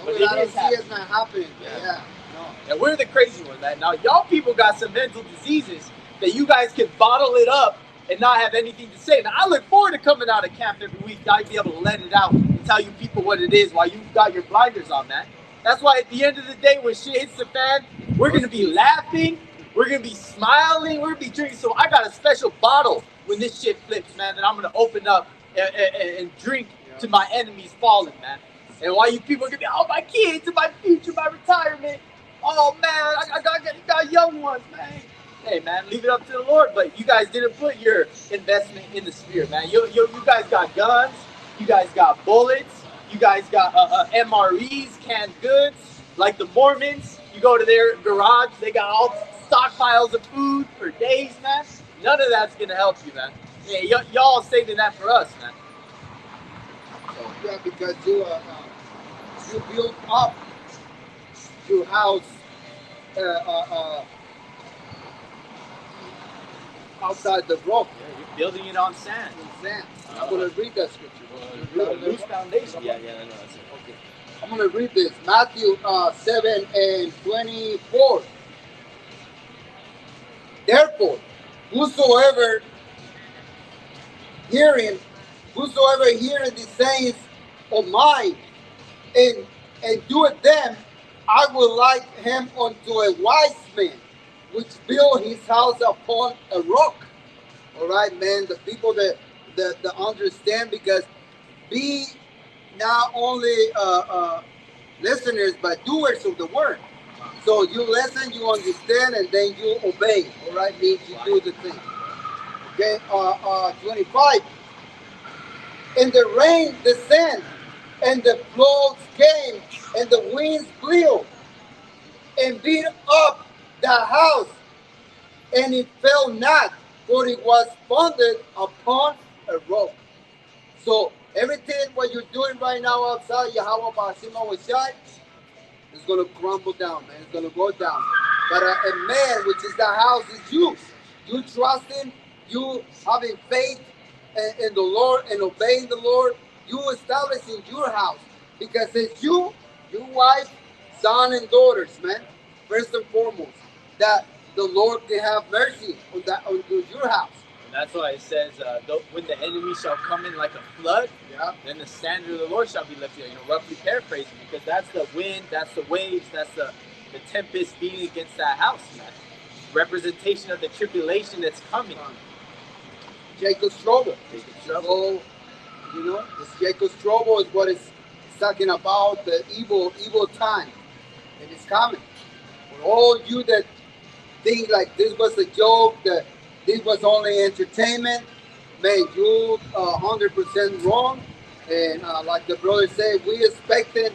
But it is happening. It's not happening. Yeah. No. And we're the crazy ones, man. Now, y'all people got some mental diseases that you guys can bottle it up and not have anything to say. Now, I look forward to coming out of camp every week. I'd be able to let it out and tell you people what it is while you've got your blinders on, man. That's why at the end of the day, when shit hits the fan, we're going to be laughing. We're going to be smiling. We're going to be drinking. So I got a special bottle when this shit flips, man, that I'm going to open up and drink to my enemies falling, man. And while you people are going to be, oh, my kids, and my future, my retirement. Oh, man, I got young ones, man. Hey, man, leave it up to the Lord. But you guys didn't put your investment in the spirit, man. You guys got guns. You guys got bullets. You guys got MREs, canned goods. Like the Mormons, you go to their garage, they got all stockpiles of food for days, man. None of that's going to help you, man. Hey, y'all saving that for us, man. So, yeah, because you build up your house outside the rock. Yeah, you're building it on sand. I'm going to read that scripture. A loose foundation. Yeah, I know. That's it. Okay. I'm going to read this. Matthew 7:24. Therefore, whosoever hearing the sayings of mine and doeth them, I will like him unto a wise man, which built his house upon a rock. All right, man. The people that understand, because be not only listeners but doers of the word. So you listen, you understand, and then you obey. All right, means you do the thing. Okay, 25. And the rain descended, and the floods came, and the winds blew, and beat up the house, and it fell not, for it was founded upon a rock. So everything what you're doing right now outside Yahweh Ba'ashim Awashai is going to crumble down, man. It's going to go down. But a man, which is the house, is you. You trusting, you having faith in the Lord and obeying the Lord. You establishing your house, because it's you, your wife, son, and daughters, man. First and foremost, that the Lord can have mercy on your house. And that's why it says, when the enemy shall come in like a flood, then the standard of the Lord shall be lifted. Roughly paraphrasing, because that's the wind, that's the waves, that's the tempest beating against that house, man. Representation of the tribulation that's coming. Jacob's trouble. So, this Jacob's trouble is what it's talking about, the evil time. And it's coming. For all you that think like this was a joke, that this was only entertainment, man, you 100% wrong. And like the brother said, we expected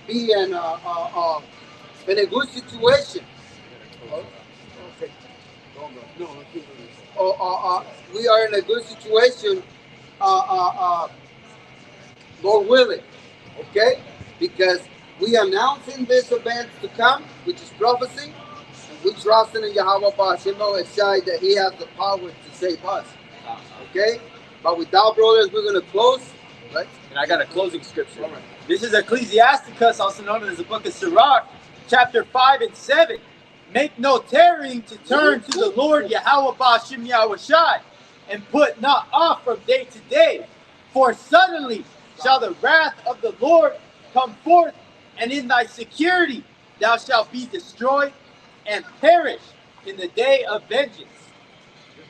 be in a good situation. Okay. We are in a good situation, Lord willing, okay? Because we announcing this event to come, which is prophecy, and we trusting in Yahweh Ba'ashim Awashai that He has the power to save us, okay? But without brothers, we're going to close, right? And I got a closing scripture. All right. This is Ecclesiasticus, also known as the book of Sirach, chapter 5 and 7. Make no tarrying to turn to the Lord Yahweh Ba'ashim Yahushai, and put not off from day to day. For suddenly shall the wrath of the Lord come forth, and in thy security thou shalt be destroyed and perish in the day of vengeance.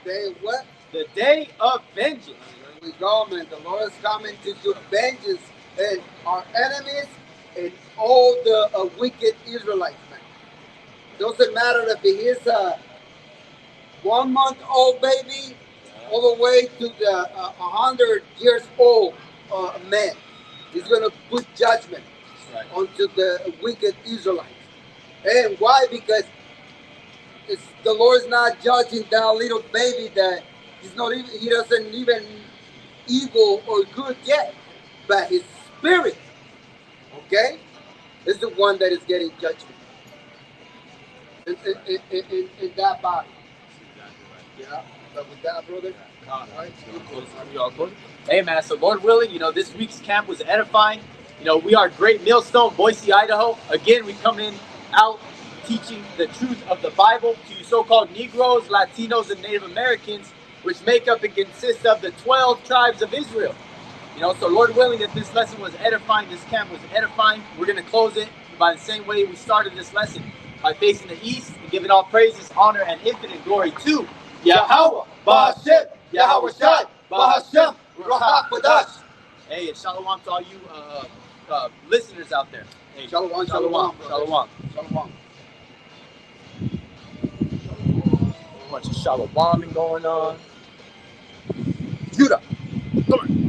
The day of what? The day of vengeance. Here we go, man. The Lord is coming to do vengeance and our enemies and all the wicked Israelites, man. Doesn't matter if he is a 1-month-old baby all the way to the 100 years old man. He's going to put judgment onto the wicked Israelites. And why? Because the Lord is not judging that little baby that he doesn't even evil or good yet, but his spirit, okay, is the one that is getting judgment in that body. Yeah, but with that, brother. Hey, man, so Lord willing, this week's camp was edifying. We are Great Millstone, Boise, Idaho. Again, we come in out teaching the truth of the Bible to so-called Negroes, Latinos, and Native Americans which make up and consist of the 12 tribes of Israel. You know, so Lord willing, if this lesson was edifying, this camp was edifying, we're going to close it by the same way we started this lesson, by facing the east and giving all praises, honor, and infinite glory to Yahweh, Ba'ashem, Yahweh Shai, Ba'ashem, Ruach Kodash. Hey, and shalom to all you listeners out there. Hey, Shalom, shalom, shalom. shalom. Shalom. A bunch of shaloming going on. Judah. Come on.